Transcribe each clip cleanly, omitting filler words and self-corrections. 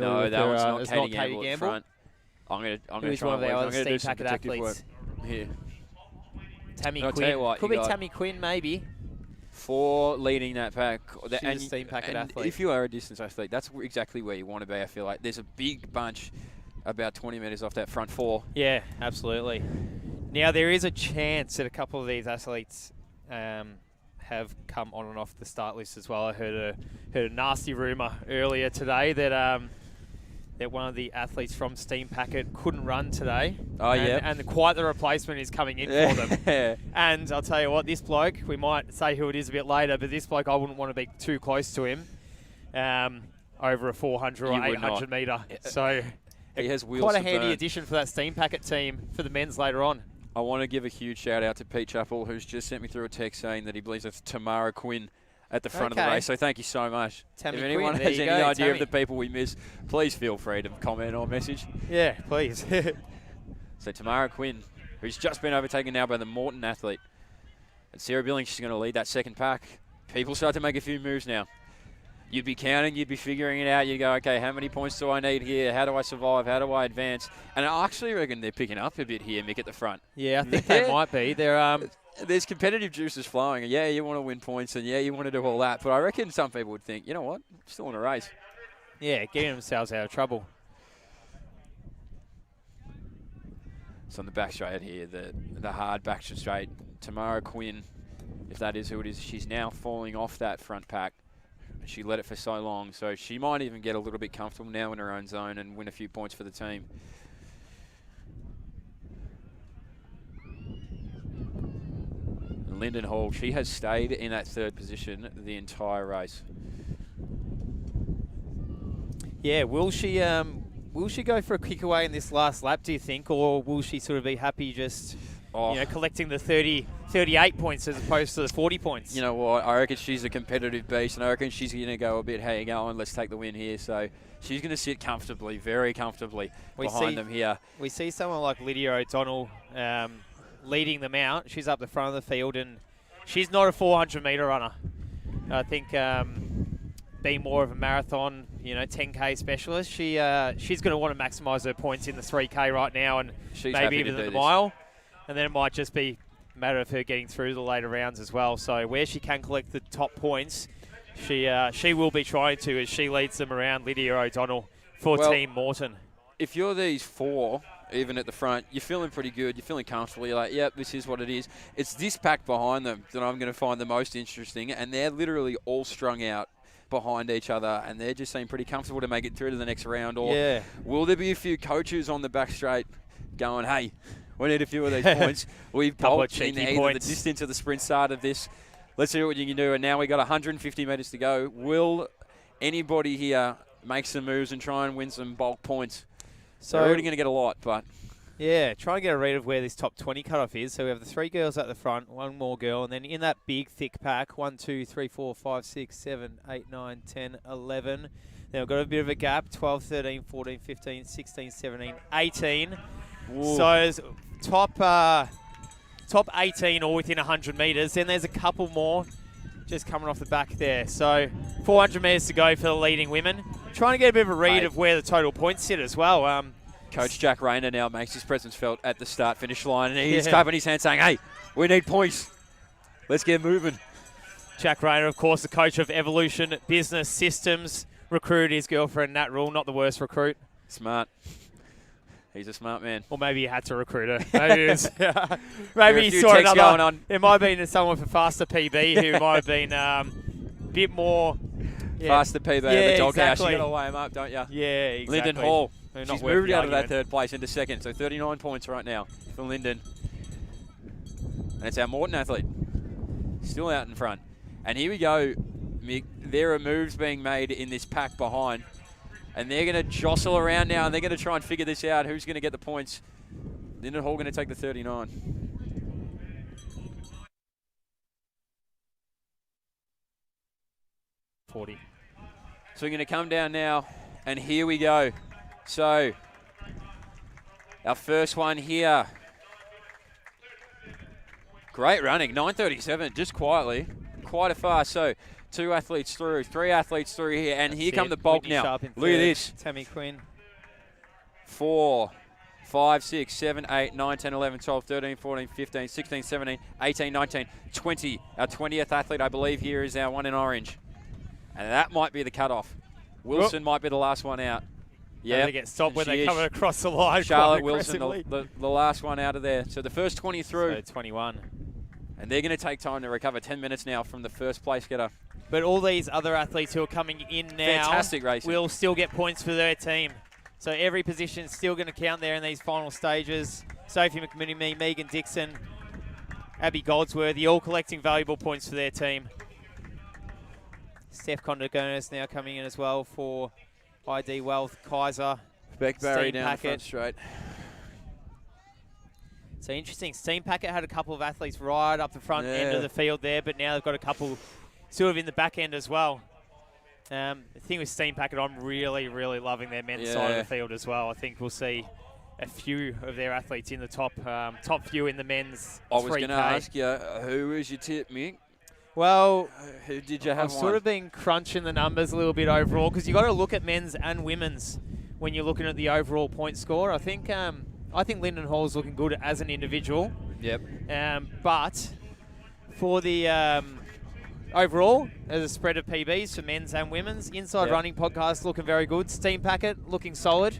No, that one's not it's Katie Gamble at front. I'm going to try and one of the do other some Packet detective work athletes. here. Tammy I'll tell you Quinn. what, Could you be got Tammy Quinn, maybe. 4 leading that pack. She's a Steam Packet athlete. If you are a distance athlete, that's exactly where you want to be, I feel like. There's a big bunch about 20 metres off that front 4. Yeah, absolutely. Now, there is a chance that a couple of these athletes have come on and off the start list as well. I heard a nasty rumour earlier today that that one of the athletes from Steam Packet couldn't run today. Oh, yeah. And quite the replacement is coming in for them. And I'll tell you what, this bloke, we might say who it is a bit later, but this bloke, I wouldn't want to be too close to him over a 400 or 800 metre. So he has wheels quite a to handy burn. addition for that Steam Packet team for the men's later on. I want to give a huge shout out to Pete Chappell, who's just sent me through a text saying that he believes it's Tamara Quinn at the front of the race. So thank you so much. Tammy if anyone Quinn, has any idea of the people we miss, please feel free to comment or message. Yeah, please. So Tamara Quinn, who's just been overtaken now by the Morton athlete. And Sarah Billings, she's going to lead that second pack. People start to make a few moves now. You'd be counting, you'd be figuring it out. You go, okay, how many points do I need here? How do I survive? How do I advance? And I actually reckon they're picking up a bit here, Mick, at the front. Yeah, I think they might be. There's competitive juices flowing. Yeah, you want to win points, and yeah, you want to do all that. But I reckon some people would think, you know what? I'm still in a race. Yeah, getting themselves out of trouble. So on the back straight here, the hard back straight, Tamara Quinn, if that is who it is, she's now falling off that front pack. She led it for so long, so she might even get a little bit comfortable now in her own zone and win a few points for the team. And Lyndon Hall, she has stayed in that third position the entire race. Yeah, will she go for a kick away in this last lap, do you think, or will she sort of be happy just collecting the 38 points as opposed to the 40 points? You know what? I reckon she's a competitive beast, and I reckon she's going to go a bit, hey, go on, let's take the win here. So she's going to sit comfortably, very comfortably behind them here. We see someone like Lydia O'Donnell leading them out. She's up the front of the field, and she's not a 400-metre runner. I think being more of a marathon, 10K specialist, she's going to want to maximise her points in the 3K right now, and maybe even the mile. And then it might just be a matter of her getting through the later rounds as well. So where she can collect the top points, she will be trying to as she leads them around, Lydia O'Donnell, for Team Morton. If you're these 4, even at the front, you're feeling pretty good, you're feeling comfortable, you're like, yep, this is what it is. It's this pack behind them that I'm going to find the most interesting, and they're literally all strung out behind each other, and they're just seem pretty comfortable to make it through to the next round. Or will there be a few coaches on the back straight going, hey, we need a few of these points. We've bolted in either the distance or the sprint start of this. Let's see what you can do. And now we've got 150 metres to go. Will anybody here make some moves and try and win some bulk points? So they're already going to get a lot, but... Yeah, try and get a read of where this top 20 cutoff is. So we have the 3 girls at the front, 1 more girl, and then in that big, thick pack, 1, 2, 3, 4, 5, 6, 7, 8, 9, 10, 11. Then we've got a bit of a gap, 12, 13, 14, 15, 16, 17, 18. Ooh. So there's top 18 all within 100 metres. Then there's a couple more just coming off the back there. So 400 metres to go for the leading women. Trying to get a bit of a read of where the total points sit as well. Coach Jack Rayner now makes his presence felt at the start-finish line, and he's clapping his hands saying, hey, we need points. Let's get moving. Jack Rayner, of course, the coach of Evolution Business Systems, recruited his girlfriend, Nat Rule, not the worst recruit. Smart. He's a smart man. Or maybe he had to recruit her. Maybe he saw another. Going on. It might have been someone for Faster PB who might have been a bit more... Faster PB at the doghouse. You got to weigh him up, don't you? Yeah, exactly. Lyndon Hall. She's moved out of that third place into second, so 39 points right now for Lyndon. And it's our Morton athlete. Still out in front. And here we go, Mick. There are moves being made in this pack behind. And they're going to jostle around now, and they're going to try and figure this out. Who's going to get the points? Lyndon Hall going to take the 39. So we're going to come down now, and here we go. So our first one here. Great running, 9:37, just quietly, quite a fast. So 2 athletes through, 3 athletes through here, and That's here come it. the bulk Whitney now. Sharp in Look at third, this. Tammy Quinn. 4, 5, 6, 7, 8, 9, 10, 11, 12, 13, 14, 15, 16, 17, 18, 19, 20. Our 20th athlete, I believe, here is our one in orange. And that might be the cutoff. Wilson might be the last one out. Yeah, they get stopped when they come across the line. Charlotte Wilson, the last one out of there. So the first 20 through. So 21. And they're going to take time to recover. 10 minutes now from the first place getter. But all these other athletes who are coming in now Fantastic racing. will still get points for their team. So every position is still going to count there in these final stages. Sophie McMiniman, Megan Dixon, Abby Goldsworthy, all collecting valuable points for their team. Steph Condogonis now coming in as well for ID Wealth, Kaiser. Beck Barry Steam down Packet. the front straight. So interesting. Steam Packet had a couple of athletes right up the front end of the field there, but now they've got a couple sort of in the back end as well. The thing with Steam Packet, I'm really, really loving their men's side of the field as well. I think we'll see a few of their athletes in the top few in the men's 3K. I was going to ask you, who is your tip, Mick? Well, who did you have? I've sort of been crunching the numbers a little bit overall because you've got to look at men's and women's when you're looking at the overall point score. I think Lyndon Hall's looking good as an individual. Yep. But for the overall, there's a spread of PBs for men's and women's. Inside Running Podcast looking very good. Steam Packet looking solid.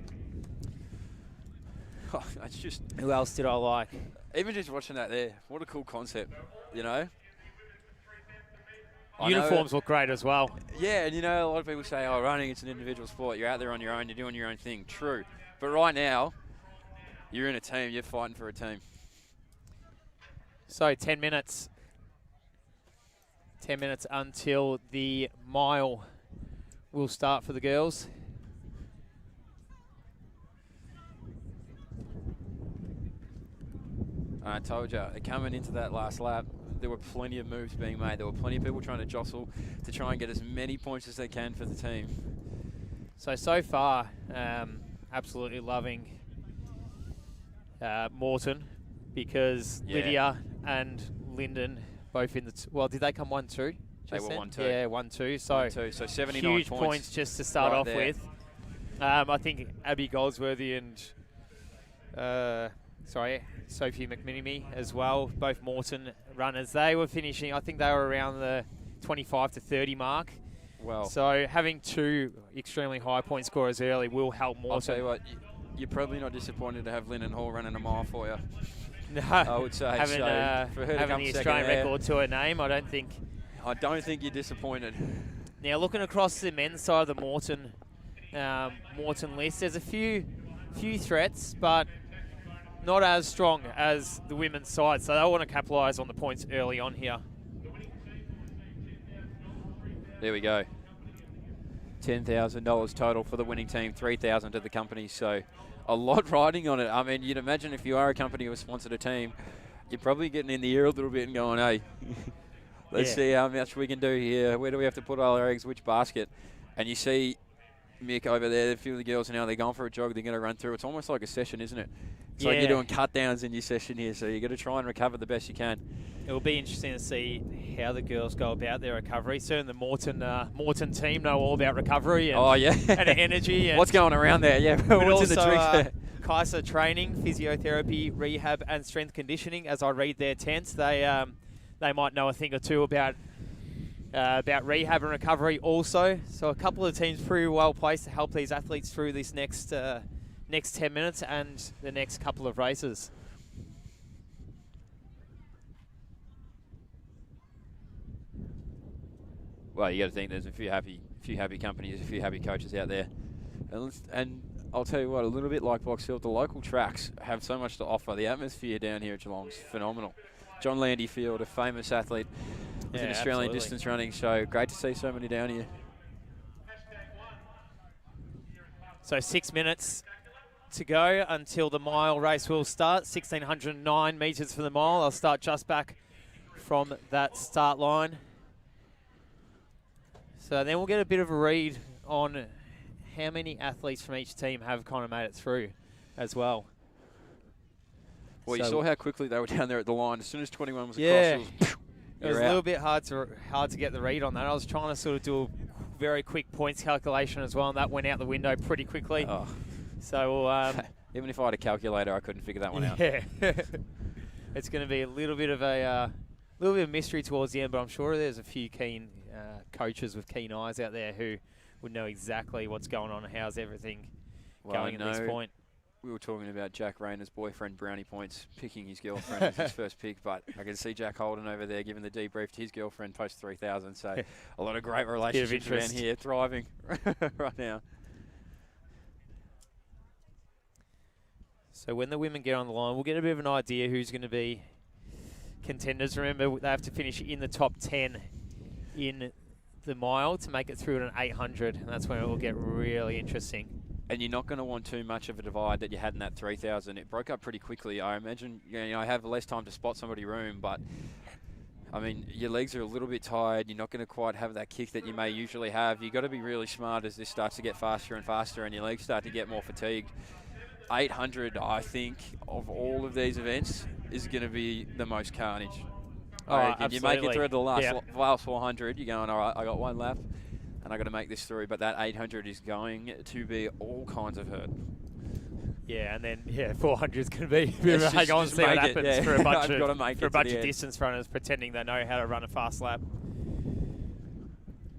Oh, that's just. Who else did I like? Even just watching that there, what a cool concept, you know? Uniforms look great as well. Yeah, and you know, a lot of people say, oh, running, it's an individual sport. You're out there on your own, you're doing your own thing. True. But right now, you're in a team, you're fighting for a team. So 10 minutes. 10 minutes until the mile will start for the girls. I told you, coming into that last lap, there were plenty of moves being made. There were plenty of people trying to jostle to try and get as many points as they can for the team. So far, absolutely loving Morton because Lydia and Lyndon both in the... well, did they come 1-2? They were 1-2. Yeah, 1-2. So 1-2. So 79 huge points just to start off with. I think Abby Goldsworthy and... Sophie McMiniman as well, both Morton runners. They were finishing, I think they were around the 25 to 30 mark. Well, so having 2 extremely high point scorers early will help Morton. I'll tell you what, you're probably not disappointed to have Lyndon Hall running a mile for you. No, I would say. Having the Australian record to her name, I don't think you're disappointed. Now looking across the men's side of the Morton list, there's a few threats, but not as strong as the women's side, so they'll want to capitalise on the points early on here. There we go. $10,000 total for the winning team, $3,000 to the company, so a lot riding on it. I mean, you'd imagine if you are a company who sponsored a team, you're probably getting in the ear a little bit and going, hey, let's see how much we can do here. Where do we have to put all our eggs, which basket? And you see Mick over there, a few of the girls now, they're going for a jog, they're going to run through. It's almost like a session, isn't it? It's like you're doing cut downs in your session here, so you've got to try and recover the best you can. It will be interesting to see how the girls go about their recovery. Certainly the Morton team know all about recovery and, and energy. And what's going around there? Yeah, what's in the drink there? Kaiser training, physiotherapy, rehab and strength conditioning. As I read their tents, they might know a thing or two about rehab and recovery also. So a couple of teams pretty well placed to help these athletes through this next 10 minutes and the next couple of races. Well, you got to think there's a few happy companies, a few happy coaches out there, and I'll tell you what, a little bit like Box Hill, the local tracks have so much to offer. The atmosphere down here at Geelong's phenomenal. John Landy Field, a famous athlete within Australian distance running, so great to see so many down here. So 6 minutes to go until the mile race will start. 1,609 metres for the mile. I'll start just back from that start line. So then we'll get a bit of a read on how many athletes from each team have kind of made it through as well. Well, you saw how quickly they were down there at the line. As soon as 21 was across, it was It was a little bit hard to get the read on that. I was trying to sort of do a very quick points calculation as well, and that went out the window pretty quickly. Oh. So even if I had a calculator, I couldn't figure that one out. Yeah, it's going to be a little bit of a mystery towards the end, but I'm sure there's a few keen coaches with keen eyes out there who would know exactly what's going on and how's everything going at this point. We were talking about Jack Rayner's boyfriend, Brownie Points, picking his girlfriend as his first pick, but I can see Jack Holden over there giving the debrief to his girlfriend post 3,000. So a lot of great relationships around here, thriving right now. So when the women get on the line, we'll get a bit of an idea who's going to be contenders. Remember, they have to finish in the top 10 in the mile to make it through at an 800, and that's when it will get really interesting. And you're not going to want too much of a divide that you had in that 3,000. It broke up pretty quickly. I imagine I have less time to spot somebody room, but I mean, your legs are a little bit tired. You're not going to quite have that kick that you may usually have. You've got to be really smart as this starts to get faster and faster and your legs start to get more fatigued. 800, I think, of all of these events is going to be the most carnage. Absolutely. You make it through the last 400, you're going, all right, I got one lap. And I got to make this through, but that 800 is going to be all kinds of hurt. Yeah, and then 400 is going to be a bit of a hang on and see what happens for a bunch of distance runners pretending they know how to run a fast lap.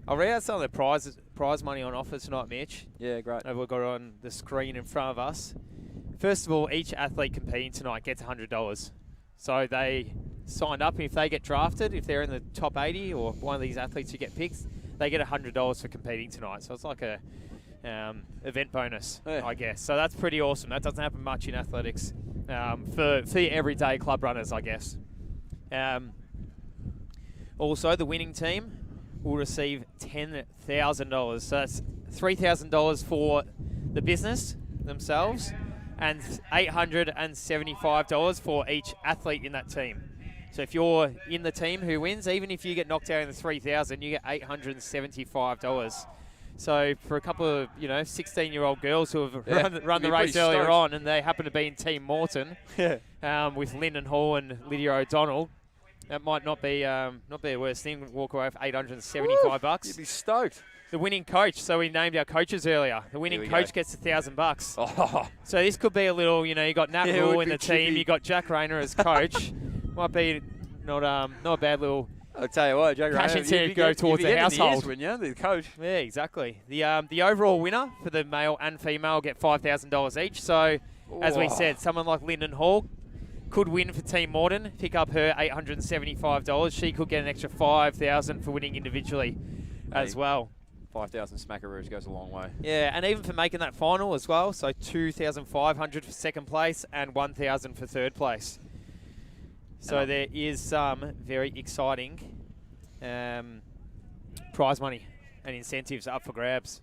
I'll read out some of the prize money on offer tonight, Mitch. Yeah, great. We've got it on the screen in front of us. First of all, each athlete competing tonight gets $100. So they signed up, and if they get drafted, if they're in the top 80 or one of these athletes who get picked, they get $100 for competing tonight. So it's like a event bonus, I guess. So that's pretty awesome. That doesn't happen much in athletics for everyday club runners, I guess. Also, the winning team will receive $10,000. So that's $3,000 for the business themselves and $875 for each athlete in that team. So if you're in the team who wins, even if you get knocked out in the 3,000, you get $875. So for a couple of 16-year-old girls who have run the race earlier on, and they happen to be in Team Morton with Lyndon Hall and Lydia O'Donnell, that might not be the worst thing. Walk away with $875. You'd be stoked. The winning coach. So we named our coaches earlier. The winning coach gets $1,000. Oh. So this could be a little. You got Nat Rule in the team. You got Jack Rayner as coach. Might be not a bad little. I'll tell you what, Jack cash incentive go towards the household. The coach. Yeah, exactly. The overall winner for the male and female get $5,000 each. So as we said, someone like Lyndon Hall could win for Team Morton, pick up her $875. She could get an extra $5,000 for winning individually as well. 5,000 smackaroos goes a long way. Yeah, and even for making that final as well. So $2,500 for second place and $1,000 for third place. So there is some very exciting prize money and incentives up for grabs.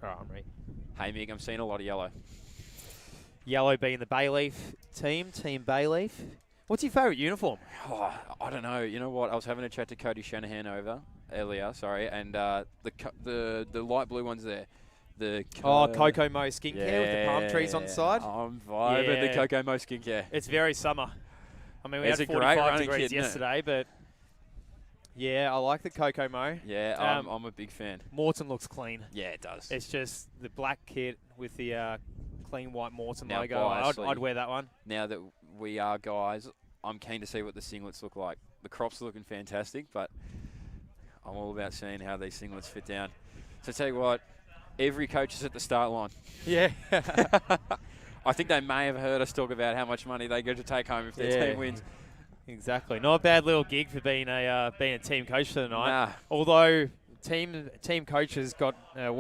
All right, I'm ready. Hey, Mick, I'm seeing a lot of yellow. Yellow being the Bayleaf team, Team Bayleaf. What's your favourite uniform? Oh, I don't know. You know what? I was having a chat to Cody Shanahan earlier, and the light blue one's there. Coco Mo skincare with the palm trees on the side. I'm vibing the Coco Mo skincare. It's very summer. I mean, we had 45 degrees yesterday, but yeah, I like the Coco Mo. Yeah, I'm a big fan. Morton looks clean. Yeah, it does. It's just the black kit with the clean white Morton now, logo. I'd wear that one. Now that we are guys, I'm keen to see what the singlets look like. The crops are looking fantastic, but I'm all about seeing how these singlets fit down. So tell you what, every coach is at the start line. Yeah. I think they may have heard us talk about how much money they get to take home if their team wins. Exactly. Not a bad little gig for being a team coach for the night. Nah. Although team coaches got, they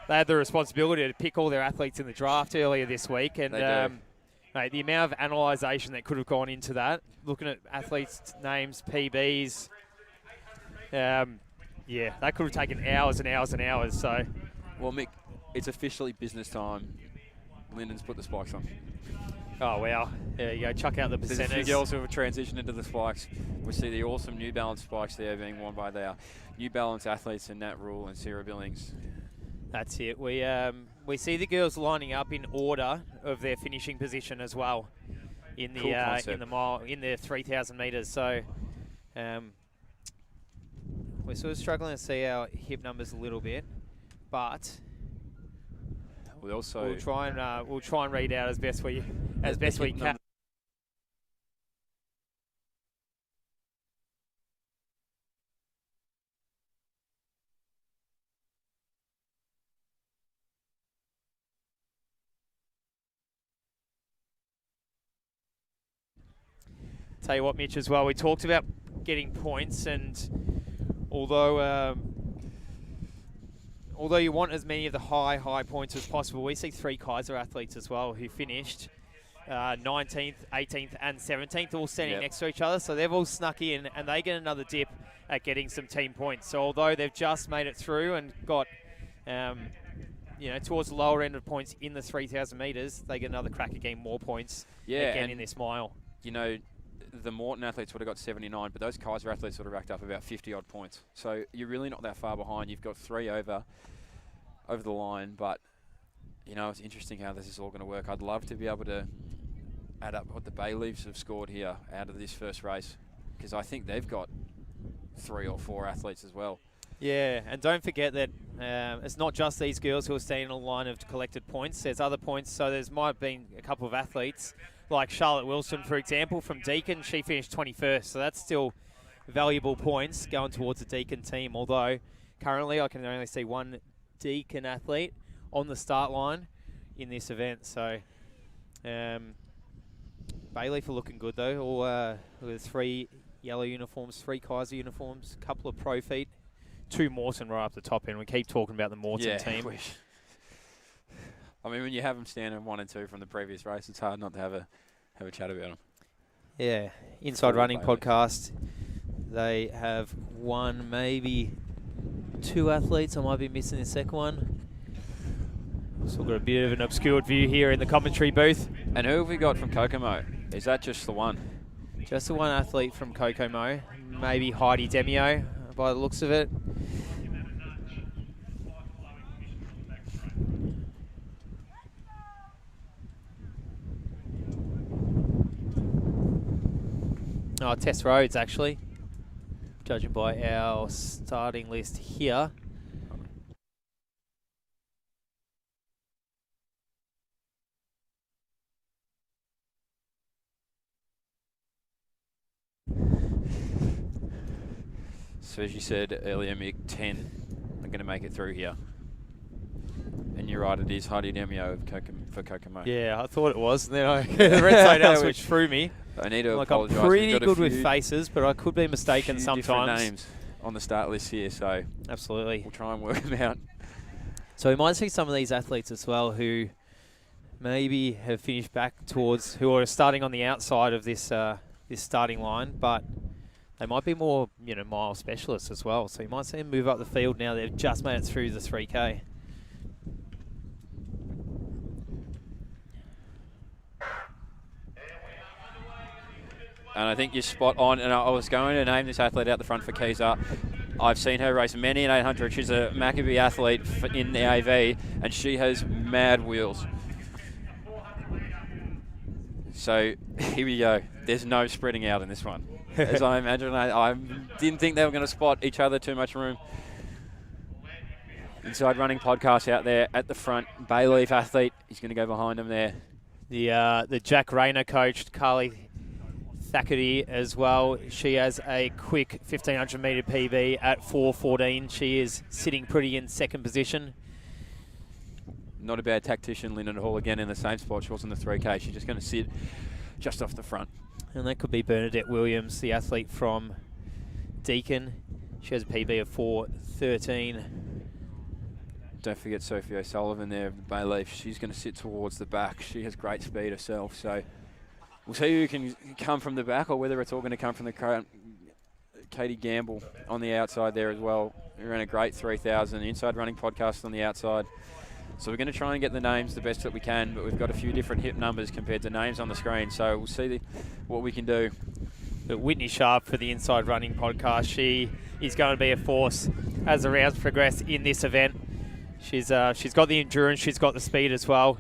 had the responsibility to pick all their athletes in the draft earlier this week. And Mate, the amount of analysation that could have gone into that, looking at athletes' names, PBs, yeah, that could have taken hours and hours and hours. So, Well, Mick, it's officially business time. Lyndon's put the spikes on. oh wow, there you go. Chuck out the There's a few percenters. girls who have transitioned into the spikes. We see the awesome New Balance spikes there being worn by their New Balance athletes in Nat Rule and Sarah Billings. That's it. We see the girls lining up in order of their finishing position as well in the Cool concept. in the 3,000 meters. So we're sort of struggling to see our hip numbers a little bit, but We also we'll try and read out as best we can. Tell you what, Mitch, as well, we talked about getting points, and although you want as many of the high points as possible, we see 3 Kaiser athletes as well who finished 19th, 18th and 17th, all standing next to each other. So they've all snuck in, and they get another dip at getting some team points. So although they've just made it through and got towards the lower end of points in the 3,000 metres, they get another crack at getting more points again in this mile. You know, the Morton athletes would have got 79, but those Kaiser athletes would have racked up about 50-odd points. So you're really not that far behind. You've got 3 over the line, but, you know, it's interesting how this is all going to work. I'd love to be able to add up what the Bayleaves have scored here out of this first race, because I think they've got 3 or 4 athletes as well. Yeah, and don't forget that it's not just these girls who are staying in a line of collected points. There's other points, so there's might have been a couple of athletes, like Charlotte Wilson, for example, from Deakin. She finished 21st, so that's still valuable points going towards the Deakin team, although currently I can only see 1 Deakin athlete on the start line in this event. So Bayleaf are looking good, though. All with 3 yellow uniforms, 3 Kaiser uniforms, a couple of pro feet, 2 Morton right up the top end. We keep talking about the Morton team. I mean, when you have them standing 1 and 2 from the previous race, it's hard not to have a chat about them. Yeah, Inside Running podcast. They have 1, maybe 2 athletes. I might be missing the second one. Still got a bit of an obscured view here in the commentary booth. And who have we got from Kokomo? Is that just the one? Just the 1 athlete from Kokomo. Maybe Heidi Demio, by the looks of it. Oh, Tess Rhodes, actually, judging by our starting list here. So as you said earlier, Mick, 10 are going to make it through here. And you're right, it is Heidi Demio for Kokomo. Yeah, I thought it was. And then the red side out switched through me. I need to I'm apologise. pretty good with faces, but I could be mistaken different sometimes. Names on the start list here, so absolutely, we'll try and work them out. So we might see some of these athletes as well who maybe have finished back towards, who are starting on the outside of this this starting line, but they might be more, mile specialists as well. So you might see them move up the field now they've just made it through the 3K. And I think you're spot on. And I was going to name this athlete out the front for Keyser. I've seen her race many an 800. She's a Maccabee athlete in the AV, and she has mad wheels. So here we go. There's no spreading out in this one. As I imagine, I didn't think they were going to spot each other too much room. Inside Running podcast out there at the front. Bayleaf athlete. He's going to go behind him there. The Jack Rayner coached Carly Thackerty as well. She has a quick 1,500 metre PB at 4:14. She is sitting pretty in second position. Not a bad tactician, Lyndon Hall, again in the same spot. She was in the 3K. She's just going to sit just off the front. And that could be Bernadette Williams, the athlete from Deakin. She has a PB of 4:13. don't forget Sophie O'Sullivan there of the Bayleaf. She's going to sit towards the back. She has great speed herself. So we'll see who can come from the back or whether it's all going to come from the crowd. Katie Gamble on the outside there as well. We ran a great 3,000 inside running podcast on the outside. So we're going to try and get the names the best that we can, but we've got a few different hip numbers compared to names on the screen. So we'll see what we can do. But Whitney Sharp for the Inside Running podcast. She is going to be a force as the rounds progress in this event. She's got the endurance, she's got the speed as well.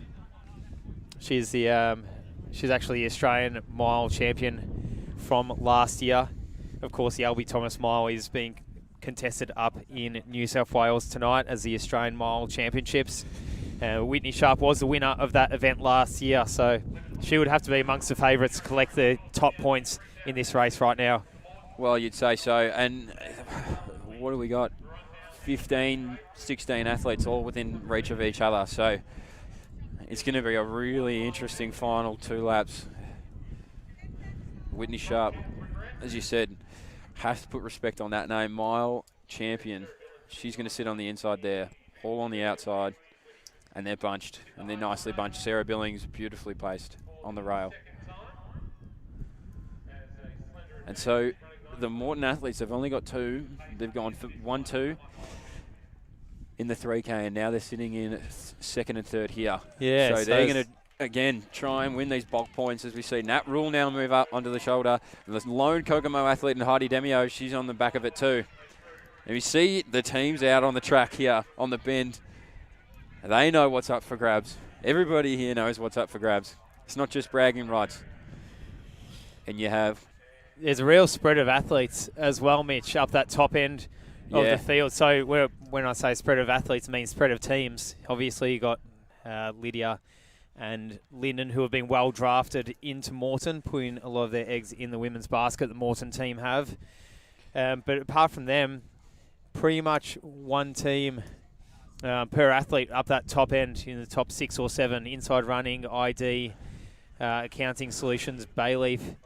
She's actually the Australian mile champion from last year. Of course, the Albie Thomas Mile is being contested up in New South Wales tonight as the Australian Mile Championships. Whitney Sharp was the winner of that event last year, so she would have to be amongst the favourites to collect the top points in this race right now. Well, you'd say so. And what do we got? 15, 16 athletes all within reach of each other. So it's going to be a really interesting final 2 laps. Whitney Sharp, as you said, has to put respect on that name. Mile champion. She's going to sit on the inside there, all on the outside. And they're bunched, and they're nicely bunched. Sarah Billings beautifully placed on the rail. And so the Moreton athletes have only got 2. They've gone for 1, 2 in the 3K, and now they're sitting in 2nd and 3rd here. Yeah, so they're going to, again, try and win these bulk points as we see Nat Rule now move up onto the shoulder. And the lone Kokomo athlete and Heidi Demio, she's on the back of it too. And we see the teams out on the track here on the bend. They know what's up for grabs. Everybody here knows what's up for grabs. It's not just bragging rights. And you have... There's a real spread of athletes as well, Mitch, up that top end of the field. So when I say spread of athletes, I mean spread of teams. Obviously, you got Lydia and Lyndon, who have been well drafted into Moreton, putting a lot of their eggs in the women's basket the Moreton team have. But apart from them, pretty much one team per athlete up that top end in the top 6 or 7. Inside running, ID, accounting solutions, Bayleaf,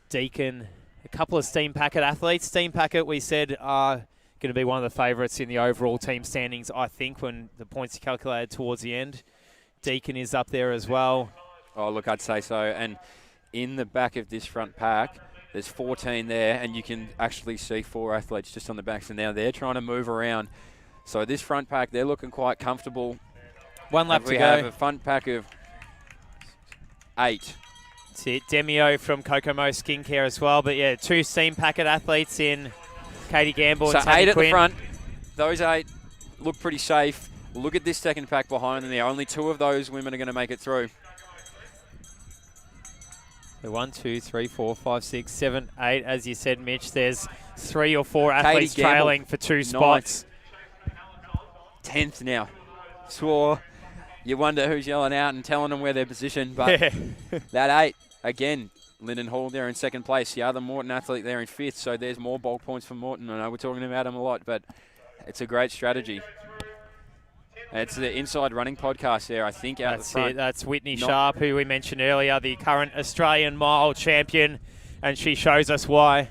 Deakin, a couple of Steam Packet athletes. Steam Packet, we said, are going to be one of the favourites in the overall team standings, I think, when the points are calculated towards the end. Deakin is up there as well. Oh, look, I'd say so. And in the back of this front pack, there's 14 there, and you can actually see 4 athletes just on the back. So now they're trying to move around. So this front pack, they're looking quite comfortable. 1 lap to go. We have a front pack of 8. That's it. Demio from Kokomo Skincare as well. But yeah, 2 Steam Packet athletes in Katie Gamble and Tammy 8 at Quinn. the front. Those 8 look pretty safe. Look at this second pack behind them there. Only 2 of those women are going to make it through. So 1, 2, 3, 4, 5, 6, 7, 8. As you said, Mitch, there's 3 or 4 athletes trailing for 2 spots. 10th now. So you wonder who's yelling out and telling them where they're positioned. But that 8, again, Lyndon Hall there in 2nd place. The other Moreton athlete there in 5th. So there's more bulk points for Moreton. I know we're talking about them a lot, but it's a great strategy. It's the Inside Running podcast there, I think, out the front. That's Whitney Sharp, who we mentioned earlier, the current Australian mile champion, and she shows us why.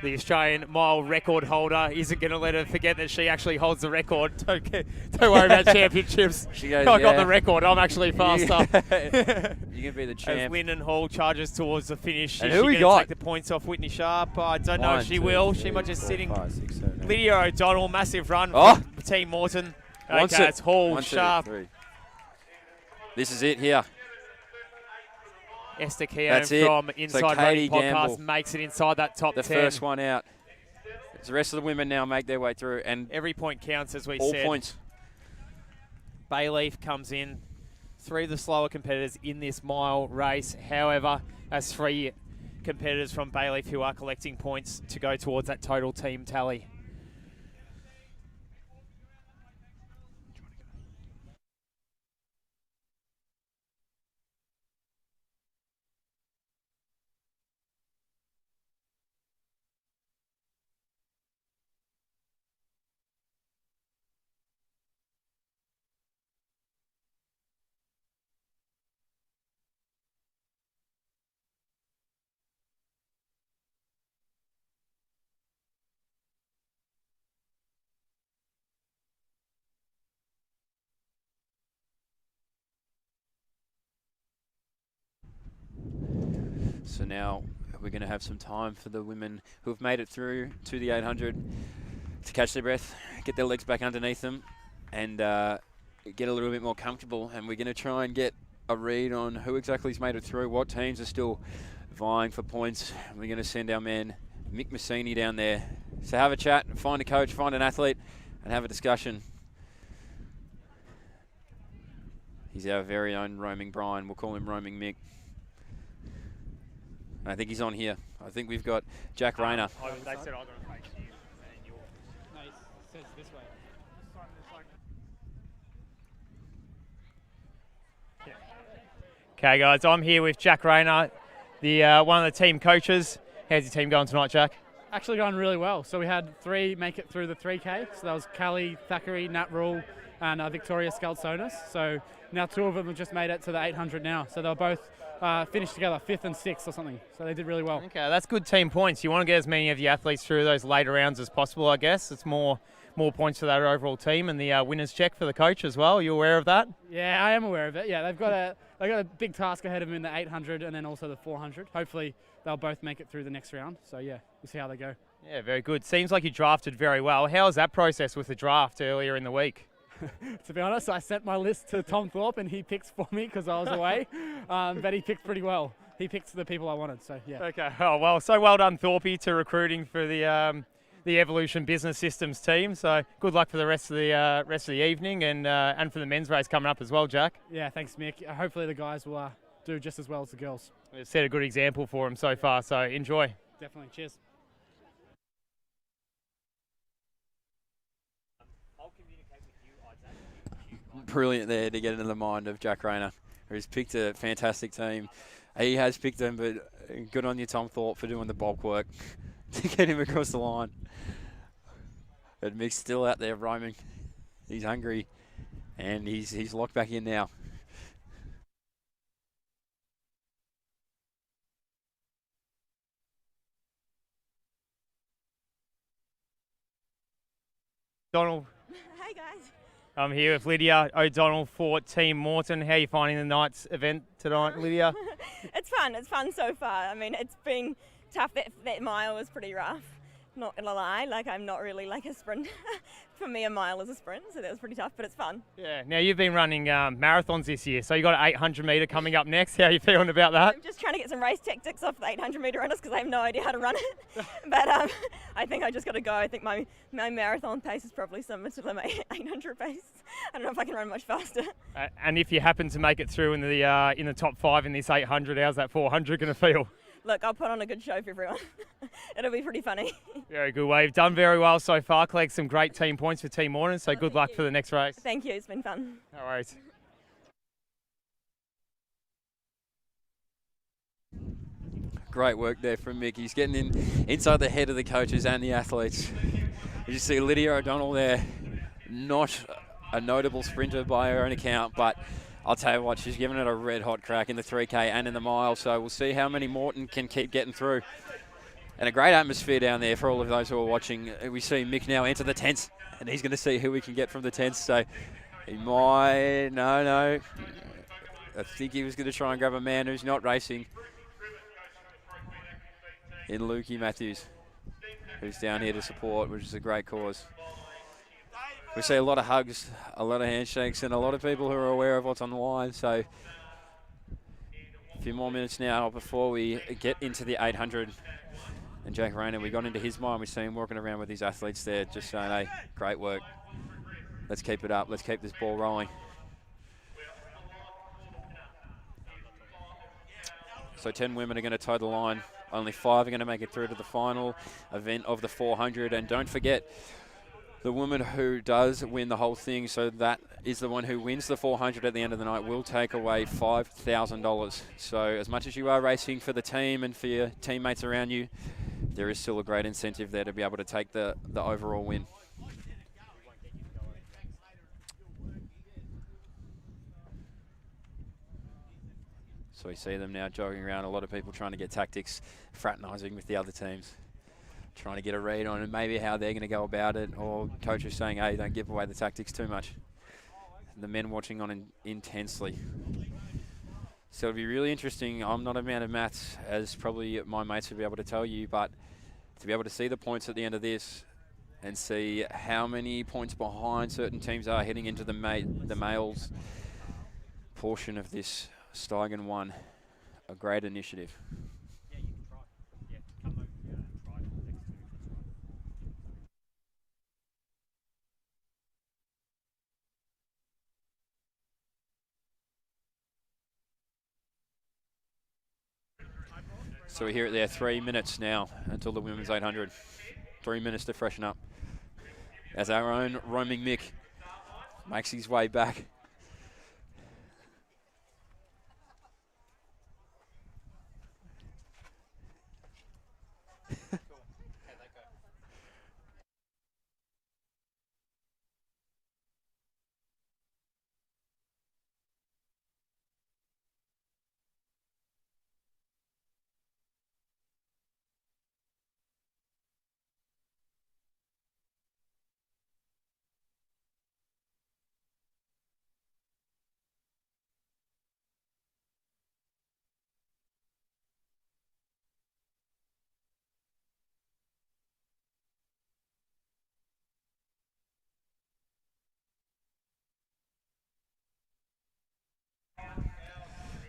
The Australian mile record holder isn't going to let her forget that she actually holds the record. Don't worry about championships. She goes, I got the record. I'm actually faster. You can be the champ. As Lyndon Hall charges towards the finish, and is who she we going got? to take the points off Whitney Sharp? I don't know if she will. She might just sitting. 5, 6, 7, 8. Lydia O'Donnell, massive run from Team Moreton. Okay, it's Hall, Sharp. 3. This is it here. Esther Keown from Inside Running Podcast makes it inside that top 10. The first one out. The rest of the women now make their way through. And every point counts, as we all said. All points. Bayleaf comes in. 3 of the slower competitors in this mile race. However, as 3 competitors from Bayleaf who are collecting points to go towards that total team tally. So now we're going to have some time for the women who have made it through to the 800 to catch their breath, get their legs back underneath them, and get a little bit more comfortable. And we're going to try and get a read on who exactly has made it through, what teams are still vying for points. We're going to send our man Mick Massini down there. So have a chat, find a coach, find an athlete, and have a discussion. He's our very own roaming Brian. We'll call him roaming Mick. I think he's on here. I think we've got Jack Rayner. They said I was going to face you and yours. No, he says this way. Okay, guys, I'm here with Jack Rayner, the one of the team coaches. How's your team going tonight, Jack? Actually going really well. So we had 3 make it through the 3K. So that was Callie, Thackeray, Nat Rule, and Victoria Skaltsonis. So now 2 of them have just made it to the 800 now. So they'll both finished together, 5th and 6th or something. So they did really well. Okay, that's good team points. You want to get as many of your athletes through those later rounds as possible, I guess. It's more points for that overall team, and the winner's check for the coach as well. Are you aware of that? Yeah, I am aware of it. Yeah, they've got a big task ahead of them in the 800 and then also the 400. Hopefully they'll both make it through the next round. So yeah, we'll see how they go. Yeah, very good. Seems like you drafted very well. How was that process with the draft earlier in the week? To be honest, I sent my list to Tom Thorpe and he picked for me because I was away, but he picked pretty well. He picked the people I wanted, so yeah. Okay, oh well, so well done, Thorpe, to recruiting for the Evolution Business Systems team. So good luck for the rest of the evening and for the men's race coming up as well, Jack. Yeah, thanks, Mick. Hopefully the guys will do just as well as the girls. We've set a good example for them so far, so enjoy. Definitely, cheers. Brilliant there to get into the mind of Jack Rayner, who's picked a fantastic team. He has picked them, but good on you, Tom Thorpe, for doing the bulk work to get him across the line. But Mick's still out there roaming. He's hungry, and he's locked back in now. Donald. Hey guys. I'm here with Lydia O'Donnell for Team Morton. How are you finding the night's event tonight, Lydia? It's fun so far. I mean, it's been tough. That mile was pretty rough. Not gonna lie, like I'm not really like a sprint. For me, a mile is a sprint, so that was pretty tough, but it's fun. Yeah, now you've been running marathons this year, so you got an 800 metre commy up next. How are you feeling about that? I'm just trying to get some race tactics off the 800 metre runners because I have no idea how to run it. But I think I just got to go. I think my marathon pace is probably similar to my 800 pace. I don't know if I can run much faster. And if you happen to make it through in the top 5 in this 800, how's that 400 going to feel? Look, I'll put on a good show for everyone. It'll be pretty funny. Very good. Well, you've done very well so far. Collect some great team points for Team Morton, so good luck for the next race. Thank you. It's been fun. No worries. Great work there from Mick. He's getting inside the head of the coaches and the athletes. You see Lydia O'Donnell there, not a notable sprinter by her own account, but I'll tell you what, she's given it a red-hot crack in the 3K and in the mile, so we'll see how many Morton can keep getting through. And a great atmosphere down there for all of those who are watching. We see Mick now enter the tents, and he's going to see who we can get from the tents. So he might, no. I think he was going to try and grab a man who's not racing in Lukey Matthews, who's down here to support, which is a great cause. We see a lot of hugs, a lot of handshakes, and a lot of people who are aware of what's on the line. So a few more minutes now before we get into the 800. And Jack Rayner, we got into his mind. We see him walking around with his athletes there, just saying, hey, great work. Let's keep it up. Let's keep this ball rolling. So 10 women are going to toe the line. Only 5 are going to make it through to the final event of the 400. And don't forget, the woman who does win the whole thing, so that is the one who wins the 400 at the end of the night, will take away $5,000. So as much as you are racing for the team and for your teammates around you, there is still a great incentive there to be able to take the overall win. So we see them now jogging around, a lot of people trying to get tactics, fraternising with the other teams, trying to get a read on maybe how they're going to go about it, or coaches saying, hey, don't give away the tactics too much. The men watching on intensely. So it'll be really interesting. I'm not a man of maths, as probably my mates will be able to tell you, but to be able to see the points at the end of this and see how many points behind certain teams are heading into the males portion of this Steigen 1, a great initiative. So we're here at there 3 minutes now until the women's 800. 3 minutes to freshen up. As our own roaming Mick makes his way back.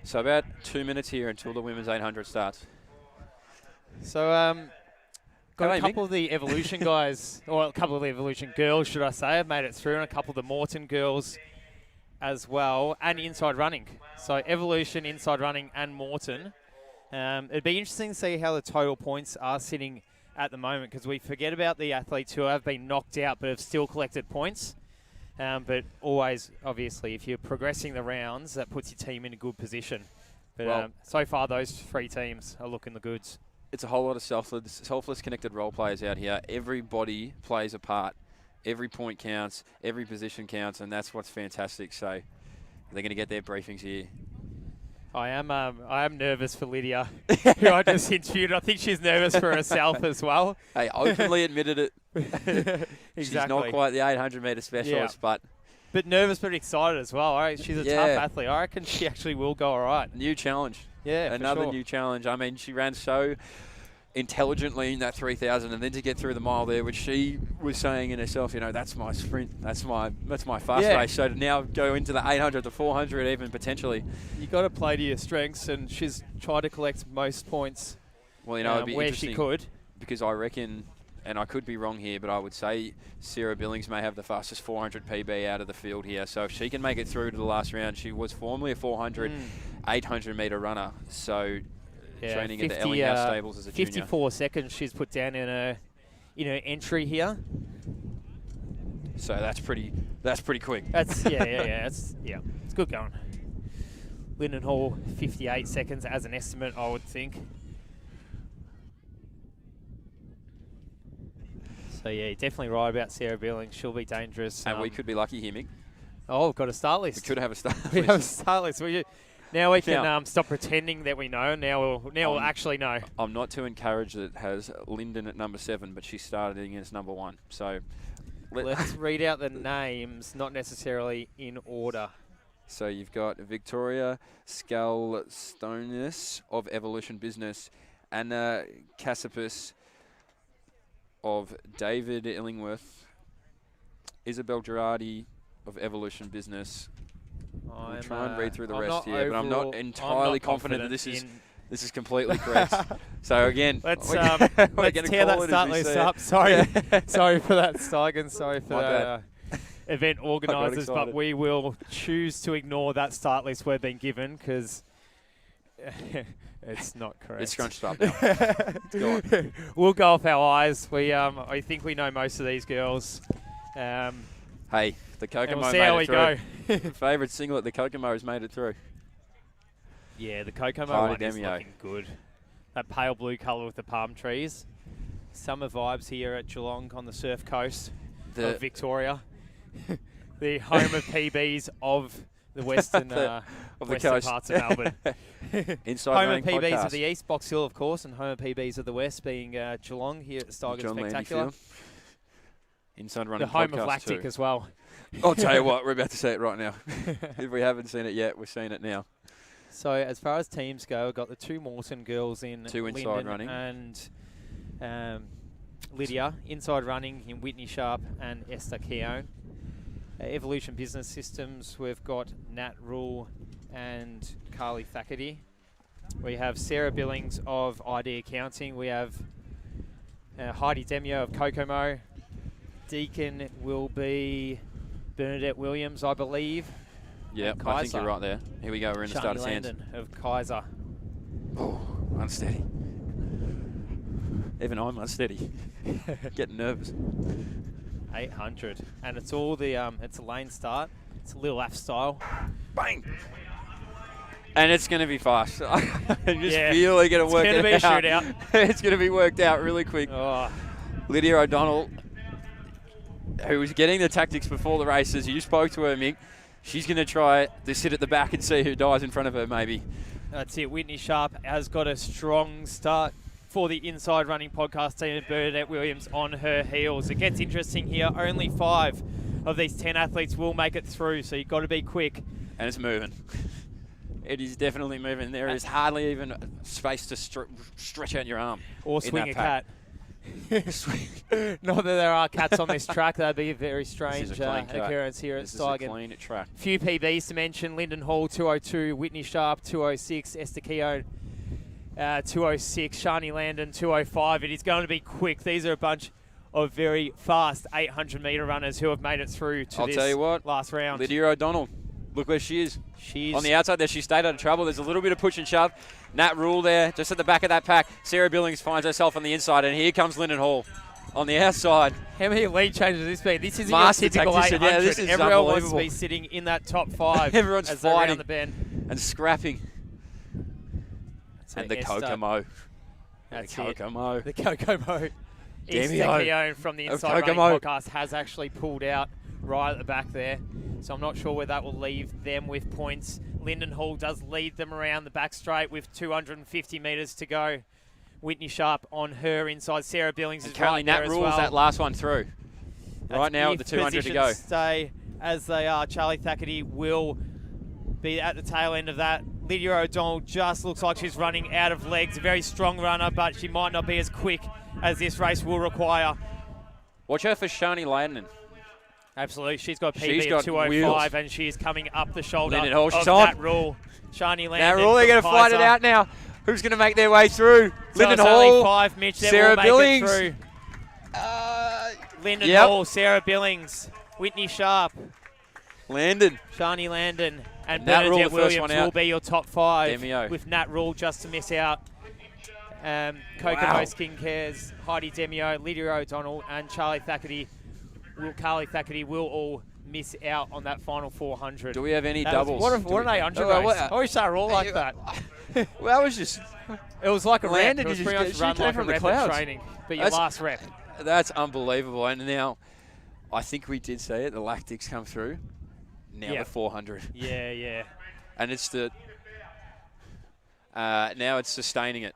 So about 2 minutes here until the women's 800 starts. So, got a couple of the Evolution guys, or a couple of the Evolution girls, should I say, have made it through, and a couple of the Morton girls as well, and inside running. So Evolution, inside running, and Morton. It'd be interesting to see how the total points are sitting at the moment, because we forget about the athletes who have been knocked out but have still collected points. But always, obviously, if you're progressing the rounds, that puts your team in a good position. But well, so far, those 3 teams are looking the goods. It's a whole lot of selfless connected role players out here. Everybody plays a part. Every point counts. Every position counts, and that's what's fantastic. So they're going to get their briefings here. I am nervous for Lydia, who I just interviewed. I think she's nervous for herself as well. Hey, openly admitted it. Exactly. She's not quite the 800-metre specialist, but nervous but excited as well. All right, she's a tough athlete. I reckon she actually will go all right. New challenge. Yeah, another new challenge. I mean, she ran so intelligently in that 3,000, and then to get through the mile there, which she was saying in herself, you know, that's my sprint, that's my fast race. So to now go into the 800, the 400 even potentially. You got to play to your strengths, and she's tried to collect most points. Well, you know, it'd be where interesting she could, because I reckon, and I could be wrong here, but I would say Sarah Billings may have the fastest 400 PB out of the field here. So if she can make it through to the last round, she was formerly a 400, 800-metre runner. So training at the Ellinghouse stables as a 54 seconds she's put down in her entry here. So that's pretty quick. That's it's good going. Linden Hall 58 seconds as an estimate, I would think. So yeah, definitely right about Sarah Billings. She'll be dangerous. And we could be lucky here, Mick. Oh, we've got a start list. We could have a start list. We have a start list. Now we can stop pretending that we know. Now we'll actually know. I'm not too encouraged that it has Linden at number 7, but she started against number 1. So let's read out the names, not necessarily in order. So you've got Victoria Skalstonis of Evolution Business, Anna Cassipus of David Illingworth, Isabel Girardi of Evolution Business. I'll try and read through the rest here, but I'm not entirely confident that this is completely correct. So again, let's tear that start list up. Sorry, sorry for that, Steigen. Sorry for that. Event organisers, but we will choose to ignore that start list we've been given because it's not correct. It's scrunched up now. It's gone. We'll go off our eyes. I think we know most of these girls. Hey, the Kokomo we'll see how we go. Favourite singlet, the Kokomo has made it through. Yeah, the Kokomo one is looking good. That pale blue colour with the palm trees. Summer vibes here at Geelong on the surf coast of Victoria. The home of PBs of the western, western parts of Melbourne. Inside home of PBs podcast. of the east, Box Hill, of course, and home of PBs of the west being Geelong here at the Steigen Spectacular. Inside running the home podcast of Lactic too. As well. I'll tell you what, we're about to see it right now. If we haven't seen it yet, we're seeing it now. So as far as teams go, we've got the 2 Mawson girls in Two inside Lyndon running. and Lydia. Inside running in Whitney Sharp and Esther Keown. Evolution Business Systems, we've got Nat Rule and Carly Thackerty. We have Sarah Billings of ID Accounting. We have Heidi Demio of Kokomo. Deacon will be Bernadette Williams, I believe. Yeah, I think you're right there. Here we go, we're in the starter's hands. Landon of Kaiser. Oh, unsteady. Even I'm unsteady. Getting nervous. 800. And it's all the, it's a lane start. It's a little F style. Bang! And it's going to be fast. I just Yeah, feel they're going to work it out. It's going to be a shootout. It's going to be worked out really quick. Oh. Lydia O'Donnell, who was getting the tactics before the races, you spoke to her, Mick. She's going to try to sit at the back and see who dies in front of her, maybe. That's it. Whitney Sharp has got a strong start for the Inside Running podcast team, and Bernadette Williams on her heels. It gets interesting here. Only 5 of these 10 athletes will make it through, so you've got to be quick. And it's moving. It is definitely moving. There is hardly even space to stretch out your arm. Or swing a cat. Not that there are cats on this track. That'd be a very strange occurrence here at Steigen. This is a clean track. Few PBs to mention. Lyndon Hall, 202. Whitney Sharp, 206. Esther Keown, 206. Shani Landon, 205. It is going to be quick. These are a bunch of very fast 800-metre runners who have made it through to this tell you what, last round. Lydia O'Donnell, look where she is. She's on the outside there. She stayed out of trouble. There's a little bit of push and shove. Nat Rule there, just at the back of that pack. Sarah Billings finds herself on the inside, and here comes Lyndon Hall on the outside. How many lead changes has this been? This isn't Master your typical tactician. 800. Yeah, this is Everyone wants to unbelievable. be sitting in that top 5. Everyone's as they're around fighting the bend. and scrapping. So And the Esther, Kokomo. That's the Kokomo. The Kokomo. Esther Demio Keown from the of Inside Running Kokomo. podcast has actually pulled out right at the back there. So I'm not sure where that will leave them with points. Lyndon Hall does lead them around the back straight with 250 metres to go. Whitney Sharp on her inside. Sarah Billings is Currently right there Nat as Rule's well. that last one through. Right now with the 200 to go. Stay as they are. Charlie Thackerty will be at the tail end of that. Lydia O'Donnell just looks like she's running out of legs. A very strong runner, but she might not be as quick as this race will require. Watch out for Shani Landon. Absolutely. She's got a She's PB got of 205, wheels. and she is coming up the shoulder Lyndon Hall, of she's on. Nat Rule. Shani Landon. Nat Rule, they're going to fight it out now. Who's going to make their way through? So Lyndon it's only Hall, 5, Mitch, that Sarah will make Billings. it through. Lyndon Yep. Hall, Sarah Billings, Whitney Sharp, Landon. Shani Landon, and Nat Rule, Bernadette the first one Williams will out. be your top 5, Demio. with Nat Rule just to miss out. Kokomo Wow. Skincares, Heidi Demio, Lydia O'Donnell, and Carly Thackerty will all miss out on that final 400. Do we have any doubles? What an 800 race. I wish they were all like that. Well, that was just... It was like a rep. Landon, It was you pretty just much get- run she came like a from the rep clouds. at training, but your That's- last rep. That's unbelievable. And now, I think we did say it, the lactics come through. Now Yep. the 400. Yeah. And it's the... now it's sustaining it.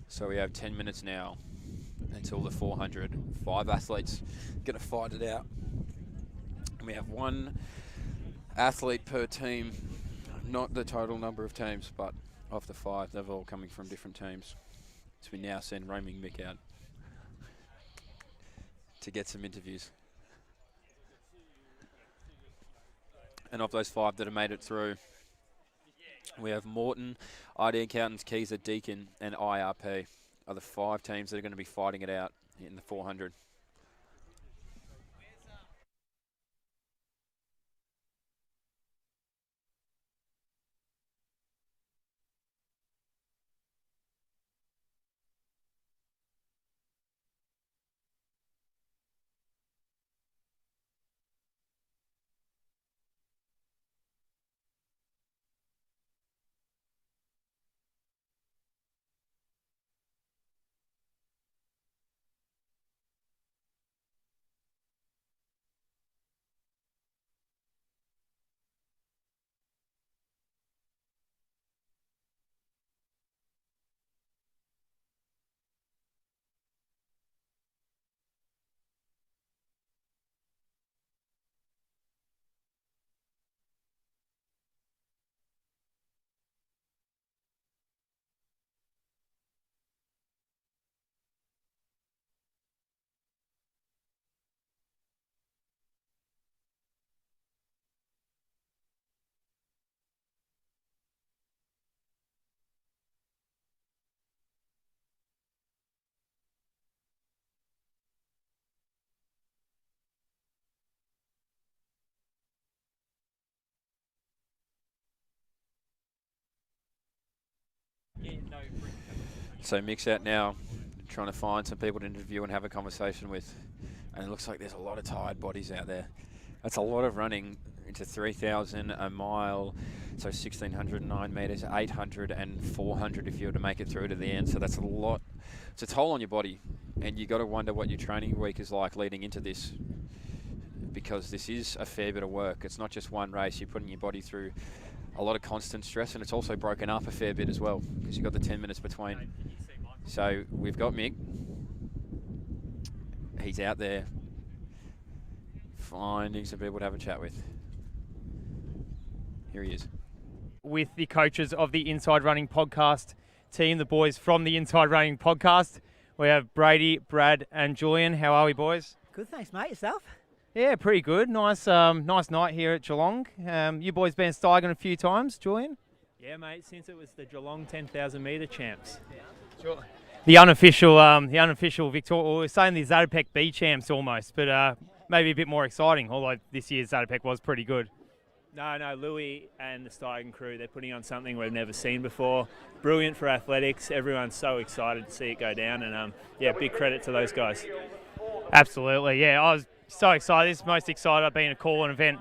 So we have 10 minutes now until the 400. 5 athletes going to fight it out. And we have one athlete per team, not the total number of teams, but of the 5, they're all coming from different teams. So we now send roaming Mick out to get some interviews. And of those 5 that have made it through, we have Morton, ID Accountants, Keezer, Deakin, and IRP are the 5 teams that are going to be fighting it out in the 400. So Mick's out now, trying to find some people to interview and have a conversation with. And it looks like there's a lot of tired bodies out there. That's a lot of running into 3,000 a mile, so 1,609 metres, 800 and 400 if you were to make it through to the end. So that's a lot. It's a toll on your body. And you got to wonder what your training week is like leading into this, because this is a fair bit of work. It's not just one race. You're putting your body through a lot of constant stress, and it's also broken up a fair bit as well, because you've got the 10 minutes between. So we've got Mick. He's out there finding some people to have a chat with. Here he is. With the coaches of the Inside Running podcast team, the boys from the Inside Running podcast. We have Brady, Brad and Julian. How are we, boys? Good, thanks, mate. Yourself? Yeah, pretty good. Nice night here at Geelong. You boys been Steigen a few times, Julian? Yeah, mate, since it was the Geelong 10,000 metre champs. Sure. The unofficial Victoria, we're saying the Zatopek B champs almost, but maybe a bit more exciting, although this year's Zatopek was pretty good. No, Louis and the Steigen crew, they're putting on something we've never seen before. Brilliant for athletics. Everyone's so excited to see it go down, and big credit to those guys. Absolutely, yeah. I was so excited. This is the most excited I've been to call an event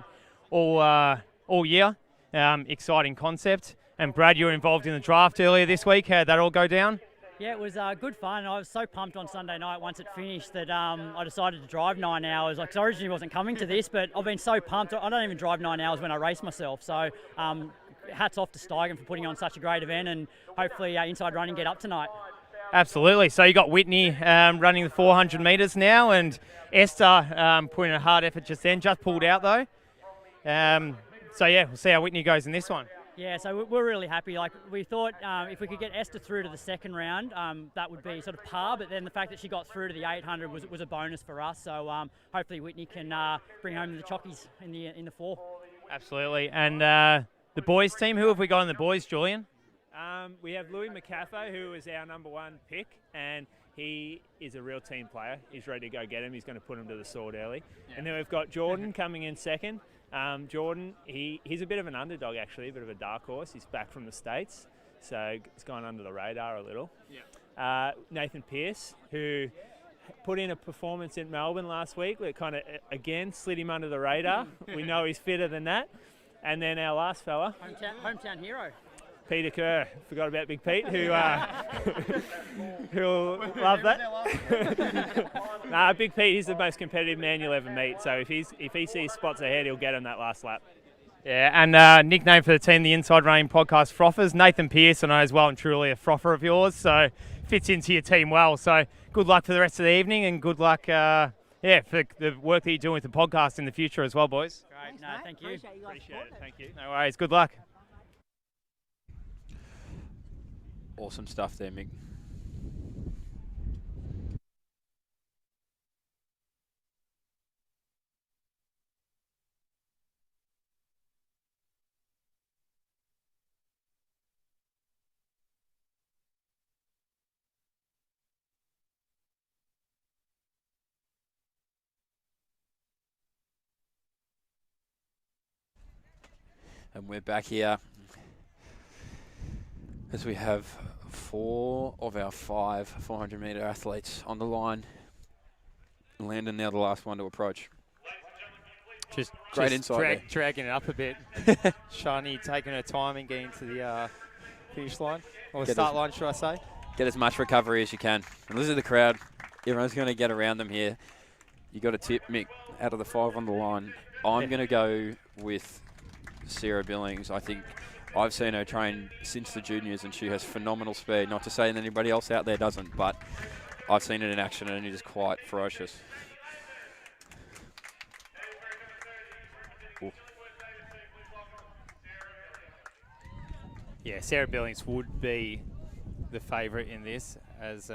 all year. Exciting concept. And Brad, you were involved in the draft earlier this week. How'd that all go down? Yeah, it was good fun. I was so pumped on Sunday night once it finished that I decided to drive 9 hours. Like, 'cause I originally wasn't coming to this, but I've been so pumped. I don't even drive 9 hours when I race myself. So hats off to Steigen for putting on such a great event, and hopefully Inside Running get up tonight. Absolutely. So you got Whitney running the 400 metres now, and Esther putting a hard effort just then. Just pulled out though. So yeah, we'll see how Whitney goes in this one. Yeah, so we're really happy. Like, we thought if we could get Esther through to the second round, that would be sort of par. But then the fact that she got through to the 800 was a bonus for us. So hopefully Whitney can bring home the chockies in the 4. Absolutely. And the boys team, who have we got in the boys, Julian? We have Louis McCaffey, who is our number 1 pick, and he is a real team player. He's ready to go get him. He's going to put him to the sword early. Yeah. And then we've got Jordan coming in second. Jordan, he's a bit of an underdog actually, a bit of a dark horse. He's back from the States, so it's gone under the radar a little. Yeah. Nathan Pearce, who put in a performance in Melbourne last week that kind of, again, slid him under the radar. We know he's fitter than that. And then our last fella. Hometown hero. Peter Kerr, forgot about Big Pete, who'll love that. Big Pete, he's the most competitive man you'll ever meet. So if he sees spots ahead, he'll get him that last lap. Yeah, and nickname for the team, the Inside Running podcast Frothers. Nathan Pearce, I know as well and truly a frother of yours, so fits into your team well. So good luck for the rest of the evening, and good luck yeah, for the work that you're doing with the podcast in the future as well, boys. Great. No, thank you. Appreciate it. Thank you. No worries. Good luck. Awesome stuff there, Mick. And we're back here as we have 4 of our 5 400-metre athletes on the line. Landon now the last one to approach. Just Great insight there. dragging it up a bit. Shani taking her time and getting to the finish line, or Get start us- line, should I say. Get as much recovery as you can. And listen to the crowd. Everyone's going to get around them here. You got a tip, Mick, out of the 5 on the line. I'm going to go with Sarah Billings. I think I've seen her train since the juniors and she has phenomenal speed. Not to say that anybody else out there doesn't, but I've seen it in action and it is quite ferocious. Ooh. Yeah, Sarah Billings would be the favourite in this, as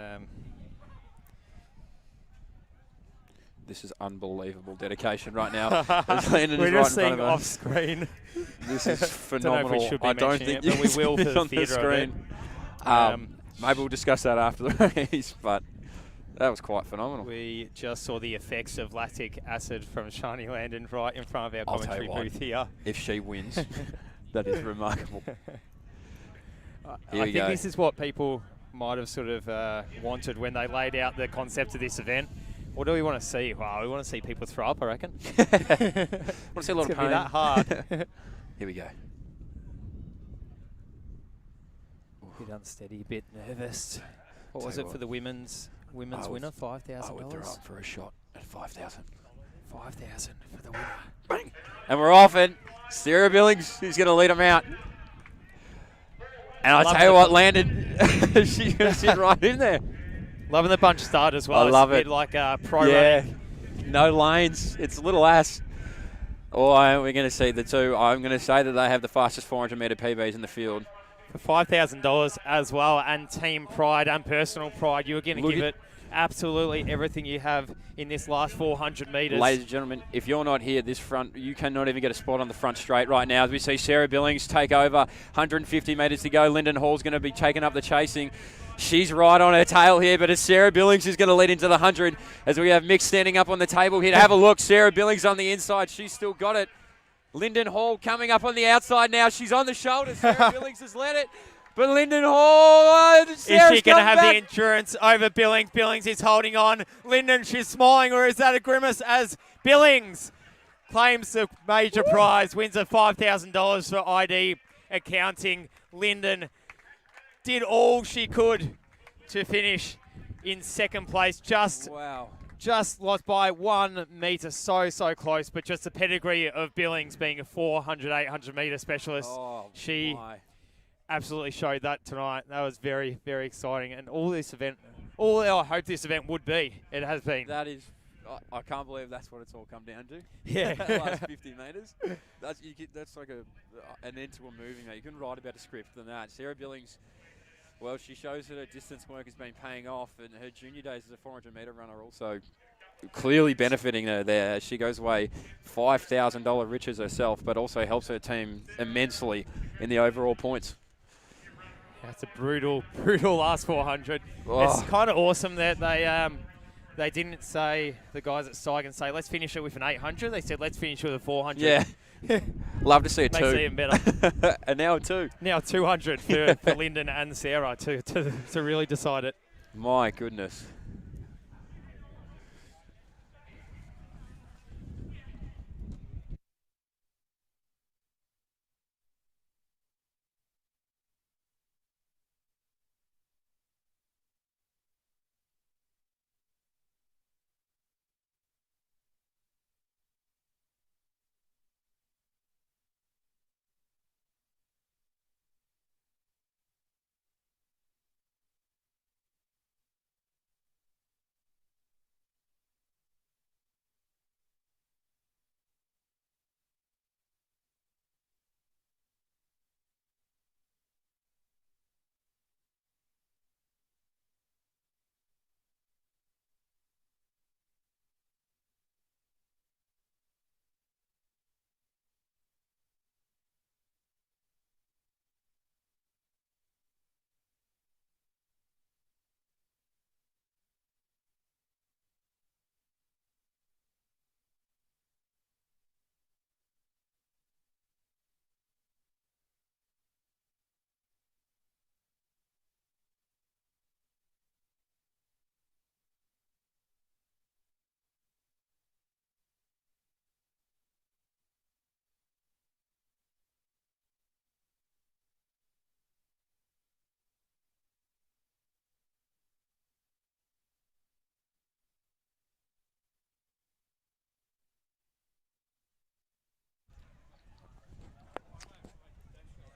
This is unbelievable dedication right now. As Landon we're is right just in front seeing of off us. screen. This is Don't know phenomenal. if we should be I don't mentioning think it, but we will for the on the theatre of it. screen. Maybe we'll discuss that after the race, but that was quite phenomenal. We just saw the effects of lactic acid from Shani Landon right in front of our I'll tell commentary you what, booth here. If she wins, that is remarkable. I Here we think go. this is what people might have sort of wanted when they laid out the concept of this event. What do we want to see? Wow, we want to see people throw up, I reckon. Want to see a lot It's of gonna be pain. that hard. Here we go. Bit unsteady, bit nervous. What Tell was you it for what. the women's I winner? would throw $5,000. up for a shot at 5,000. 5,000 for the winner. Bang! And we're off it. Sarah Billings is going to lead them out. And I tell you what, Landon, she's going to sit right in there. Loving the bunch start as well. I love it's a it. bit like pro Yeah, running. no lanes. It's a little ass. We're going to see the two. I'm going to say that they have the fastest 400-metre PBs in the field. For $5,000 as well, and team pride and personal pride. You're going to Look give at- it absolutely everything you have in this last 400 metres. Ladies and gentlemen, if you're not here this front, you cannot even get a spot on the front straight right now. As we see Sarah Billings take over, 150 metres to go. Lyndon Hall's going to be taking up the chasing. She's right on her tail here, but it's Sarah Billings who's going to lead into the 100 as we have Mick standing up on the table here to have a look. Sarah Billings on the inside. She's still got it. Lyndon Hall coming up on the outside now. She's on the shoulder. Sarah Billings has led it. But Lyndon Hall, Is she going to have back. the endurance over Billings? Billings is holding on. Lyndon, she's smiling, or is that a grimace as Billings claims the major prize, wins a $5,000 for ID accounting. Lyndon did all she could to finish in second place. Just lost by 1 metre, so close, but just the pedigree of Billings being a 400, 800 metre specialist. She absolutely showed that tonight. That was very, very exciting. And all I hope this event would be, it has been. That is, I can't believe that's what it's all come down to. Yeah. The last 50 metres. That's like an end to a movie, mate. You couldn't write a better script than that. Sarah Billings, well, she shows that her distance work has been paying off, and her junior days as a 400-metre runner also clearly benefiting her there. She goes away $5,000 riches herself, but also helps her team immensely in the overall points. That's a brutal last 400. Oh. It's kind of awesome that they didn't say, the guys at Steigen say, let's finish it with an 800. They said, let's finish with a 400. Yeah. Love to see a 2. Makes it even better. And now a 2. Now 200 for Lyndon and Sarah to really decide it. My goodness.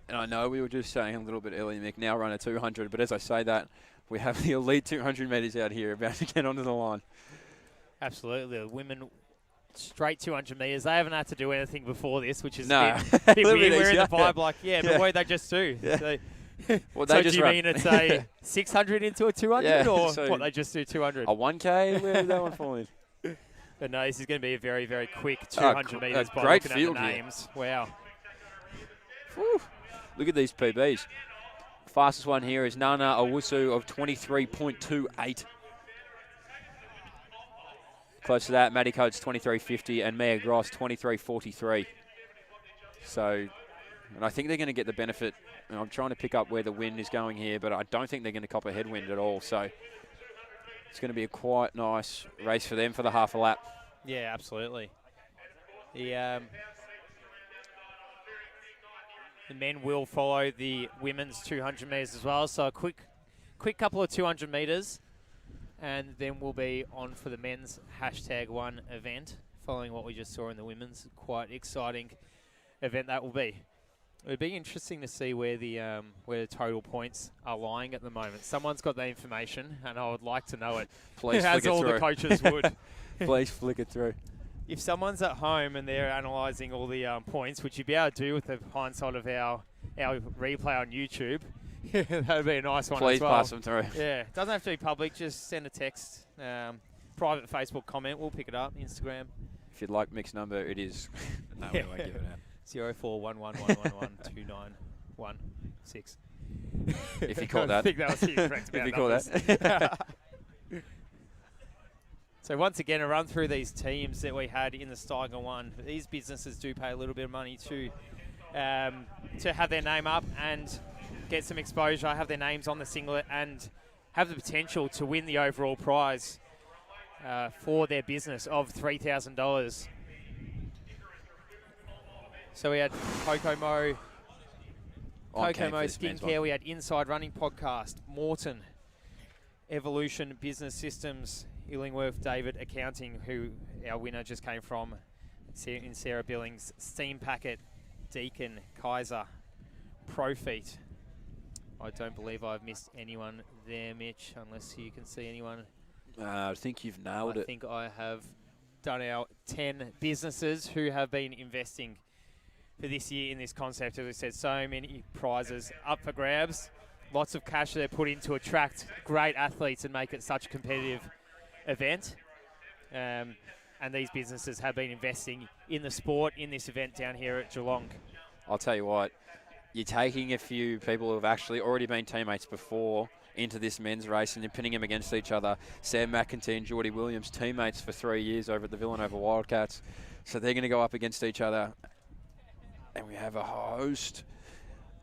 And I know we were just saying a little bit earlier, Mick, now run a 200, but as I say that, we have the elite 200 metres out here about to get onto the line. Absolutely. The women straight 200 metres. They haven't had to do anything before this, which is No. a bit weird. We're in easier. the vibe like, but what did they just do? Yeah. So, Well, so they do just you run. mean it's a 600 into a 200 Yeah, or so what, they just do 200? A 1K, where did that one fall in? But no, this is going to be a very, very quick Oh, 200 metres by great looking field at the here. names. Wow. Whew. Look at these PBs. Fastest one here is Nana Owusu of 23.28. Close to that, Maddie Coates 23.50 and Mia Gross 23.43. So, and I think they're going to get the benefit. And I'm trying to pick up where the wind is going here, but I don't think they're going to cop a headwind at all. So it's going to be a quite nice race for them for the half a lap. Yeah, absolutely. The men will follow the women's 200 metres as well. So a quick couple of 200 metres, and then we'll be on for the men's #1 event, following what we just saw in the women's. Quite exciting event that will be. It would be interesting to see where the total points are lying at the moment. Someone's got the information, and I would like to know it. Please as flick it all through. the coaches would. Please flick it through. If someone's at home and they're analysing all the points, which you'd be able to do with the hindsight of our replay on YouTube, that would be a nice one Please as well. pass them through. Yeah, it doesn't have to be public. Just send a text, private Facebook comment. We'll pick it up. Instagram. If you'd like Mick's number, it is. No, we won't give it out. 0411111116. If you caught that. I think that was the correct If amount you caught that. So once again, a run through these teams that we had in the Steigen one. These businesses do pay a little bit of money to have their name up and get some exposure, have their names on the singlet, and have the potential to win the overall prize for their business of $3,000. So we had Kokomo Skincare, we had Inside Running Podcast, Morton, Evolution Business Systems, Illingworth David Accounting, who our winner just came from in Sarah Billings, Steam Packet, Deacon, Kaiser, Profeet. I don't believe I've missed anyone there, Mitch, unless you can see anyone. I think you've nailed it. I think I have done our 10 businesses who have been investing for this year in this concept. As I said, so many prizes up for grabs. Lots of cash they're put in to attract great athletes and make it such a competitive event. And these businesses have been investing in the sport in this event down here at Geelong. I'll tell you what, you're taking a few people who have actually already been teammates before into this men's race and you're pinning them against each other. Sam McEntee and Geordie Williams, teammates for 3 years over at the Villanova Wildcats. So they're going to go up against each other. And we have a host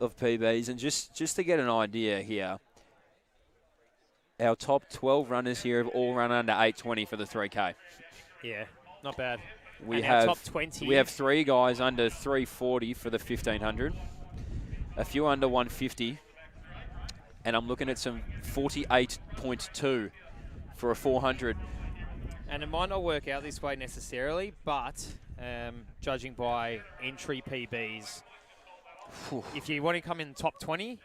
of PBs. And just to get an idea here, our top 12 runners here have all run under 8:20 for the 3K. Yeah, not bad. We and have our top 20. We have 3 guys under 3:40 for the 1500, a few under 150, and I'm looking at some 48.2 for a 400. And it might not work out this way necessarily, but judging by entry PBs, if you want to come in the top 20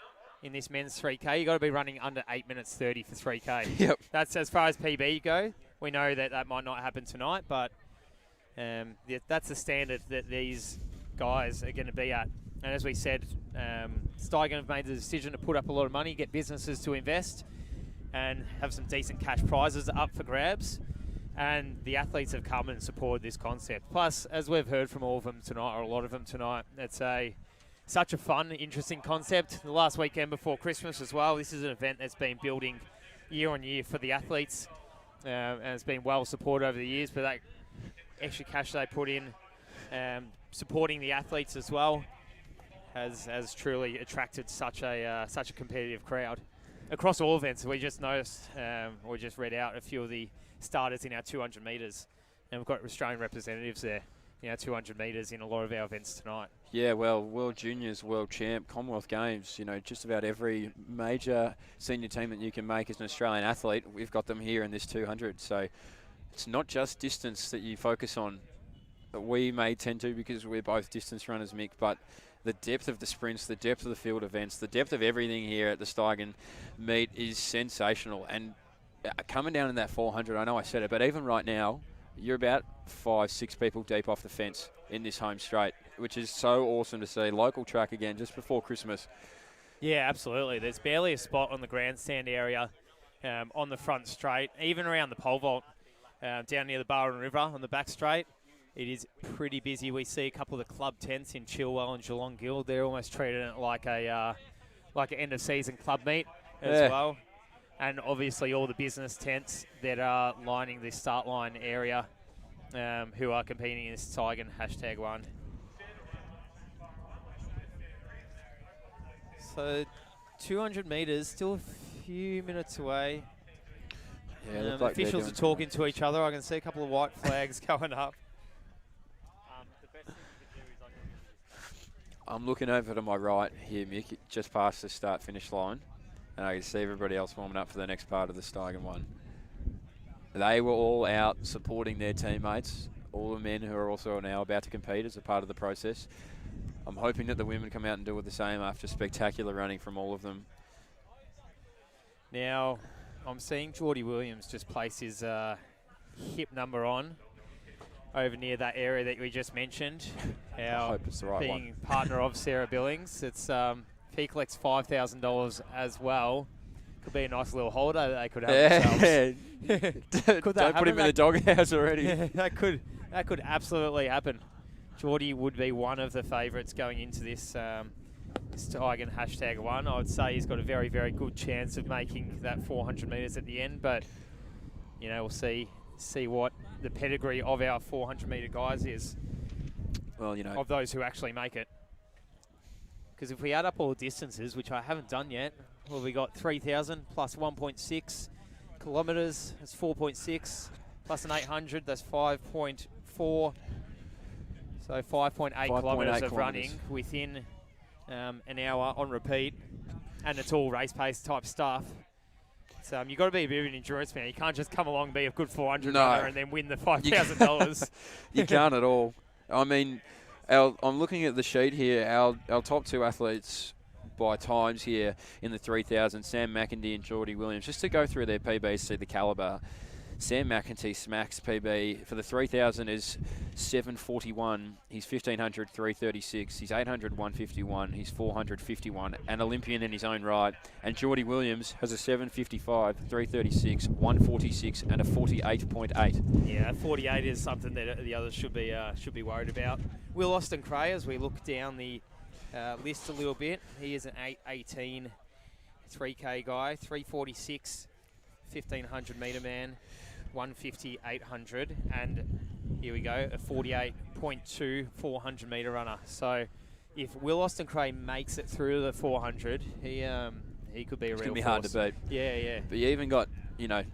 in this men's 3K, you've got to be running under 8 minutes 30 for 3K. Yep. That's as far as PB go. We know that might not happen tonight, but that's the standard that these guys are going to be at. And as we said, Steigen have made the decision to put up a lot of money, get businesses to invest, and have some decent cash prizes up for grabs. And the athletes have come and supported this concept. Plus, as we've heard from all of them tonight, or a lot of them tonight, it's such a fun, interesting concept. The last weekend before Christmas as well, this is an event that's been building year on year for the athletes, and it's been well supported over the years. But that extra cash they put in, supporting the athletes as well, has truly attracted such a competitive crowd across all events. We just noticed, we just read out a few of the starters in our 200 metres, and we've got Australian representatives there in our 200 metres in a lot of our events tonight. Yeah, well, World Juniors, World Champ, Commonwealth Games, just about every major senior team that you can make as an Australian athlete, we've got them here in this 200. So it's not just distance that you focus on. We may tend to because we're both distance runners, Mick, but the depth of the sprints, the depth of the field events, the depth of everything here at the Steigen meet is sensational. And coming down in that 400, I know I said it, but even right now, you're about 5-6 people deep off the fence in this home straight, which is so awesome to see. Local track again just before Christmas. Yeah, absolutely. There's barely a spot on the grandstand area on the front straight, even around the pole vault down near the Barwon River on the back straight. It is pretty busy. We see a couple of the club tents in Chilwell and Geelong Guild. They're almost treating it like an end of season club meet as well. And obviously all the business tents that are lining the start line area who are competing in this Steigen #1. So 200 metres, still a few minutes away. Yeah, like officials are talking to each other. I can see a couple of white flags going up. I'm looking over to my right here, Mick, just past the start-finish line, and I can see everybody else warming up for the next part of the Steigen one. They were all out supporting their teammates, all the men who are also now about to compete as a part of the process. I'm hoping that the women come out and do the same after spectacular running from all of them. Now, I'm seeing Geordie Williams just place his hip number on over near that area that we just mentioned. I hope it's the right being one. Partner of Sarah Billings. It's he collects $5,000 as well. Could be a nice little holiday that they could have themselves. Could that Don't put him in the doghouse already. Yeah, that could absolutely happen. Geordie would be one of the favourites going into this Steigen #1. I would say he's got a very, very good chance of making that 400 metres at the end, but you know, we'll see what the pedigree of our 400 metre guys is. Well, you know, of those who actually make it. Because if we add up all the distances, which I haven't done yet, well, we got 3,000 plus 1.6 kilometres, that's 4.6, plus an 800, that's 5.4. So 5.8 kilometres of running within an hour on repeat, and it's all race pace type stuff. So you've got to be a bit of an endurance man. You can't just come along and be a good 400 runner and then win the $5,000. You can't at all. I mean, I'm looking at the sheet here. Our top two athletes by times here in the 3,000, Sam McIntyre and Geordie Williams, just to go through their PBs, see the calibre. Sam McIntyre's max PB for the 3,000 is 7:41. He's 1,500, 3:36. He's 800, 1:51. He's 400, 51. An Olympian in his own right. And Geordie Williams has a 7:55, 3:36, 1:46, and a 48.8. Yeah, 48 is something that the others should be worried about. Will Austin Cray, as we look down the list a little bit, he is an 8:18 3K guy, 3:46, 1,500 metre man. 150, 800, and here we go, a 48.2 400 metre runner. So if Will Austin Cray makes it through the 400, he could be a real force. It's going to be hard to beat. Yeah. But you even got, you know,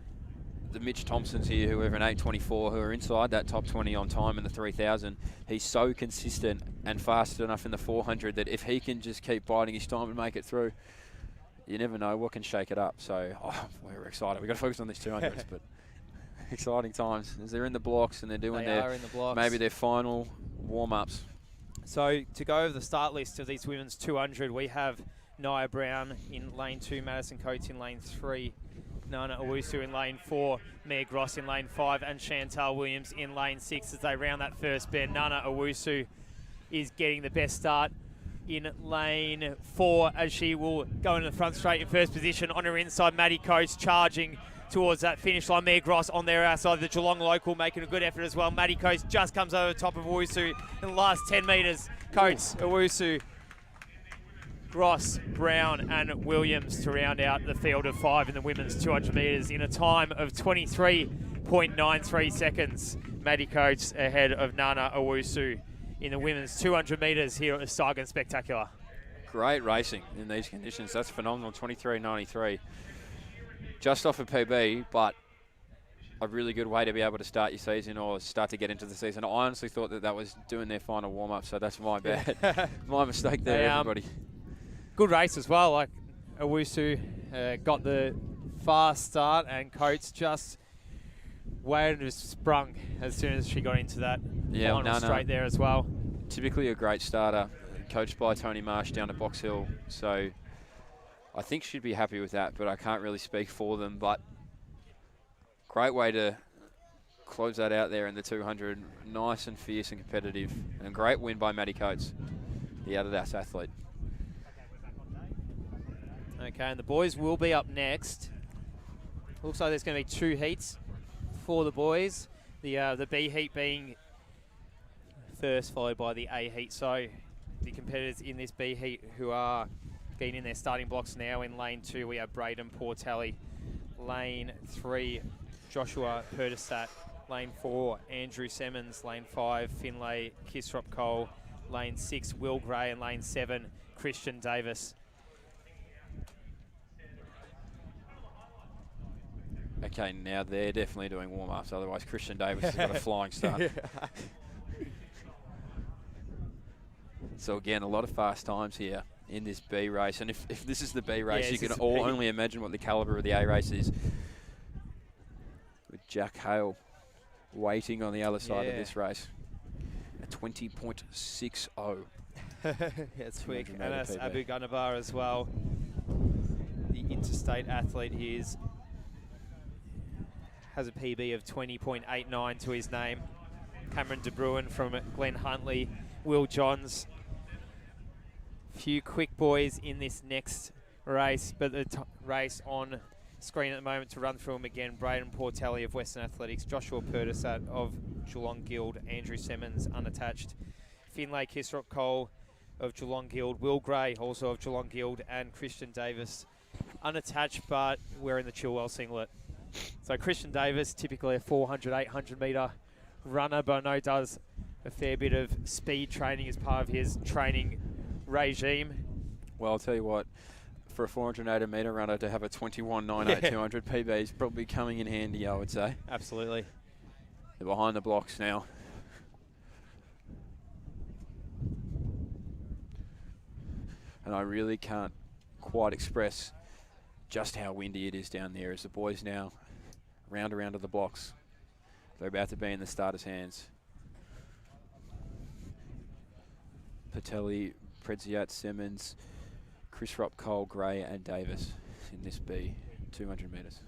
the Mitch Thompsons here who are an 8:24 who are inside that top 20 on time in the 3,000. He's so consistent and fast enough in the 400 that if he can just keep biding his time and make it through, you never know what can shake it up. So we're excited. We've got to focus on these 200s, but exciting times as they're in the blocks and they're doing maybe their final warm-ups. So to go over the start list of these women's 200, we have Nia Brown in lane 2, Madison Coates in lane 3, Nana Owusu in lane 4, Meg Ross in lane 5, and Chantal Williams in lane 6 as they round that first bend. Nana Owusu is getting the best start in lane 4 as she will go into the front straight in first position. On her inside, Maddie Coates charging towards that finish line. Meg Ross on their outside, the Geelong local making a good effort as well. Maddie Coates just comes over the top of Owusu in the last 10 metres. Coates, Owusu, Ross, Brown and Williams to round out the field of 5 in the women's 200 metres in a time of 23.93 seconds. Maddie Coates ahead of Nana Owusu in the women's 200 metres here at the Steigen Spectacular. Great racing in these conditions. That's phenomenal, 23.93. Just off a PB, but a really good way to be able to start your season or start to get into the season. I honestly thought that was doing their final warm-up, so that's my bad. My mistake there, everybody. Good race as well. Like Owusu got the fast start and Coates just waited and sprung as soon as she got into that final straight there as well. Typically a great starter. coached by Tony Marsh down at Box Hill. So I think she'd be happy with that, but I can't really speak for them. But great way to close that out there in the 200. Nice and fierce and competitive. And great win by Maddie Coates, the Adidas athlete. Okay, and the boys will be up next. Looks like there's going to be 2 heats for the boys. The B heat being first, followed by the A heat. So the competitors in this B heat who are getting in their starting blocks now. In lane 2, we have Braden Portelli. Lane 3, Joshua Perdestat. Lane 4, Andrew Simmons. Lane 5, Finlay Kisrop Cole. Lane 6, Will Gray. And lane 7, Christian Davis. Okay, now they're definitely doing warm-ups. Otherwise, Christian Davis has got a flying start. So again, a lot of fast times here in this B race. And if this is the B race, you can only imagine what the calibre of the A race is. With Jack Hale waiting on the other side of this race. A 20.60. It's quick. Anas Abu Gunabar as well. The interstate athlete has a PB of 20.89 to his name. Cameron De Bruin from Glen Huntley. Will Johns. Few quick boys in this next race, but the race on screen at the moment to run through them again. Braden Portelli of Western Athletics, Joshua Perdesat of Geelong Guild, Andrew Simmons unattached, Finlay Kisrop Cole of Geelong Guild, Will Gray also of Geelong Guild, and Christian Davis unattached but wearing the Chilwell singlet. So Christian Davis, typically a 400, 800 metre runner, but I know does a fair bit of speed training as part of his training regime. Well, I'll tell you what, for a 480 metre runner to have a 21.98 200 PB is probably coming in handy, I would say. Absolutely. They're behind the blocks now. And I really can't quite express just how windy it is down there as the boys now round around to the blocks. They're about to be in the starters' hands. Patelli, Predziat, Simmons, Chris Rupp, Cole, Gray and Davis in this B, 200 metres.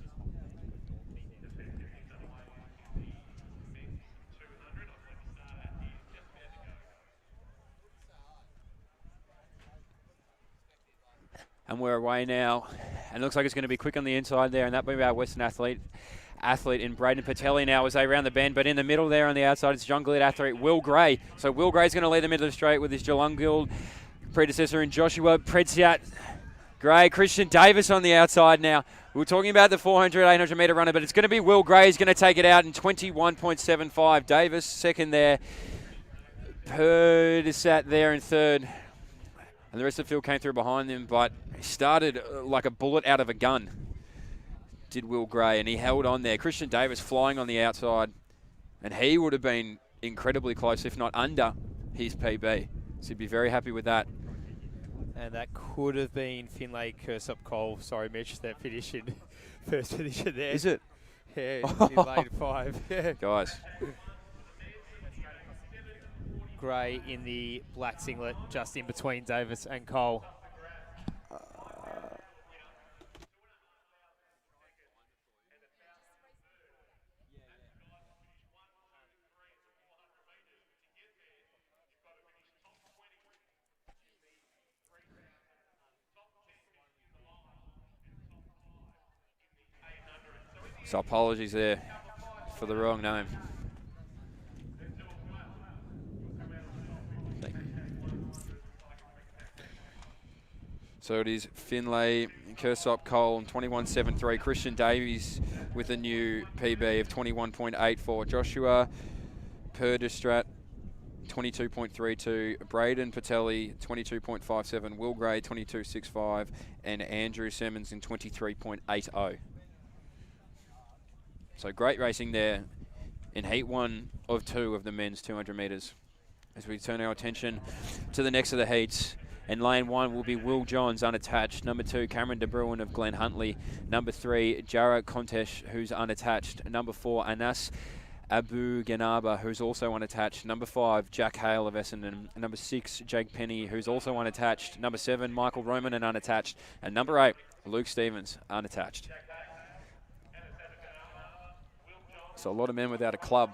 And we're away now. And it looks like it's going to be quick on the inside there, and that'll be our Western athlete in Braden Patelli now as they round the bend. But in the middle there on the outside, it's Geelong Guild athlete Will Gray. So Will Gray's going to lead the middle of the straight with his Geelong Guild predecessor in Joshua Predziat. Gray, Christian Davis on the outside now. We were talking about the 400, 800 metre runner, but it's going to be Will Gray. He's going to take it out in 21.75. Davis second there. Predziat there in third. And the rest of the field came through behind him, but he started like a bullet out of a gun, did Will Gray, and he held on there. Christian Davis flying on the outside, and he would have been incredibly close, if not under his PB. So he'd be very happy with that. And that could have been Finlay Kirsop Cole. Sorry, Mitch, that finish in first position there. Is it? Yeah, in lane 5. Guys. Gray in the black singlet, just in between Davis and Cole. So apologies there for the wrong name. So it is Finlay, Kirsop, Cole, and 21.73. Christian Davies with a new PB of 21.84. Joshua Perdestrat, 22.32. Braden Patelli, 22.57. Will Gray, 22.65. And Andrew Simmons in 23.80. So great racing there in Heat 1 of 2 of the men's 200 metres. As we turn our attention to the next of the heats. And lane 1 will be Will Johns, unattached. Number 2, Cameron De Bruin of Glen Huntley. Number 3, Jarrah Contesh, who's unattached. Number 4, Anas Abu Ganaba, who's also unattached. Number 5, Jack Hale of Essendon. Number 6, Jake Penny, who's also unattached. Number 7, Michael Roman and unattached. And number 8, Luke Stevens, unattached. So a lot of men without a club,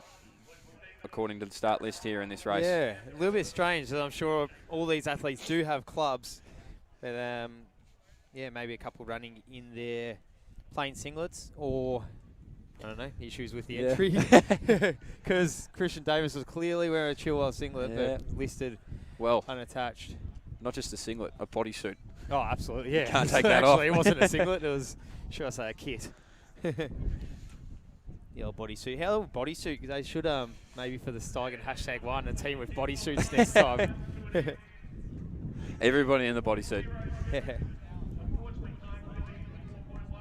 according to the start list here in this race. Yeah, a little bit strange. I'm sure all these athletes do have clubs. But, yeah, maybe a couple running in their plain singlets or, I don't know, issues with the entry. Because Christian Davis was clearly wearing a Chilwell singlet, but listed unattached. Not just a singlet, a bodysuit. Oh, absolutely, yeah. Can't take that off. Actually, it wasn't a singlet. It was, should I say, a kit. The old bodysuit. How old bodysuit? They should, maybe for the Steigen #1, a team with bodysuits next time. Everybody in the bodysuit.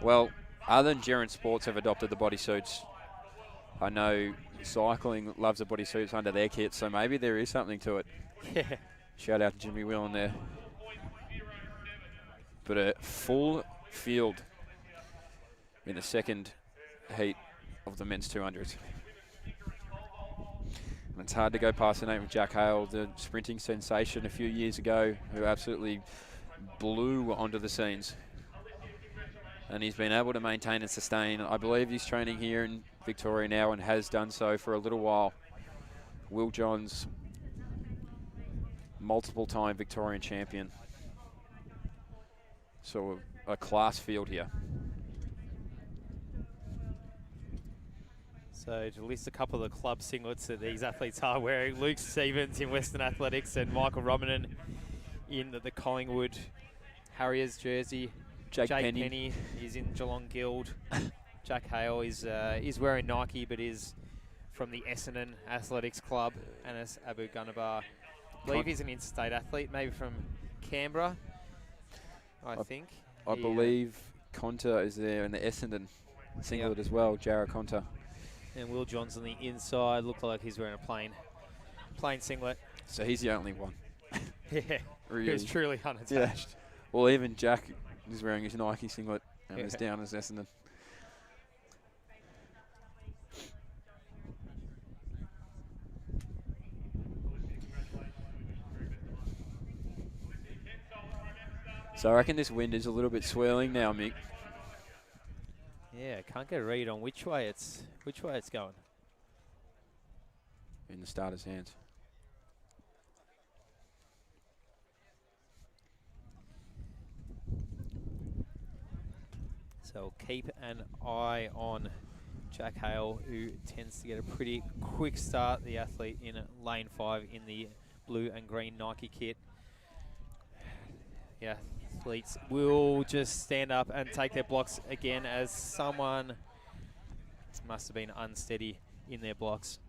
Well, other than Gerent Sports have adopted the bodysuits, I know cycling loves the bodysuits under their kits, so maybe there is something to it. Shout out to Jimmy Whelan there. But a full field in the second heat of the men's 200s. And it's hard to go past the name of Jack Hale, the sprinting sensation a few years ago, who absolutely blew onto the scenes. And he's been able to maintain and sustain. I believe he's training here in Victoria now and has done so for a little while. Will Johns, multiple-time Victorian champion. So a class field here. So to list a couple of the club singlets that these athletes are wearing, Luke Stevens in Western Athletics and Michael Romanen in the Collingwood Harriers jersey. Jake Penny is in Geelong Guild. Jack Hale is wearing Nike, but is from the Essendon Athletics Club. Anas Abu Ghanabar, I believe he's an interstate athlete, maybe from Canberra, I think. I believe Conter is there in the Essendon singlet as well, Jarrah Conter. And Will Johns on the inside, looked like he's wearing a plain singlet. So he's the only one. Yeah, really. He was truly unattached. Yeah. Well, even Jack is wearing his Nike singlet and is down as Essendon. So I reckon this wind is a little bit swirling now, Mick. Yeah, can't get a read on which way it's going. In the starter's hands. So keep an eye on Jack Hale, who tends to get a pretty quick start, the athlete in lane 5 in the blue and green Nike kit. Yeah, athletes will just stand up and take their blocks again as someone must have been unsteady in their blocks.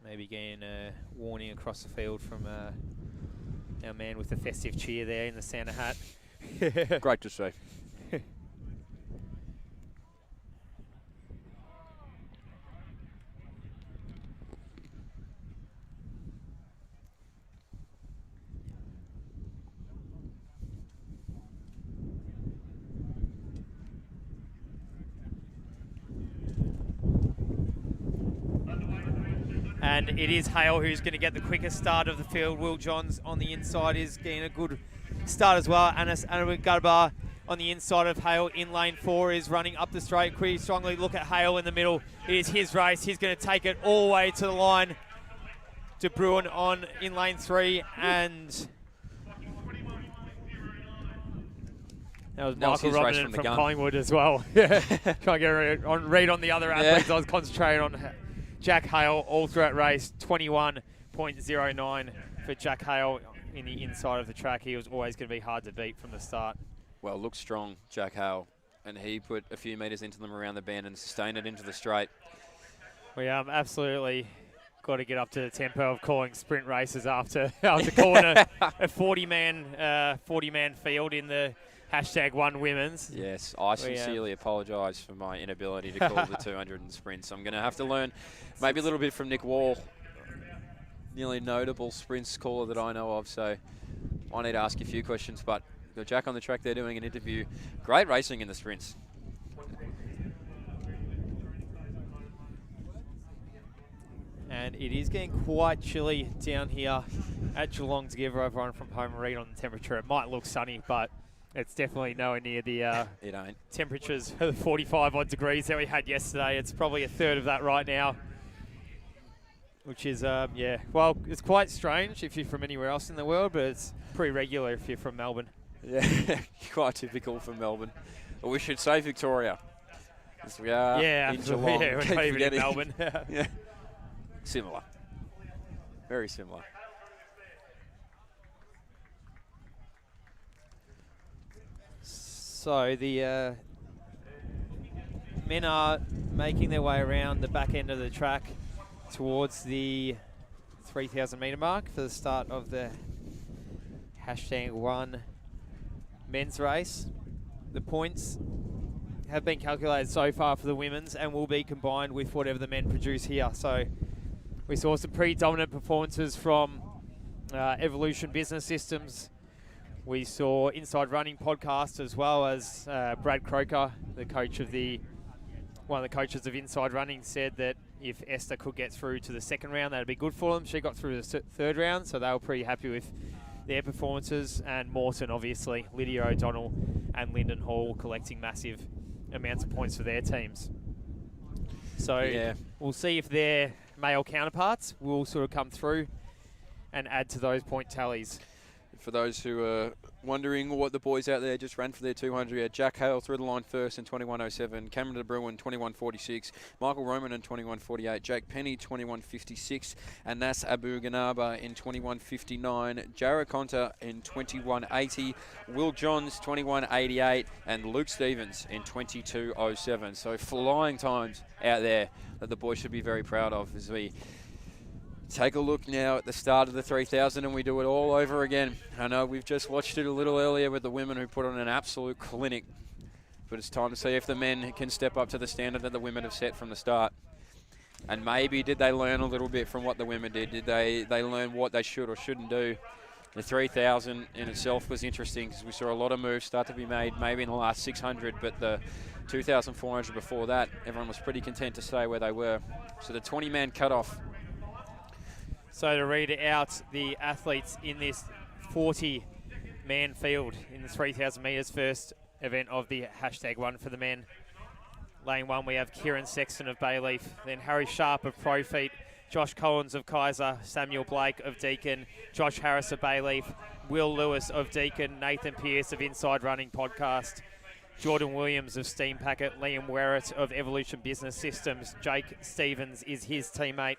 Maybe getting a warning across the field from our man with the festive cheer there in the Santa hat. Great to see. And it is Hale who's going to get the quickest start of the field. Will Johns on the inside is getting a good start as well. Anas Garbar on the inside of Hale in lane 4 is running up the straight pretty strongly. Look at Hale in the middle. It is his race. He's going to take it all the way to the line. De Bruin on in lane 3, and that was Michael Robinson from Collingwood as well. Trying to get a read on the other athletes. I was concentrating on Jack Hale all throughout race. 21.09 for Jack Hale in the inside of the track. He was always going to be hard to beat from the start. Well, looks strong, Jack Hale, and he put a few metres into them around the bend and sustained it into the straight. We absolutely got to get up to the tempo of calling sprint races after calling a 40-man field in the #1 women's. Yes, I sincerely apologise for my inability to call the 200 and sprints. I'm going to have to learn maybe a little bit from Nick Wall, the only notable sprints caller that I know of. So I need to ask you a few questions. But got Jack on the track there doing an interview. Great racing in the sprints. And it is getting quite chilly down here at Geelong to give everyone from home a read on the temperature. It might look sunny, but it's definitely nowhere near the It ain't. temperatures of the 45 odd degrees that we had yesterday. It's probably a third of that right now, which is, yeah, well, it's quite strange if you're from anywhere else in the world, but it's pretty regular if you're from Melbourne. Yeah, quite typical for Melbourne. Or we should say Victoria. As we are in Geelong. Yeah, we're Keep not even in forgetting. Melbourne. Yeah. Similar. Very similar. So the men are making their way around the back end of the track towards the 3,000 metre mark for the start of the #1 men's race. The points have been calculated so far for the women's and will be combined with whatever the men produce here. So we saw some pretty dominant performances from Evolution Business Systems. We saw Inside Running podcast, as well as Brad Croker, the coach of one of the coaches of Inside Running, said that if Esther could get through to the second round, that'd be good for them. She got through the third round, so they were pretty happy with their performances. And Morton, obviously, Lydia O'Donnell and Lyndon Hall collecting massive amounts of points for their teams. So Yeah. we'll see if their male counterparts will sort of come through and add to those point tallies. For those who are wondering what the boys out there just ran for their 200, we had Jack Hale through the line first in 21.07, Cameron de Bruin 21.46, Michael Roman in 21.48, Jake Penny 21.56, and Nas Abu Ghanaba in 21.59, Jarrah Conter in 21.80, Will Johns 21.88, and Luke Stevens in 22.07. So flying times out there that the boys should be very proud of as we take a look now at the start of the 3,000 and we do it all over again. I know we've just watched it a little earlier with the women who put on an absolute clinic, but it's time to see if the men can step up to the standard that the women have set from the start. And maybe did they learn a little bit from what the women did? Did they learn what they should or shouldn't do? The 3,000 in itself was interesting because we saw a lot of moves start to be made maybe in the last 600, but the 2,400 before that, everyone was pretty content to stay where they were. So the 20-man cutoff. So to read out the athletes in this 40-man field in the 3,000 metres, first event of the #1 for the men. Lane 1, we have Kieran Sexton of Bayleaf, then Harry Sharp of Profeet, Josh Collins of Kaiser, Samuel Blake of Deakin, Josh Harris of Bayleaf, Will Lewis of Deakin, Nathan Pearce of Inside Running Podcast, Jordan Williams of Steam Packet, Liam Werrett of Evolution Business Systems, Jake Stevens is his teammate,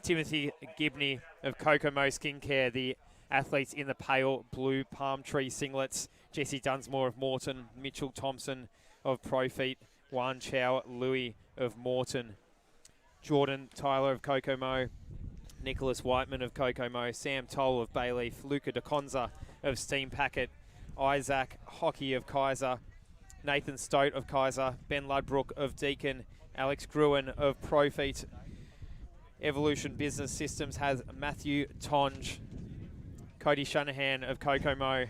Timothy Gibney of Kokomo Skincare, the athletes in the pale blue palm tree singlets, Jesse Dunsmore of Morton, Mitchell Thompson of Profeet, Juan Chow Louis of Morton, Jordan Tyler of Kokomo, Nicholas Whiteman of Kokomo, Sam Toll of Bayleaf, Luca DeConza of Steam Packet, Isaac Hockey of Kaiser, Nathan Stote of Kaiser, Ben Ludbrook of Deakin, Alex Gruen of Profeet. Evolution Business Systems has Matthew Tonge, Cody Shanahan of Kokomo,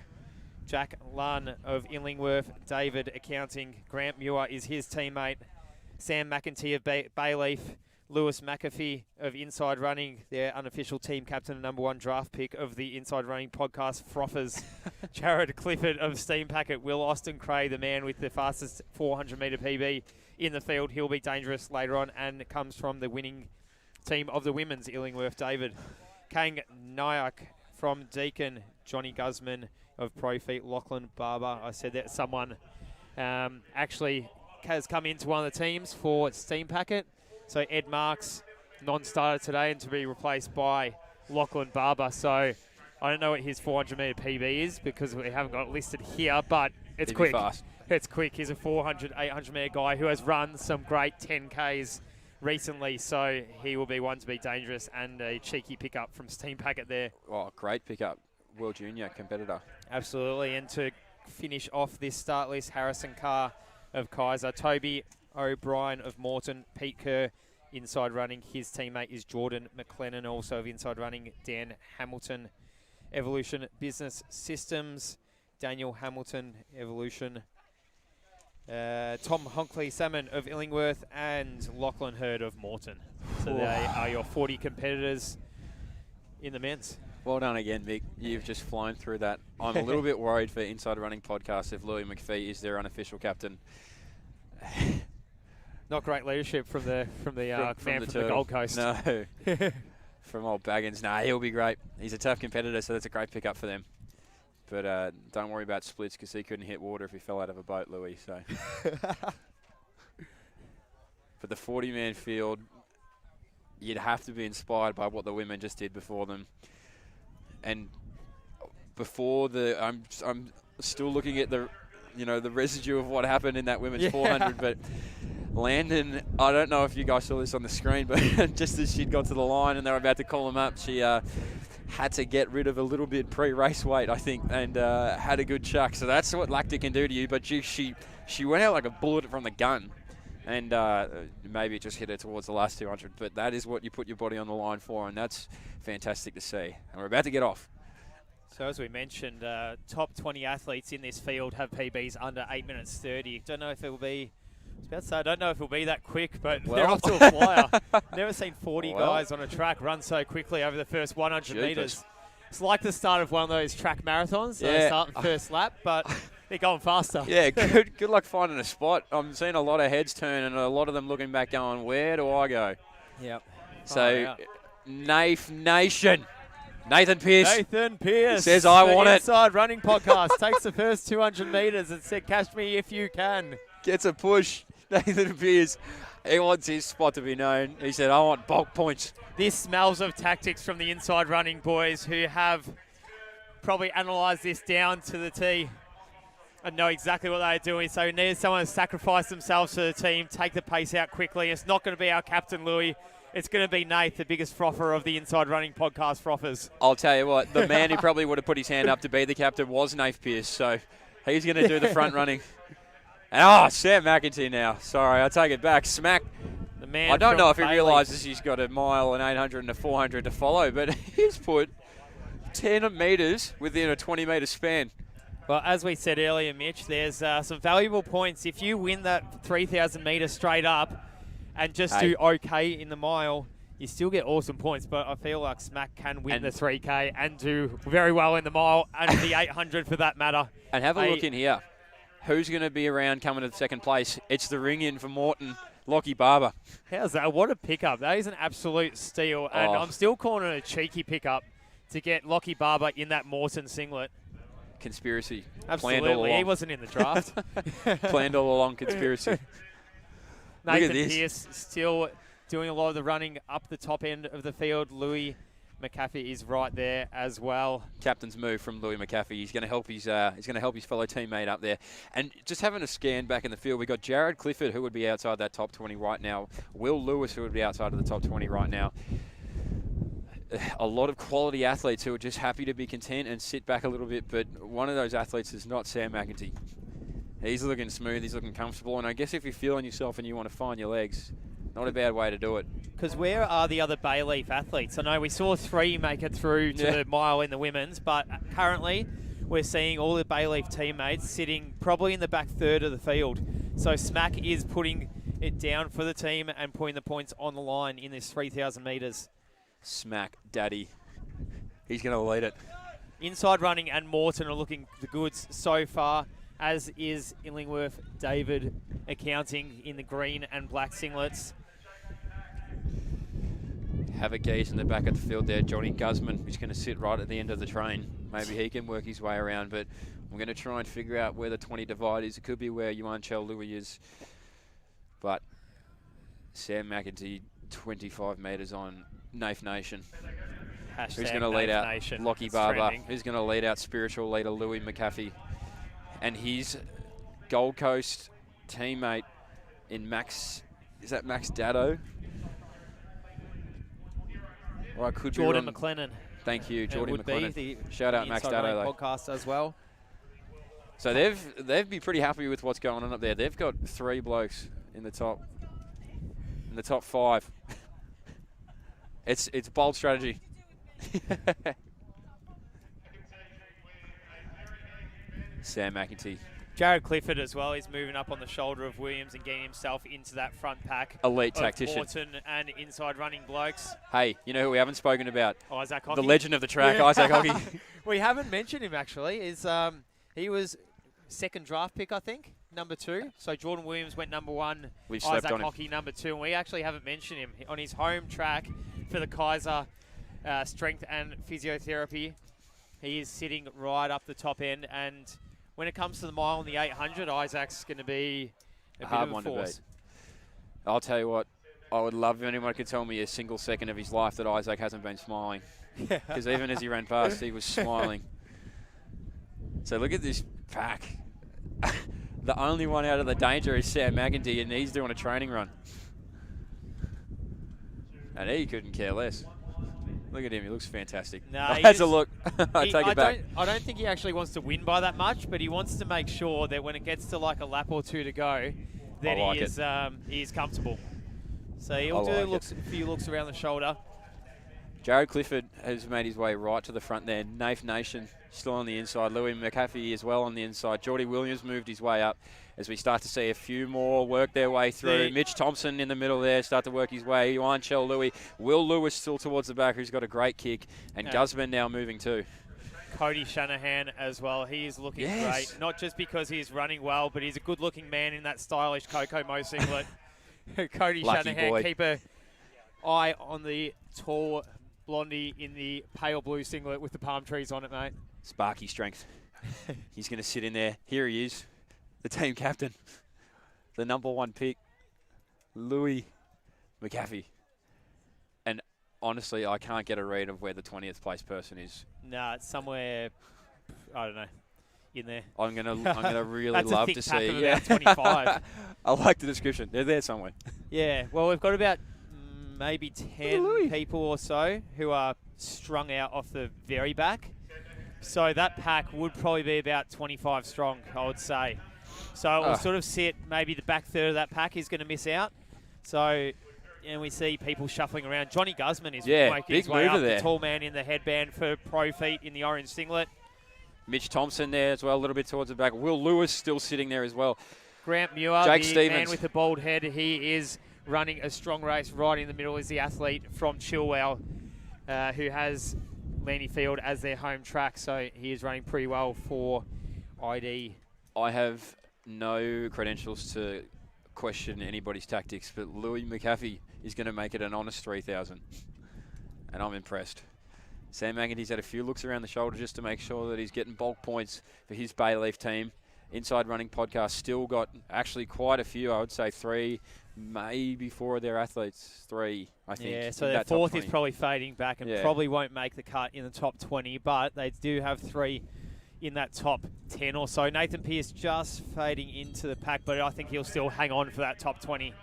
Jack Lunn of Illingworth, David Accounting, Grant Muir is his teammate, Sam McEntee of Bayleaf, Lewis McAfee of Inside Running, their unofficial team captain and #1 draft pick of the Inside Running podcast, Froffers, Jared Clifford of Steam Packet, Will Austin Cray, the man with the fastest 400 metre PB in the field. He'll be dangerous later on and comes from the winning team of the women's, Illingworth David. Kang Nyack from Deakin, Johnny Guzman of Profeet, Lachlan Barber. I said that someone actually has come into one of the teams for Steam Packet. So Ed Marks, non-starter today, and to be replaced by Lachlan Barber. So I don't know what his 400 metre PB is because we haven't got it listed here, but it's He'd be quick. fast. It's quick. He's a 400, 800 metre guy who has run some great 10Ks recently, so he will be one to be dangerous, and a cheeky pickup from Steam Packet there. Oh, great pickup. World Junior competitor. Absolutely. And to finish off this start list, Harrison Carr of Kaiser, Toby O'Brien of Morton, Pete Kerr, Inside Running. His teammate is Jordan McLennan, also of Inside Running, Dan Hamilton, Evolution Business Systems, Daniel Hamilton, Evolution, Tom Honkley Salmon of Illingworth, and Lachlan Hurd of Morton. So they are your 40 competitors in the men's. Well done again, Mick. You've just flown through that. I'm a little bit worried for Inside Running Podcast if Louis McPhee is their unofficial captain. Not great leadership from the man from the Gold Coast. No. From old Baggins. Nah, he'll be great. He's a tough competitor, so that's a great pickup for them. But don't worry about splits because he couldn't hit water if he fell out of a boat, Louis. So. But the 40-man field, you'd have to be inspired by what the women just did before them. And before I'm still looking at the residue of what happened in that women's 400. But Landon, I don't know if you guys saw this on the screen, but just as she'd got to the line and they were about to call him up, she had to get rid of a little bit pre-race weight, I think, and had a good chuck. So that's what lactic can do to you. But she went out like a bullet from the gun. And maybe it just hit her towards the last 200. But that is what you put your body on the line for, and that's fantastic to see. And we're about to get off. So as we mentioned, top 20 athletes in this field have PBs under 8 minutes 30. Don't know if it will be, I don't know if it'll be that quick, but they're off to a flyer. Never seen 40 guys on a track run so quickly over the first 100 metres. It's like the start of one of those track marathons. They start the first lap, but they're going faster. Yeah, good luck finding a spot. I'm seeing a lot of heads turn and a lot of them looking back going, where do I go? Yep. So, Nafe Nation. Nathan Pearce says, I want it. Inside Running Podcast takes the first 200 metres and said, catch me if you can. Gets a push. Nathan Pearce, he wants his spot to be known. He said, I want bulk points. This smells of tactics from the Inside Running boys who have probably analysed this down to the T and know exactly what they're doing. So we need someone to sacrifice themselves for the team, take the pace out quickly. It's not going to be our captain, Louis. It's going to be Nate, the biggest frother of the Inside Running Podcast frothers. I'll tell you what, the man who probably would have put his hand up to be the captain was Nafe Pearce, so he's going to do the front running. And Sam McEntee now. Sorry, I take it back. Smack. The man I don't know if he Bailey realises he's got a mile and 800 and a 400 to follow, but he's put 10 metres within a 20-metre span. Well, as we said earlier, Mitch, there's some valuable points. If you win that 3,000 metres straight up and just do okay in the mile, you still get awesome points. But I feel like Smack can win the 3K and do very well in the mile and the 800 for that matter. And have a look in here. Who's going to be around coming to second place? It's the ring-in for Morton, Lockie Barber. How's that? What a pickup. That is an absolute steal. And I'm still calling it a cheeky pickup to get Lockie Barber in that Morton singlet. Conspiracy. Absolutely. He wasn't in the draft. Planned all along, conspiracy. Nathan Pearce still doing a lot of the running up the top end of the field. Louis McAfee is right there as well. Captain's move from Louis McAfee. He's going to help his fellow teammate up there. And just having a scan back in the field, we got Jared Clifford, who would be outside that top 20 right now. Will Lewis, who would be outside of the top 20 right now. A lot of quality athletes who are just happy to be content and sit back a little bit, but one of those athletes is not Sam McEntee. He's looking smooth, he's looking comfortable, and I guess if you're feeling yourself and you want to find your legs, not a bad way to do it. Because where are the other Bayleaf athletes? I know we saw 3 make it through to the mile in the women's, but currently we're seeing all the Bayleaf teammates sitting probably in the back third of the field. So Smack is putting it down for the team and putting the points on the line in this 3,000 metres. Smack Daddy. He's going to lead it. Inside Running and Morton are looking the goods so far, as is Illingworth David Accounting in the green and black singlets. Have a gaze in the back of the field there. Johnny Guzman, who's going to sit right at the end of the train. Maybe he can work his way around, but we're going to try and figure out where the 20 divide is. It could be where Yuan Chel Louis is. But Sam McEntee, 25 metres on Nafe Nation. Hashtag who's going to lead out Nation. Lockie Barber. Who's going to lead out spiritual leader Louis McAfee. And his Gold Coast teammate in Max, is that Max Dado? Or I could Jordan be wrong. McLennan. Thank you, Jordan McLennan. Shout out Max Inside Dado Running though. Podcast as well. So they'd be pretty happy with what's going on up there. They've got 3 blokes in the top 5. It's bold strategy. Sam McEntee Jared Clifford as well is moving up on the shoulder of Williams and getting himself into that front pack. Elite of tactician. Morton and inside running blokes. Hey, you know who we haven't spoken about? Isaac Hockey. The legend of the track, Yeah. Isaac Hockey. We haven't mentioned him actually. He was second draft pick, I think, number 2. So Jordan Williams went number 1. We've slept Isaac on him. Hockey number 2, and we actually haven't mentioned him on his home track for the Kaiser Strength and Physiotherapy. He is sitting right up the top end, and when it comes to the mile and the 800, Isaac's going to be a hard bit one of a to force. beat. I'll tell you what, I would love if anyone could tell me a single second of his life that Isaac hasn't been smiling. Because even as he ran past, he was smiling. So look at this pack. The only one out of the danger is Sam McEntee, and he's doing a training run. And he couldn't care less. Look at him, he looks fantastic. Nah, That's a look. I take it back. I don't think he actually wants to win by that much, but he wants to make sure that when it gets to like a lap or 2 to go, that he is comfortable. So he'll do a few looks around the shoulder. Jared Clifford has made his way right to the front there. Nath Nation still on the inside. Louis McAfee as well on the inside. Geordie Williams moved his way up as we start to see a few more work their way through. Mitch Thompson in the middle there, start to work his way. Yuan Chell Louis. Will Lewis still towards the back, who's got a great kick. And Guzman now moving too. Cody Shanahan as well. He is looking great. Not just because he's running well, but he's a good-looking man in that stylish Coco Mo singlet. Cody Lucky Shanahan, boy. keep an eye on the tall blondie in the pale blue singlet with the palm trees on it, mate. Sparky strength. He's going to sit in there. Here he is, the team captain, the number 1 pick, Louis McAfee. And honestly, I can't get a read of where the 20th place person is. Nah, it's somewhere, I don't know, in there. I'm gonna really That's love a thick to pack see. of about 25. I like the description. They're there somewhere. Yeah, well, we've got about maybe 10 Louis. people or so who are strung out off the very back. So that pack would probably be about 25 strong, I would say. So it will sort of sit, maybe the back third of that pack is going to miss out. So, and we see people shuffling around. Johnny Guzman is making his way up, the tall man in the headband for Pro Feet in the orange singlet. Mitch Thompson there as well, a little bit towards the back. Will Lewis still sitting there as well. Grant Muir, Jake the Stevens. man with the bald head, he is running a strong race. Right in the middle is the athlete from Chilwell, who has Laney Field as their home track, so he is running pretty well for ID. I have no credentials to question anybody's tactics, but Louis McAfee is going to make it an honest 3,000, and I'm impressed. Sam McEntee's had a few looks around the shoulder just to make sure that he's getting bulk points for his Bayleaf team. Inside Running Podcast still got actually quite a few, I would say 3, maybe 4 of their athletes. 3, I think. Yeah, so their 4th is probably fading back and probably won't make the cut in the top 20, but they do have 3 in that top 10 or so. Nathan Pearce just fading into the pack, but I think he'll still hang on for that top 20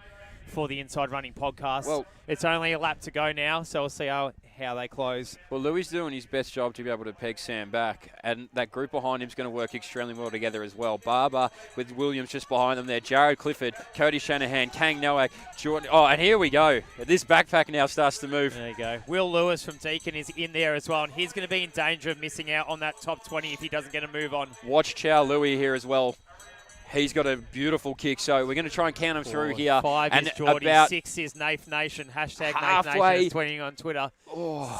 for the Inside Running Podcast. Well, it's only a lap to go now, so we'll see how they close. Well, Louis doing his best job to be able to peg Sam back, and that group behind him is going to work extremely well together as well. Barber with Williams just behind them there. Jared Clifford, Cody Shanahan, Kang Nowak, Jordan. Oh, and here we go. This backpack now starts to move. There you go. Will Lewis from Deakin is in there as well, and he's going to be in danger of missing out on that top 20 if he doesn't get a move on. Watch Chow Louis here as well. He's got a beautiful kick, so we're going to try and count him through here. 5 and is Geordie, about 6 is Nath Nation, hashtag halfway Nath Nation is tweeting on Twitter.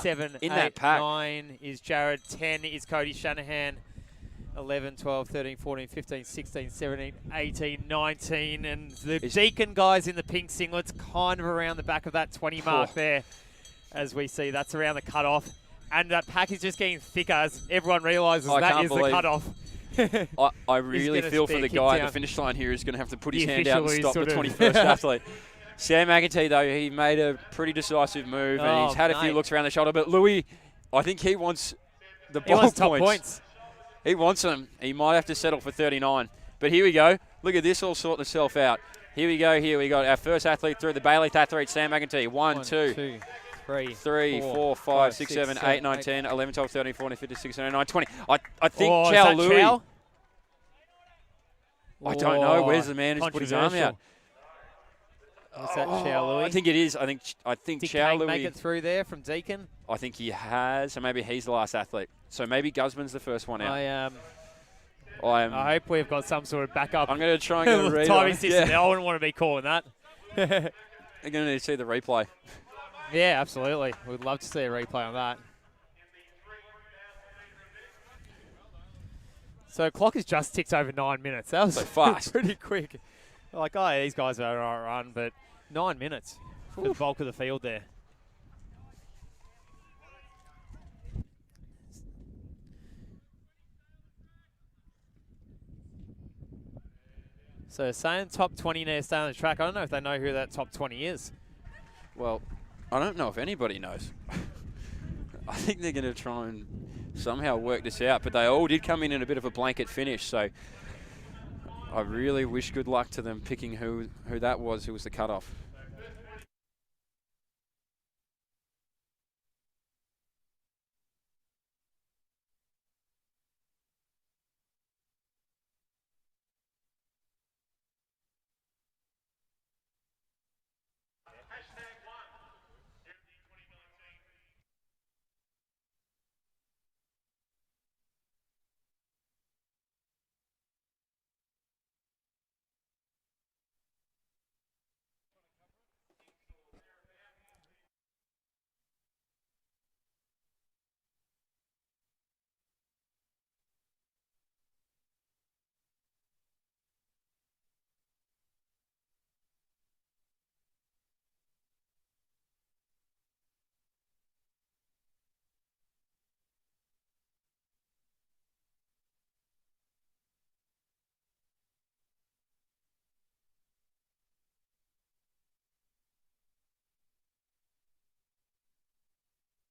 7, in 8, that pack. 9 is Jared, 10 is Cody Shanahan, 11, 12, 13, 14, 15, 16, 17, 18, 19, and the Deakin guys in the pink singlets kind of around the back of that 20 mark there, as we see. That's around the cutoff, and that pack is just getting thicker as everyone realises that is the cutoff. I really feel for the guy at the finish line here who's going to have to put his hand out and stop the 21st athlete. Sam McEntee, though, he made a pretty decisive move, and he's had a few looks around the shoulder. But Louis, I think he wants the ball points. He wants them. He might have to settle for 39. But here we go. Look at this all sorting itself out. Here we go. Here we got our first athlete through, the Bayleaf athlete, Sam McEntee. 1, 2, 3, 4, 5, 6, 7, 8, 9, 10, 11, 12, 13, 14, 15, 16, 17, 19, 20. I think Chow Louis. Chow? I don't know. Where's the man who's put his arm out? Is that Chow Louis? I think it is. I think Did Chow Louis make it through there from Deakin? I think he has. So maybe he's the last athlete. So maybe Guzman's the first one out. I hope we've got some sort of backup. I'm going to try and get a read timing on. system. Yeah. I wouldn't want to be calling that. I'm going to need to see the replay. Yeah, absolutely. We'd love to see a replay on that. So clock has just ticked over 9 minutes. That was So fast. pretty quick. Like, oh, yeah, these guys are on a run, but 9 minutes for the bulk of the field there. So saying top 20 now stay on the track. I don't know if they know who that top 20 is. Well, I don't know if anybody knows. I think they're going to try and somehow work this out, but they all did come in a bit of a blanket finish, so I really wish good luck to them picking who that was, who was the cutoff.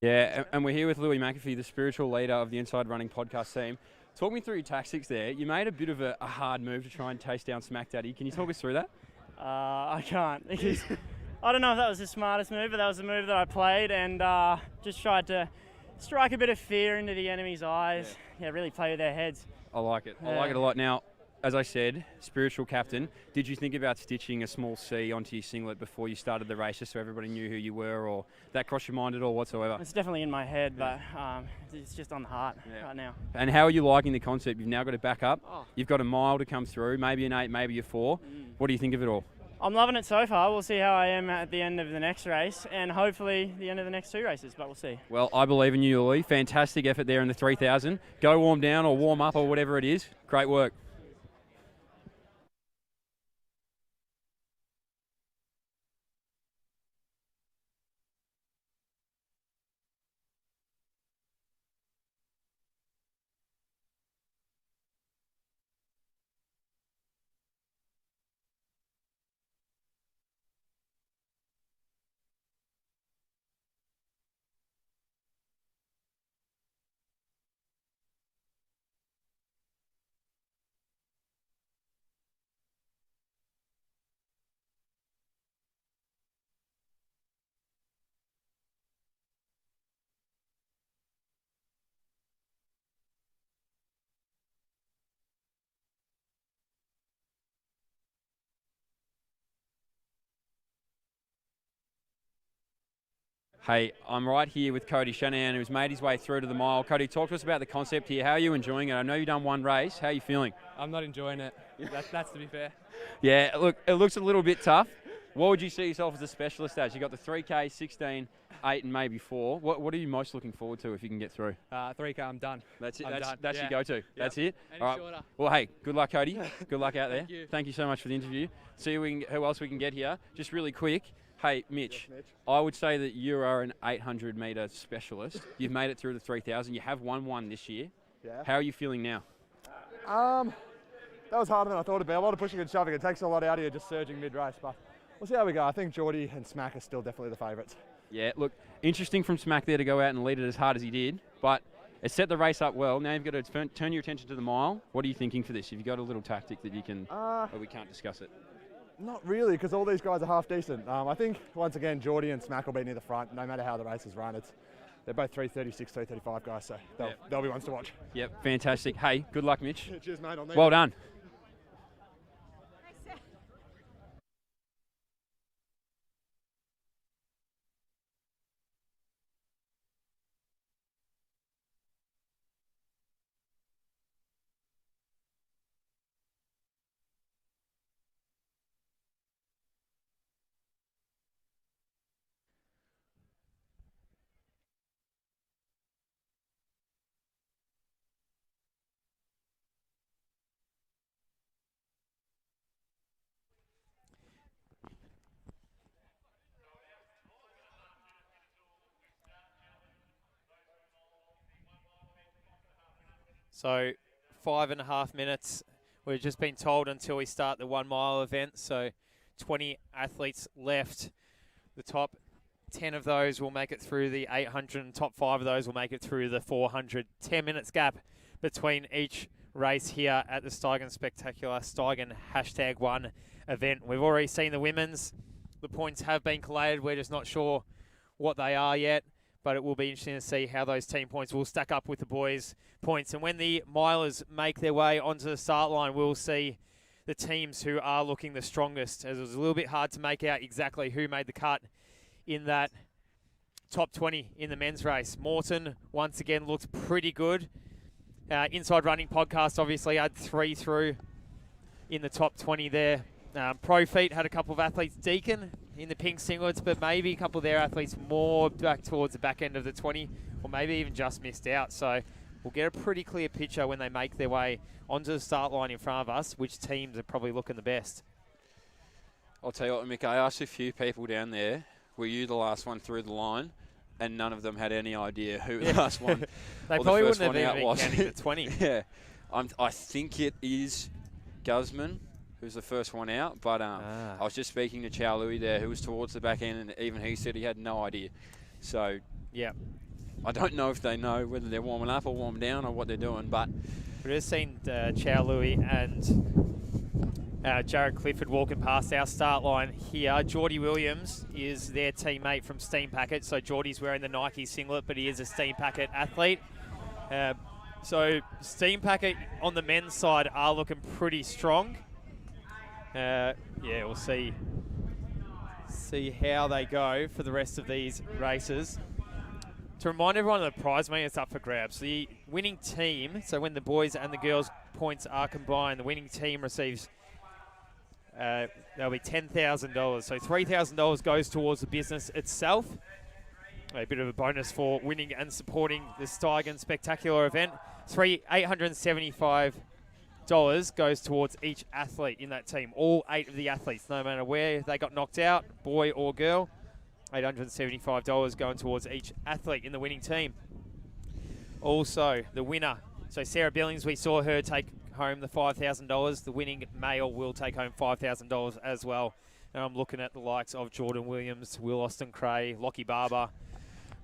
Yeah, and we're here with Louis McAfee, the spiritual leader of the Inside Running podcast team. Talk me through your tactics there. You made a bit of a hard move to try and chase down Smack Daddy. Can you talk us through that? I can't, because I don't know if that was the smartest move, but that was the move that I played, and just tried to strike a bit of fear into the enemy's eyes. Yeah, really play with their heads. I like it. I like it a lot. Now, as I said, spiritual captain, did you think about stitching a small C onto your singlet before you started the race just so everybody knew who you were, or that crossed your mind at all whatsoever? It's definitely in my head, but it's just on the heart right now. And how are you liking the concept? You've now got to back up. You've got a mile to come through, maybe an 8, maybe a 4. What do you think of it all? I'm loving it so far. We'll see how I am at the end of the next race, and hopefully the end of the next 2 races, but we'll see. Well, I believe in you, Louis. Fantastic effort there in the 3,000. Go warm down or warm up or whatever it is. Great work. Hey, I'm right here with Cody Shanahan, who's made his way through to the mile. Cody, talk to us about the concept here. How are you enjoying it? I know you've done one race. How are you feeling? I'm not enjoying it. That's to be fair. Yeah, look, it looks a little bit tough. What would you see yourself as a specialist as? You got the 3K, 16, 8 and maybe 4. What are you most looking forward to if you can get through? 3K, I'm done. That's it. I'm done. That's Yeah. your go-to. Yep. That's it. Any All right. shorter. Well, hey, good luck, Cody. Good luck out there. Thank you. Thank you so much for the interview. See who else we can get here. Just really quick. Hey, Mitch, I would say that you are an 800-metre specialist. You've made it through the 3,000. You have won one this year. Yeah. How are you feeling now? That was harder than I thought it'd be. A lot of pushing and shoving. It takes a lot out of you just surging mid-race, but we'll see how we go. I think Geordie and Smack are still definitely the favourites. Yeah, look, interesting from Smack there to go out and lead it as hard as he did, but it set the race up well. Now you've got to turn your attention to the mile. What are you thinking for this? Have you got a little tactic that you can, or we can't discuss it? Not really, because all these guys are half decent. I think, once again, Geordie and Smack will be near the front, no matter how the race is run. They're both 336, 335 guys, so they'll be ones to watch. Yep, fantastic. Hey, good luck, Mitch. Cheers, mate. Well done. So 5.5 minutes. We've just been told until we start the 1 mile event. So 20 athletes left. The top 10 of those will make it through the 800 and top 5 of those will make it through the 400. 10 minutes gap between each race here at the Steigen Spectacular Steigen #1 event. We've already seen the women's. The points have been collated. We're just not sure what they are yet, but it will be interesting to see how those team points will stack up with the boys' points. And when the milers make their way onto the start line, we'll see the teams who are looking the strongest, as it was a little bit hard to make out exactly who made the cut in that top 20 in the men's race. Morton, once again, looked pretty good. Inside Running Podcast obviously had 3 through in the top 20 there. Pro Feet had a couple of athletes. Deacon in the pink singlets, but maybe a couple of their athletes more back towards the back end of the 20, or maybe even just missed out. So we'll get a pretty clear picture when they make their way onto the start line in front of us, which teams are probably looking the best. I'll tell you what, Mick, I asked a few people down there, were you the last one through the line? And none of them had any idea who the last one they or probably the first wouldn't one have out even was. been counting the 20. Yeah, I think it is Guzman who's the first one out, but I was just speaking to Chow Louis there, who was towards the back end, and even he said he had no idea. So yeah, I don't know if they know whether they're warming up or warming down or what they're doing, but we've just seen Chow Louis and Jared Clifford walking past our start line here. Geordie Williams is their teammate from Steam Packet. So Geordie's wearing the Nike singlet, but he is a Steam Packet athlete. So Steam Packet on the men's side are looking pretty strong. Yeah, we'll see how they go for the rest of these races. To remind everyone of the prize money that's up for grabs, the winning team, so when the boys and the girls' points are combined, the winning team receives there'll be $10,000. So $3,000 goes towards the business itself. A bit of a bonus for winning and supporting the Steigen Spectacular event. $875 goes towards each athlete in that team. All 8 of the athletes, no matter where they got knocked out, boy or girl. $875 going towards each athlete in the winning team. Also, the winner. So Sarah Billings, we saw her take home the $5,000. The winning male will take home $5,000 as well. And I'm looking at the likes of Jordan Williams, Will Austin Cray, Lockie Barber,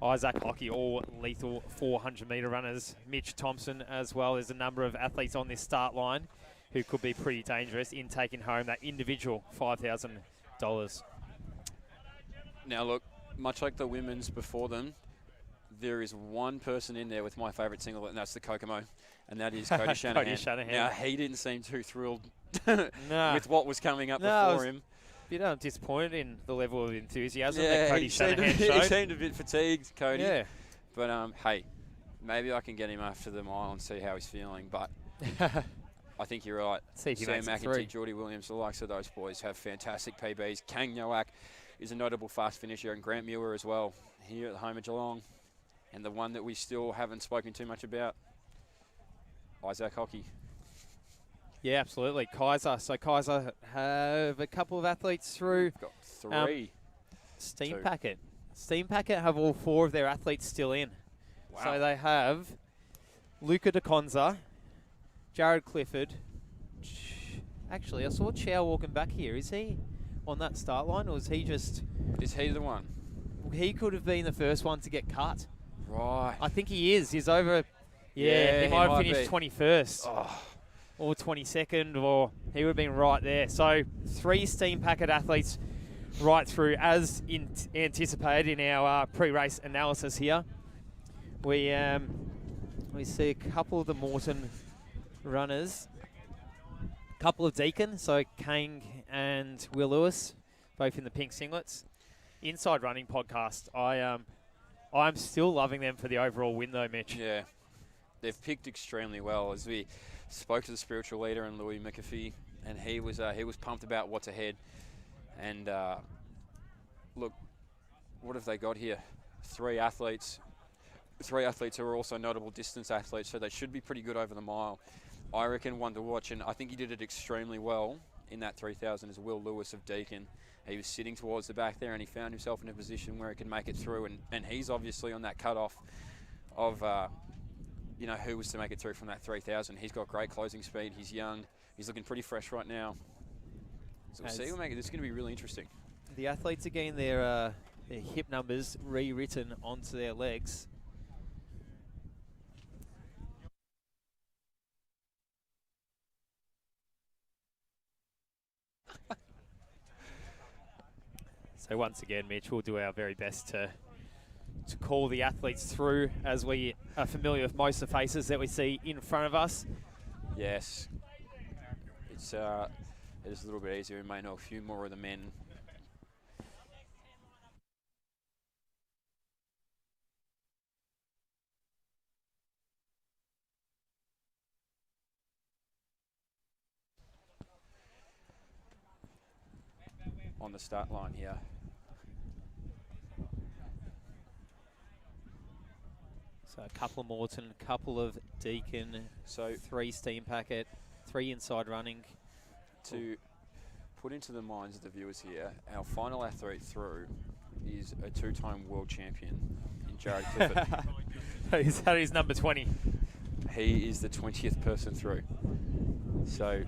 Isaac Lockie, all lethal 400-metre runners. Mitch Thompson as well. There's a number of athletes on this start line who could be pretty dangerous in taking home that individual $5,000. Now look, much like the women's before them, there is one person in there with my favourite singlet, and that's the Kokomo, and that is Cody Shanahan. Cody Shanahan. Now, he didn't seem too thrilled Nah. with what was coming up No, before him. Bit disappointed in the level of enthusiasm Yeah, that Cody he Shanahan he showed. seemed a bit fatigued, Cody. Yeah. But, hey, maybe I can get him after the mile and see how he's feeling, but I think you're right. See if he Sam makes it through. McEntee, Geordie Williams, the likes of those boys have fantastic PBs. Kang Nowak is a notable fast finisher, and Grant Muir as well, here at the home of Geelong. And the one that we still haven't spoken too much about, Isaac Hockey. Yeah, absolutely. Kaiser. So Kaiser have a couple of athletes through. Got 3. Steam 2. Packet. Steam Packet have all 4 of their athletes still in. Wow. So they have Luca DeConza, Jared Clifford. Actually, I saw Chow walking back here. Is he on that start line, or is he just... Is he the one? He could have been the first one to get cut. Right. I think he is. He's over... Yeah, he might have finished 21st. Oh. Or 22nd, or he would have been right there. So 3 Steam Packet athletes right through, as anticipated in our pre-race analysis here. We see a couple of the Morton runners, a couple of Deacon, so Kang and Will Lewis, both in the pink singlets. Inside Running Podcast, I'm still loving them for the overall win though, Mitch. Yeah, they've picked extremely well. As we spoke to the spiritual leader and Louis McAfee, and he was pumped about what's ahead. And look, what have they got here? 3 athletes. 3 athletes who are also notable distance athletes, so they should be pretty good over the mile. I reckon one to watch, and I think he did it extremely well in that 3,000 is Will Lewis of Deacon. He was sitting towards the back there, and he found himself in a position where he could make it through, and he's obviously on that cutoff of you know, who was to make it through from that 3,000. He's got great closing speed. He's young. He's looking pretty fresh right now. So we'll see. This is going to be really interesting. The athletes are getting their hip numbers rewritten onto their legs. So once again, Mitch, we'll do our very best to call the athletes through, as we are familiar with most of the faces that we see in front of us. Yes. It is a little bit easier. We may know a few more of the men. On the start line here. So a couple of Morton, a couple of Deacon, so 3 steam packet, 3 inside running. To put into the minds of the viewers here, our final athlete through is a 2-time world champion in Jared Clifford. Is that his number 20? He is the 20th person through. So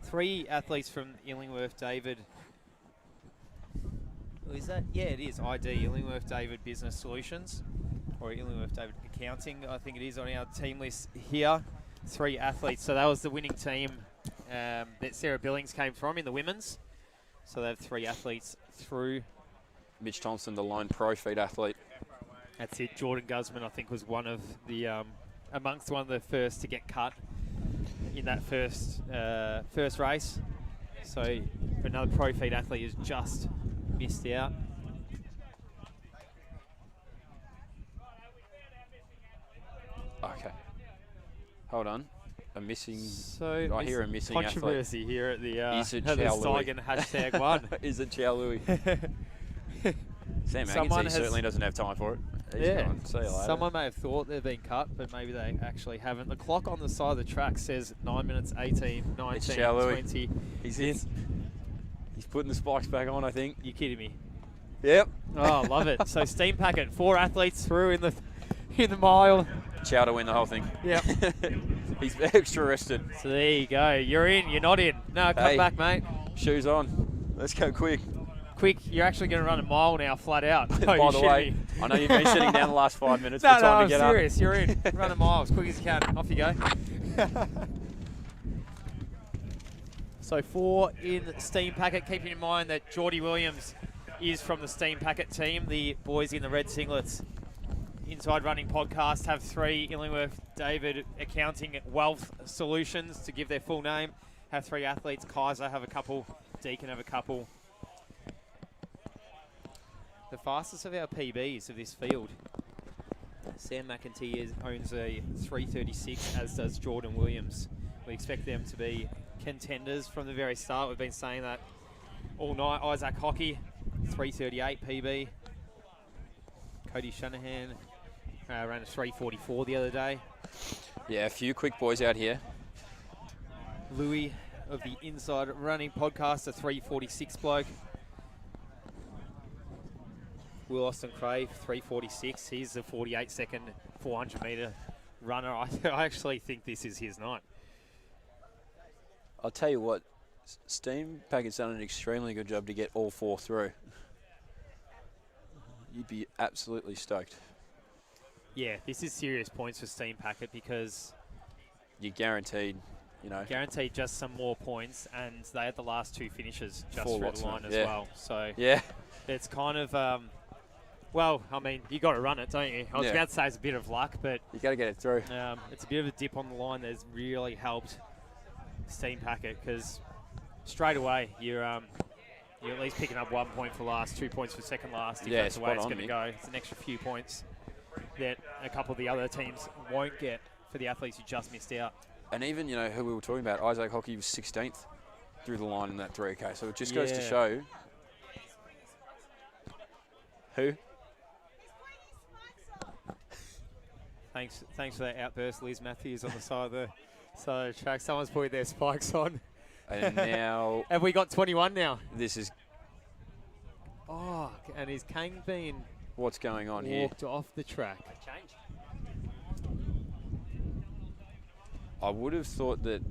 Three athletes from Illingworth David. Is that? Yeah, it is. ID, Illingworth David Business Solutions, or Illingworth David Accounting, I think it is on our team list here. 3 athletes. So that was the winning team that Sarah Billings came from in the women's. So they have 3 athletes through. Mitch Thompson, the lone pro feed athlete. That's it. Jordan Guzman, I think, was one of the amongst one of the first to get cut in that first race. So another pro feed athlete has just missed out. Okay. Hold on. A missing. So I hear a missing controversy athlete. here at the Steigen #1. Is it Chow Louis? Sam Agency certainly doesn't have time for it. He's gone. See you later. Someone may have thought they've been cut, but maybe they actually haven't. The clock on the side of the track says 9 minutes 18, 19, 20. He's in. He's putting the spikes back on, I think. You kidding me? Yep. Oh, love it. So steam packet, 4 athletes through in the mile. Chow to win the whole thing. Yep. He's extra rested. So there you go. You're in. You're not in. No, come back, mate. Shoes on. Let's go quick. Quick, you're actually going to run a mile now, flat out. By the way, I know you've been sitting down the last 5 minutes. No, I'm serious. You're in. Run a mile as quick as you can. Off you go. So 4 in steam packet. Keeping in mind that Geordie Williams is from the steam packet team. The boys in the red singlets. Inside Running Podcast have 3 Illingworth David Accounting Wealth Solutions to give their full name. Have 3 athletes. Kaiser have a couple. Deacon have a couple. The fastest of our PBs of this field. Sam McEntee owns a 3:36, as does Jordan Williams. We expect them to be contenders from the very start. We've been saying that all night. Isaac Hockey, 3:38 PB. Cody Shanahan ran a 3:44 the other day. Yeah, a few quick boys out here. Louis of the Inside Running Podcast, a 3:46 bloke. Will Austin Crave, 3:46. He's the 48-second 400-metre runner. I actually think this is his night. I'll tell you what, Steam Packet's done an extremely good job to get all 4 through. You'd be absolutely stoked. Yeah, this is serious points for Steam Packet because you're guaranteed, you know. Guaranteed just some more points, and they had the last 2 finishes just through the line as well. So yeah, it's kind of well, I mean, you got to run it, don't you? I was about to say it's a bit of luck, but you got to get it through. It's a bit of a dip on the line that's really helped Steam Packet because straight away you're at least picking up 1 point for last, 2 points for second last. If that's the way it's going to go. It's an extra few points that a couple of the other teams won't get for the athletes who just missed out. And even, you know, who we were talking about, Isaac Hockey was 16th through the line in that 3K. So it just goes to show. Who? Thanks for that outburst, Liz Matthews, on the side of the track. Someone's putting their spikes on. And now... Have we got 21 now? This is... Oh, and is Kang being what's going on here? Walked off the track. I would have thought that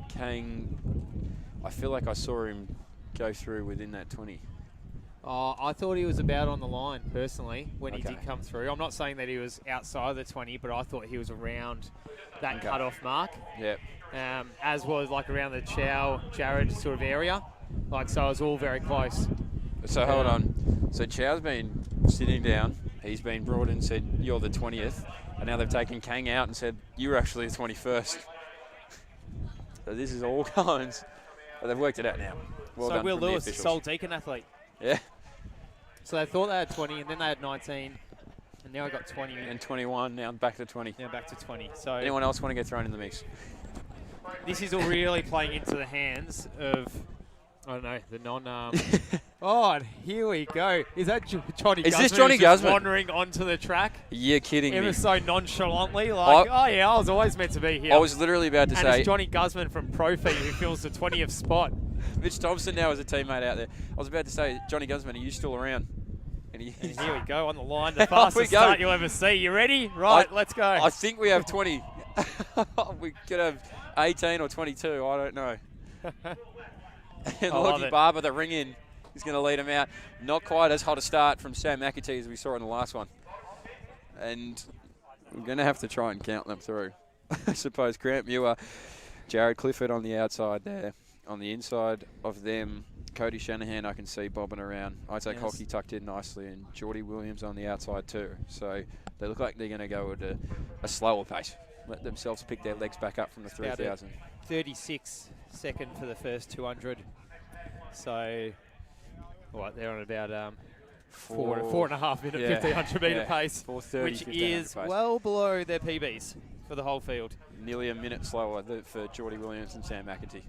Kang... I feel like I saw him go through within that 20. Oh, I thought he was about on the line, personally, when he did come through. I'm not saying that he was outside the 20, but I thought he was around that cut-off mark. Yep. As was like around the Chow, Jared sort of area. Like, so it was all very close. So hold on. So Chow's been sitting down. He's been brought in and said, you're the 20th. And now they've taken Kang out and said, you're actually the 21st. So this is all Collins. But they've worked it out now. Well so done Will from the Lewis, officials. sole Deacon athlete. Yeah. So they thought they had 20, and then they had 19, and now I got 20. And 21, now back to 20. Now back to 20. So anyone else want to get thrown in the mix? This is all really playing into the hands of, I don't know, the non... oh, and here we go. Is that Johnny Guzman? Is this Johnny Guzman? Wandering onto the track? You're kidding Ever me. so nonchalantly, like, oh yeah, I was always meant to be here. I was literally about to and say... it's Johnny Guzman from Profi who fills the 20th spot. Mitch Thompson now is a teammate out there. I was about to say, Johnny Guzman, are you still around? And here we go on the line, the fastest start you'll ever see. You ready? Right, let's go. I think we have 20. We could have 18 or 22, I don't know. And Lockie Barber, the ring in, is going to lead him out. Not quite as hot a start from Sam McAtee as we saw in the last one. And we're going to have to try and count them through. I suppose Grant Muir, Jared Clifford on the outside there. On the inside of them, Cody Shanahan I can see bobbing around. Isaac Hockey tucked in nicely, and Geordie Williams on the outside too. So they look like they're going to go at a slower pace. Let themselves pick their legs back up from the 3,000. 36 second for the first 200. So, what, they're on about four and a half minute 1,500 metre pace, 4:30, which is well below their PBs for the whole field. Nearly a minute slower for Geordie Williams and Sam McAtee.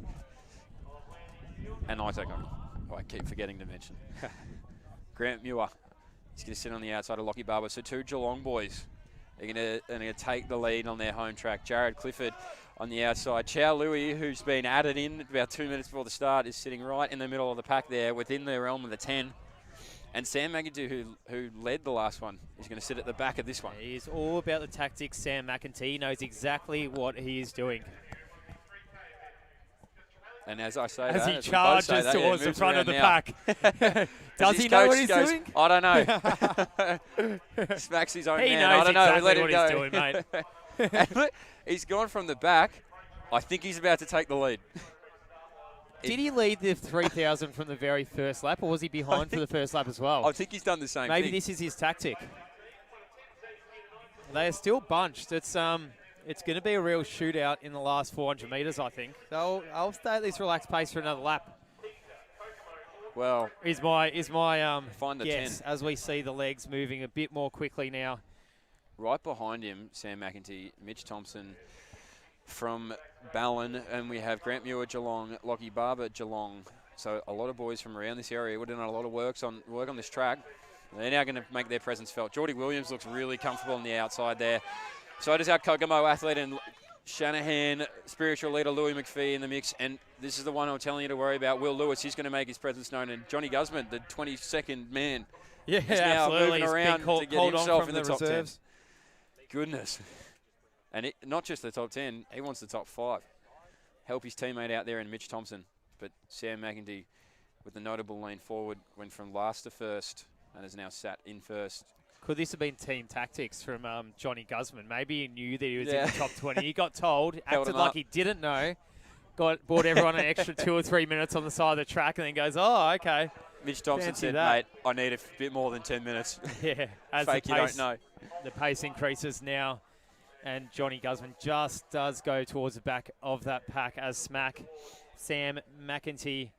And Isaac Hockey, who I keep forgetting to mention. Grant Muir, he's going to sit on the outside of Lockie Barber. So two Geelong boys are going to take the lead on their home track. Jared Clifford on the outside. Chow Louis, who's been added in about 2 minutes before the start, is sitting right in the middle of the pack there within the realm of the 10. And Sam McAtee, who led the last one, is going to sit at the back of this one. He's all about the tactics, Sam McAtee. He knows exactly what he is doing. And as I say as that, he charges towards the front of the pack. Does he know what he's doing? I don't know. Smacks his own he man. knows I don't know. exactly Let him what go. he's doing, mate. And look, he's gone from the back. I think he's about to take the lead. Did he lead the 3,000 from the very first lap, or was he behind for the first lap as well? I think he's done the same thing. Maybe this is his tactic. They are still bunched. It's going to be a real shootout in the last 400 metres, I think. So I'll stay at this relaxed pace for another lap. Well, is my find the guess 10 as we see the legs moving a bit more quickly now. Right behind him, Sam McAtee, Mitch Thompson from Ballon, and we have Grant Muir Geelong, Lockie Barber Geelong. So a lot of boys from around this area would have done a lot of work on this track. They're now going to make their presence felt. Geordie Williams looks really comfortable on the outside there. So does our Kokomo athlete and Shanahan, spiritual leader Louis McPhee in the mix. And this is the one I'm telling you to worry about. Will Lewis, he's going to make his presence known. And Johnny Guzman, the 22nd man, is now absolutely. moving around to get himself in the top reserves. 10. Goodness. And not just the top 10, he wants the top 5. Help his teammate out there in Mitch Thompson. But Sam McAtee, with the notable lean forward, went from last to first and is now sat in first. Could this have been team tactics from Johnny Guzman? Maybe he knew that he was in the top 20. He got told, acted like he didn't know, bought everyone an extra 2 or 3 minutes on the side of the track, and then goes, oh, okay. Mitch Thompson said, mate, I need a bit more than 10 minutes. Yeah. As Fake the pace, you don't know. The pace increases now, and Johnny Guzman just does go towards the back of that pack as Sam McAtee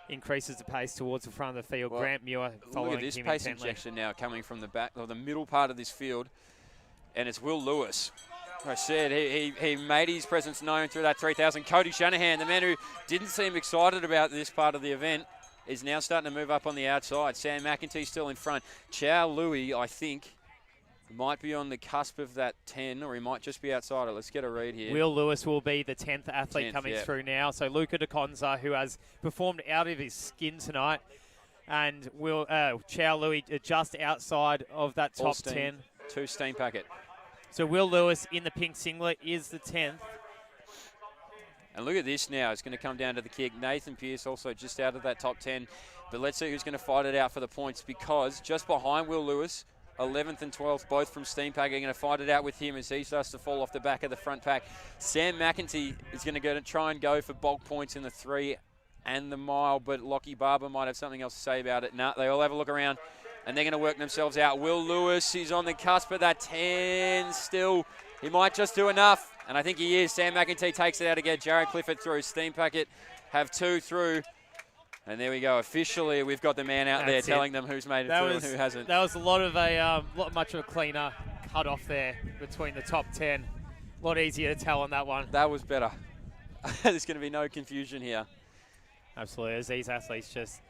increases the pace towards the front of the field. Well, Grant Muir following him. Look at this pace injection now coming from the back or the middle part of this field, and it's Will Lewis. I said he made his presence known through that 3,000. Cody Shanahan, the man who didn't seem excited about this part of the event, is now starting to move up on the outside. Sam McAtee still in front. Chow Louis, I think, Might be on the cusp of that 10, or he might just be outside it. Let's get a read here. Will Lewis will be the 10th athlete 10th, coming yeah. through now. So Luca De Conza, who has performed out of his skin tonight, and Will Chow Louis just outside of that All top steam. 10. 2 steam packet. So Will Lewis in the pink singlet is the 10th. And look at this now. It's going to come down to the kick. Nathan Pearce also just out of that top 10. But let's see who's going to fight it out for the points, because just behind Will Lewis, 11th and 12th, both from Steam Pack, are going to fight it out with him as he starts to fall off the back of the front pack. Sam McEntee is going to try and go for bulk points in the 3 and the mile, but Lockie Barber might have something else to say about it. Nah, they all have a look around, and they're going to work themselves out. Will Lewis, he's on the cusp of that 10 still. He might just do enough, and I think he is. Sam McEntee takes it out again. Jared Clifford through. Steam Packet have 2 through. And there we go. Officially, we've got the man out there telling them who's made it through and who hasn't. That was a lot much of a cleaner cut off there between the top 10. A lot easier to tell on that one. That was better. There's going to be no confusion here. Absolutely, as these athletes just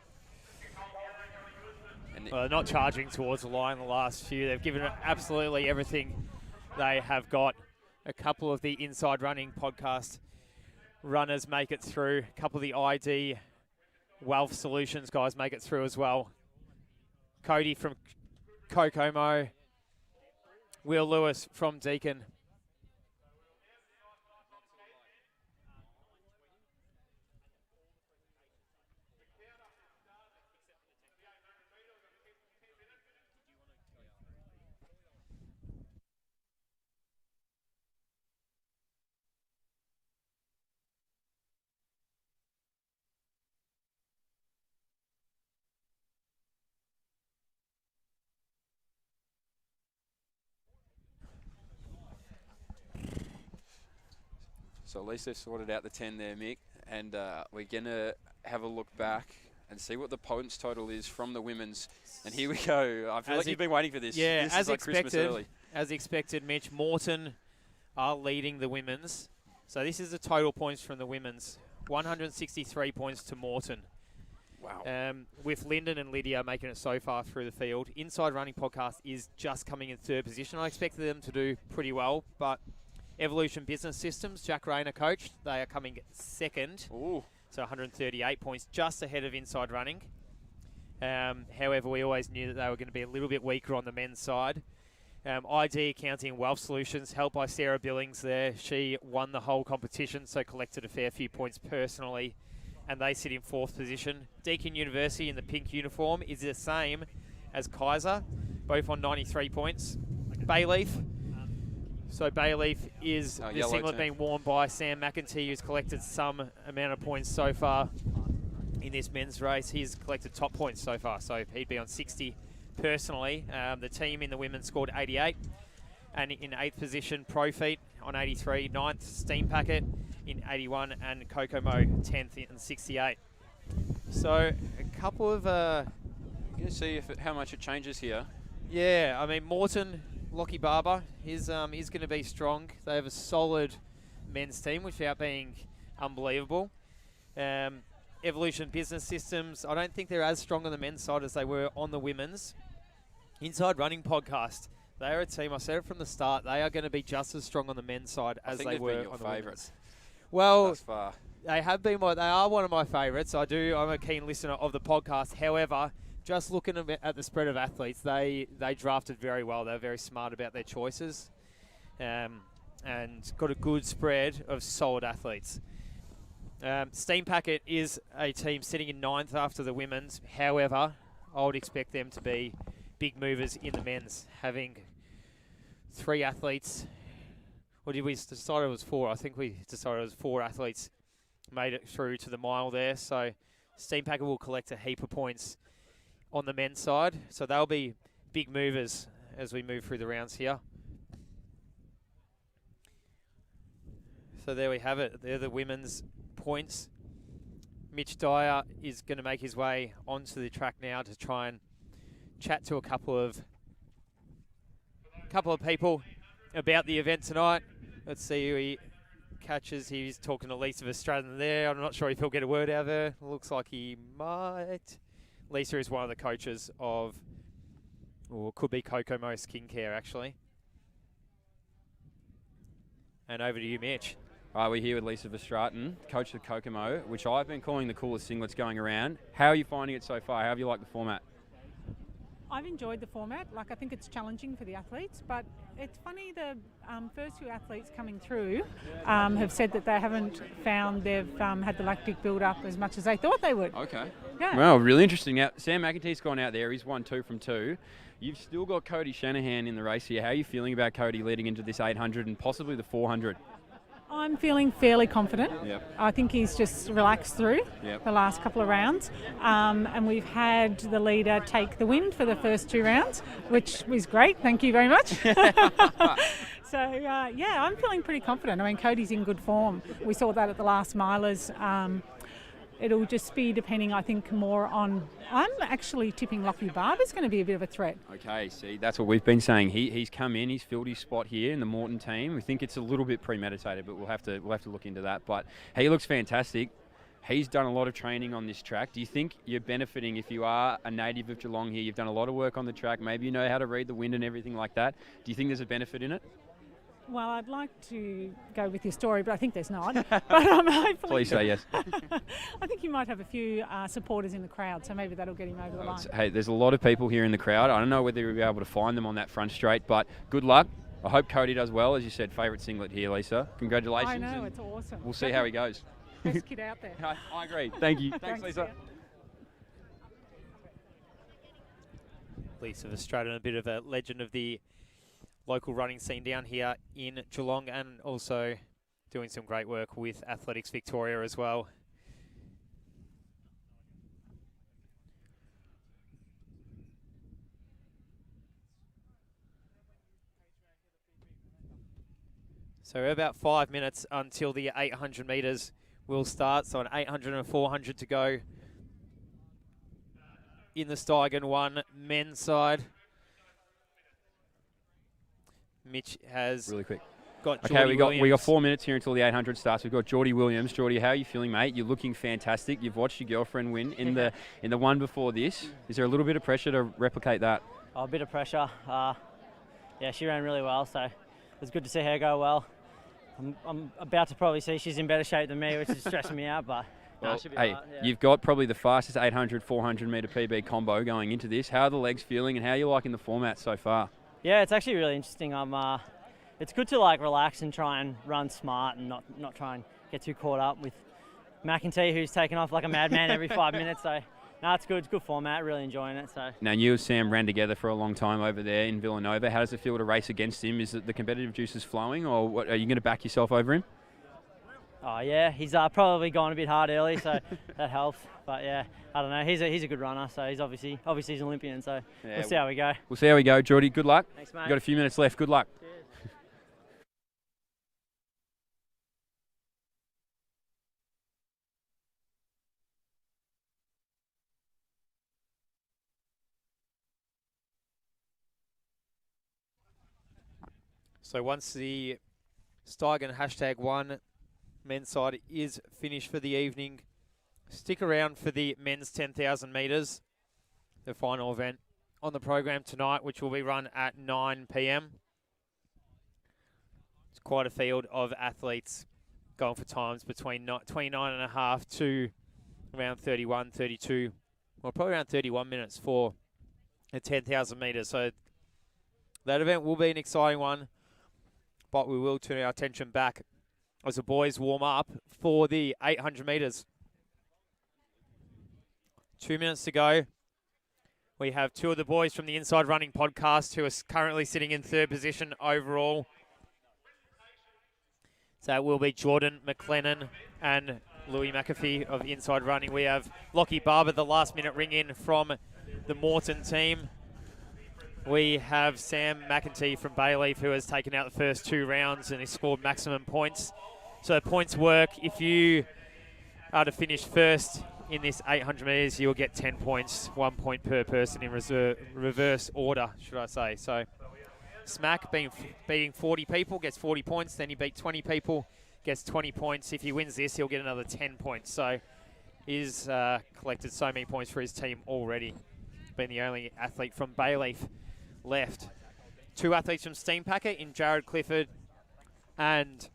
not charging towards the line the last few. They've given it absolutely everything they have got. A couple of the Inside Running podcast runners make it through. A couple of the ID Wealth Solutions guys make it through as well. Cody from Kokomo. Will Lewis from Deakin. So at least they've sorted out the 10 there, Mick. And we're going to have a look back and see what the points total is from the women's. And here we go. I feel like you've been waiting for this. Yeah, this as is like Christmas early. As expected, Mitch, Morton are leading the women's. So this is the total points from the women's. 163 points to Morton. Wow. With Lyndon and Lydia making it so far through the field. Inside Running Podcast is just coming in 3rd position. I expected them to do pretty well, but Evolution Business Systems, Jack Rayner coach, they are coming 2nd. Ooh. So 138 points, just ahead of Inside Running. However, we always knew that they were going to be a little bit weaker on the men's side. ID Accounting and Wealth Solutions, helped by Sarah Billings there. She won the whole competition, so collected a fair few points personally, and they sit in 4th position. Deakin University in the pink uniform is the same as Kaiser, both on 93 points. Bayleaf. So Bayleaf is the singlet being worn by Sam McEntee, who's collected some amount of points so far in this men's race. He's collected top points so far, so he'd be on 60 personally. The team in the women scored 88, and in 8th position, Profeet on 83, 9th, Steam Packet in 81, and Kokomo 10th in 68. So a couple of... You're going to see how much it changes here. Yeah, I mean, Morton... Lockie Barber is going to be strong. They have a solid men's team without being unbelievable. Evolution Business Systems, I don't think they're as strong on the men's side as they were on the women's. Inside Running Podcast, they are a team, I said it from the start, they are going to be just as strong on the men's side as they were on the women's. Well, thus far. They are one of my favourites. I'm a keen listener of the podcast. However, just looking at the spread of athletes, they drafted very well. They're very smart about their choices, and got a good spread of solid athletes. Steam Packet is a team sitting in 9th after the women's. However, I would expect them to be big movers in the men's, having 3 athletes. Or did we decide it was 4? I think we decided it was 4 athletes made it through to the mile there. So Steam Packet will collect a heap of points on the men's side, so they'll be big movers as we move through the rounds here. So there we have it. They're the women's points. Mitch Dyer is going to make his way onto the track now to try and chat to a couple of people about the event tonight. Let's see who he catches. He's talking to Lisa Verstraeten there. I'm not sure if he'll get a word out of her. Looks like he might. Lisa is one of the coaches of Or could be Kokomo Skincare, actually. And over to you, Mitch. All right, we're here with Lisa Verstraeten, coach of Kokomo, which I've been calling the coolest singlets going around. How are you finding it so far? How have you liked the format? I've enjoyed the format. I think it's challenging for the athletes, but it's funny the first few athletes coming through have said that they haven't found they've had the lactic build up as much as they thought they would. Okay. Yeah. Well, really interesting. Now, Sam McEntee's gone out there. He's won 2 from 2. You've still got Cody Shanahan in the race here. How are you feeling about Cody leading into this 800 and possibly the 400? I'm feeling fairly confident. Yep. I think he's just relaxed through the last couple of rounds. And we've had the leader take the win for the first 2 rounds, which was great. Thank you very much. So, I'm feeling pretty confident. I mean, Cody's in good form. We saw that at the last milers. It'll just be depending, I think, more on... I'm actually tipping Lockie Barber's going to be a bit of a threat. Okay, see, that's what we've been saying. He's come in, he's filled his spot here in the Morton team. We think it's a little bit premeditated, but we'll have to look into that. But he looks fantastic. He's done a lot of training on this track. Do you think you're benefiting if you are a native of Geelong here? You've done a lot of work on the track. Maybe you know how to read the wind and everything like that. Do you think there's a benefit in it? Well, I'd like to go with your story, but I think there's not. But hopefully... Please say yes. I think you might have a few supporters in the crowd, so maybe that'll get him over the line. Hey, there's a lot of people here in the crowd. I don't know whether you'll be able to find them on that front straight, but good luck. I hope Cody does well. As you said, favourite singlet here, Lisa. Congratulations. I know, it's awesome. We'll see how he goes. Best kid out there. I agree. Thank you. Thanks, Lisa. Lisa Verstraeten, a bit of a legend of the local running scene down here in Geelong, and also doing some great work with Athletics Victoria as well. So we're about 5 minutes until the 800 metres will start. So an 800 and 400 to go in the Steigen 1 men's side. Mitch has really quick got Geordie Williams. we got 4 minutes here until the 800 starts. We've got Geordie Williams. Geordie, how are you feeling, mate? You're looking fantastic. You've watched your girlfriend win in the one before this. Is there a little bit of pressure to replicate that? Oh, a bit of pressure. She ran really well, so it was good to see her go well. I'm about to probably see she's in better shape than me, which is stressing me out, but well, she'll be hey, right, you've got probably the fastest 800, 400 metre PB combo going into this. How are the legs feeling and how are you liking the format so far? Yeah, it's actually really interesting. It's good to relax and try and run smart and not try and get too caught up with McEntee, who's taking off like a madman every 5 minutes. So, no, it's good. It's good format. Really enjoying it. So. Now, you and Sam ran together for a long time over there in Villanova. How does it feel to race against him? Is it the competitive juices flowing, or what, are you going to back yourself over him? Oh yeah, he's probably gone a bit hard early, so that helps. But yeah, I don't know. He's a good runner, so he's obviously he's an Olympian. So we'll see how we go. We'll see how we go, Geordie. Good luck. Thanks, mate. You've got a few minutes left. Good luck. Cheers. So once the Steigen #1 men's side is finished for the evening, stick around for the men's 10,000 metres, the final event on the program tonight, which will be run at 9 p.m. It's quite a field of athletes going for times between 29.5 to around 31, 32, well, probably around 31 minutes for the 10,000 metres. So that event will be an exciting one, but we will turn our attention back as the boys warm up for the 800 metres. 2 minutes to go. We have two of the boys from the Inside Running podcast who are currently sitting in third position overall. So it will be Jordan McLennan and Louis McAfee of Inside Running. We have Lockie Barber, the last minute ring in from the Morton team. We have Sam McEntee from Bayleaf, who has taken out the first 2 rounds and has scored maximum points. So points work. If you are to finish first in this 800 metres, you'll get 10 points, 1 point per person in reverse order, should I say. So Smack beating 40 people gets 40 points. Then he beat 20 people, gets 20 points. If he wins this, he'll get another 10 points. So he's collected so many points for his team already. Been the only athlete from Bayleaf left. 2 athletes from Steam Packer in Jared Clifford and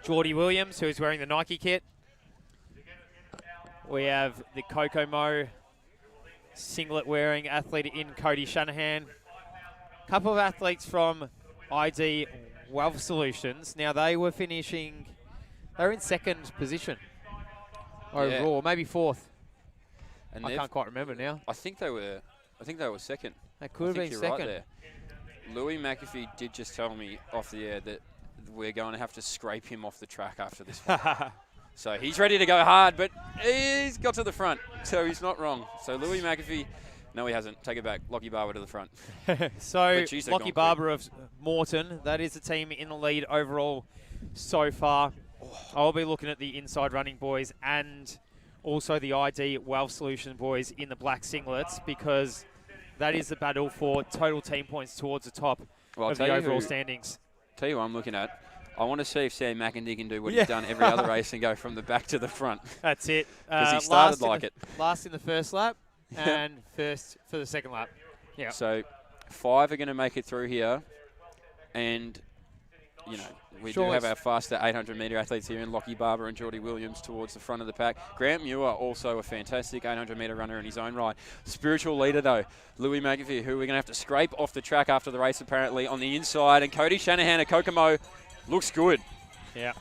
Geordie Williams, who is wearing the Nike kit. We have the Kokomo singlet wearing athlete in Cody Shanahan. A couple of athletes from ID Wealth Solutions. Now they were finishing, they were in 2nd position overall, maybe 4th. And I can't quite remember now. I think they were 2nd. They could have been you're 2nd. Right there. Louis McAfee did just tell me off the air that we're going to have to scrape him off the track after this one. So he's ready to go hard, but he's got to the front, so he's not wrong. So Louis McAfee, no, he hasn't. Take it back. Lockie Barber to the front. So Lockie Barber of Moreton, that is the team in the lead overall so far. I'll be looking at the inside running boys and also the ID Wealth Solution boys in the black singlets, because that is the battle for total team points towards the top of the overall standings. Tell you what I'm looking at. I want to see if Sam McIntyre can do what he's done every other race and go from the back to the front. That's it. Because he started like it. Last in the first lap and first for the second lap. Yeah. So 5 are going to make it through here. And, you know, we do have our faster 800-metre athletes here in Lockie Barber and Geordie Williams towards the front of the pack. Grant Muir, also a fantastic 800-metre runner in his own right. Spiritual leader, though, Louis McAfee, who we're going to have to scrape off the track after the race, apparently, on the inside. And Cody Shanahan at Kokomo looks good. Yeah.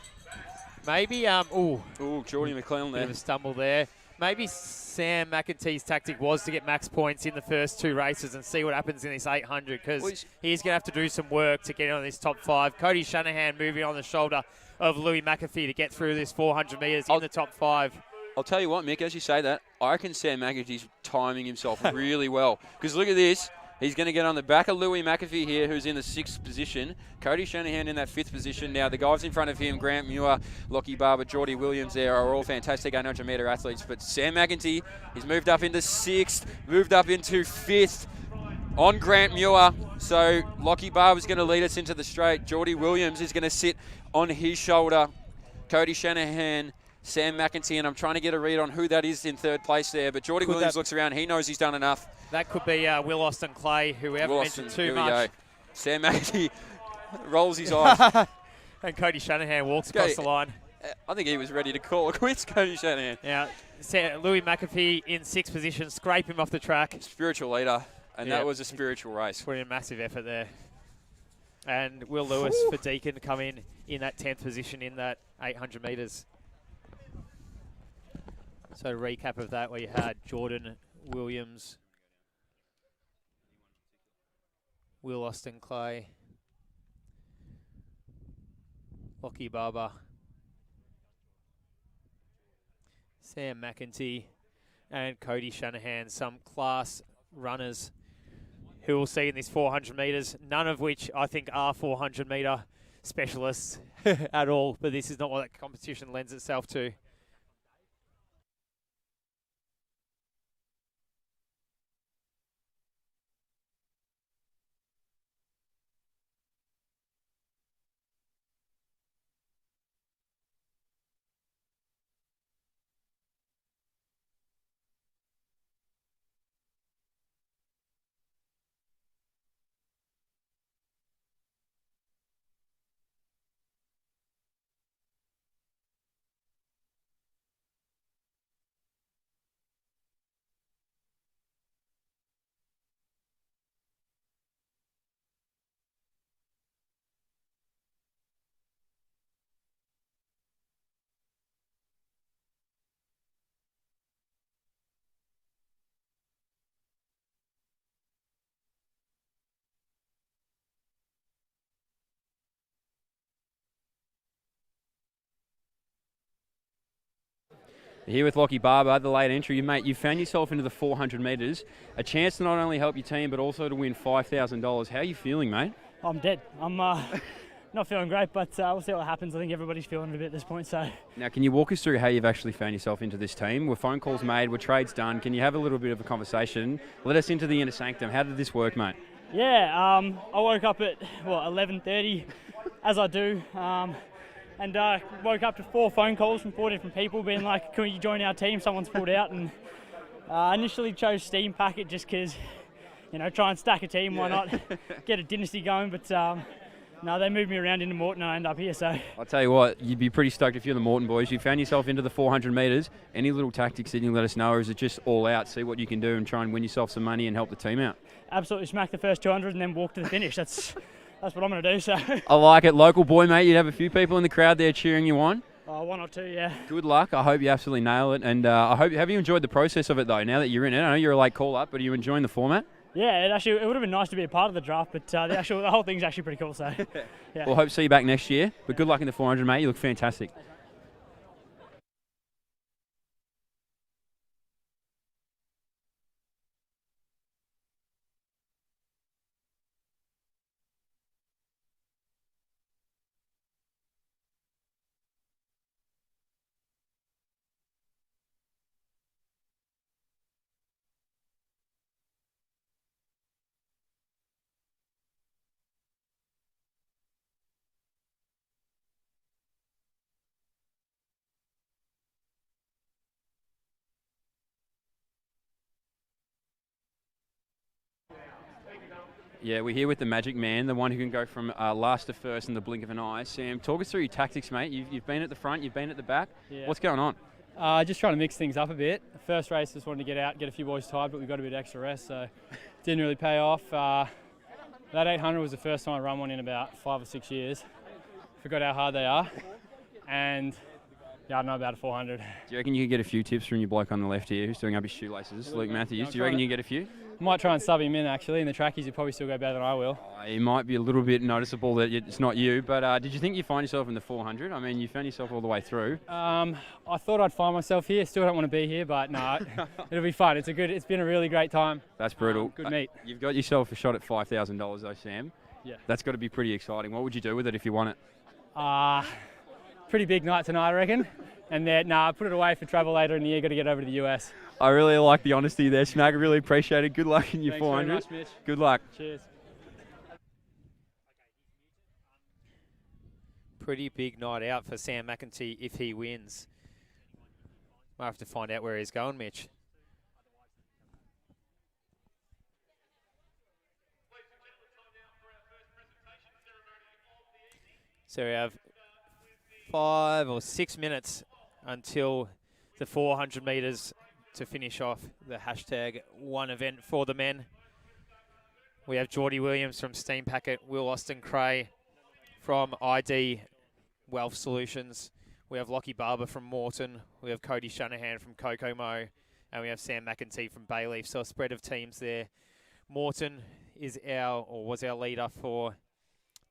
Maybe, Geordie McClellan there. Bit of a stumble there. Maybe Sam McEntee's tactic was to get max points in the first 2 races and see what happens in this 800, because he's going to have to do some work to get on this top 5. Cody Shanahan moving on the shoulder of Louis McAfee to get through this 400 metres in the top 5. I'll tell you what, Mick, as you say that, I reckon Sam McEntee's timing himself really well. Because look at this. He's going to get on the back of Louis McAfee here, who's in the 6th position. Cody Shanahan in that 5th position. Now, the guys in front of him, Grant Muir, Lockie Barber, Geordie Williams there, are all fantastic 800-metre athletes. But Sam McEntee, he's moved up into 6th, moved up into 5th on Grant Muir. So, Lockie Barber's going to lead us into the straight. Geordie Williams is going to sit on his shoulder. Cody Shanahan, Sam McEntee, and I'm trying to get a read on who that is in 3rd place there. But Geordie Williams looks around. He knows he's done enough. That could be Will Austin Clay, who we haven't mentioned too much. Sam McEntee rolls his eyes. And Cody Shanahan walks across the line. I think he was ready to call it quits, Cody Shanahan. Yeah, Louis McAfee in 6th position, scrape him off the track. Spiritual leader, and that was a spiritual race. Put in a massive effort there. And Will Lewis for Deakin to come in that 10th position in that 800 metres. So recap of that, where you had Jordan Williams, Will Austin Clay, Lockie Barber, Sam McEntee, and Cody Shanahan, some class runners who we'll see in this 400 metres, none of which I think are 400 metre specialists at all, but this is not what that competition lends itself to. Here with Lockie Barber, the late entry, mate. You found yourself into the 400 metres, a chance to not only help your team but also to win $5,000. How are you feeling, mate? I'm dead. I'm not feeling great, but we'll see what happens. I think everybody's feeling it a bit at this point. So now, can you walk us through how you've actually found yourself into this team? Were phone calls made? Were trades done? Can you have a little bit of a conversation? Let us into the inner sanctum. How did this work, mate? Yeah, I woke up at 11:30, as I do. And woke up to 4 phone calls from 4 different people being like, can you join our team? Someone's pulled out. And initially chose Steam Packet just because, try and stack a team. Why not get a dynasty going? But no, they moved me around into Morton and I end up here. So I'll tell you what, you'd be pretty stoked if you're the Morton boys. You found yourself into the 400 metres. Any little tactics that you can let us know, or is it just all out? See what you can do and try and win yourself some money and help the team out. absolutely smack the first 200 and then walk to the finish. That's what I'm going to do. So I like it. Local boy, mate. You'd have a few people in the crowd there cheering you on. one or two, yeah. Good luck. I hope you absolutely nail it. And have you enjoyed the process of it, though, now that you're in it? I know you're a late call-up, but are you enjoying the format? Yeah, it would have been nice to be a part of the draft, but the whole thing's actually pretty cool. So, yeah. We'll hope to see you back next year. But good luck in the 400, mate. You look fantastic. Yeah, we're here with the Magic Man, the one who can go from last to first in the blink of an eye. Sam, talk us through your tactics, mate. You've been at the front, you've been at the back. Yeah. What's going on? Just trying to mix things up a bit. First race, just wanted to get out, get a few boys tired, but we got a bit of extra rest, so didn't really pay off. That 800 was the first time I run one in about 5 or 6 years. Forgot how hard they are, and yeah, I don't know about a 400. Do you reckon you could get a few tips from your bloke on the left here who's doing up his shoelaces, Luke Matthews? Do you reckon you get a few? I might try and sub him in, actually. In the trackies, he'll probably still go better than I will. It might be a little bit noticeable that it's not you, but did you think you find yourself in the 400? I mean, you found yourself all the way through. I thought I'd find myself here. Still don't want to be here, but no, it'll be fun. It's been a really great time. That's brutal. Good meet. You've got yourself a shot at $5,000 though, Sam. Yeah. That's got to be pretty exciting. What would you do with it if you won it? Pretty big night tonight, I reckon. And then, put it away for travel later in the year. Got to get over to the US. I really like the honesty there, Smag. I really appreciate it. Good luck in your Thanks 400. very much, Mitch. Good luck. Cheers. Pretty big night out for Sam McEntee if he wins. Might have to find out where he's going, Mitch. So we have 5 or 6 minutes until the 400 metres to finish off the hashtag one event for the men. We have Geordie Williams from Steam Packet, Will Austin Cray from ID Wealth Solutions. We have Lockie Barber from Morton. We have Cody Shanahan from Kokomo. And we have Sam McEntee from Bayleaf. So a spread of teams there. Morton was our leader for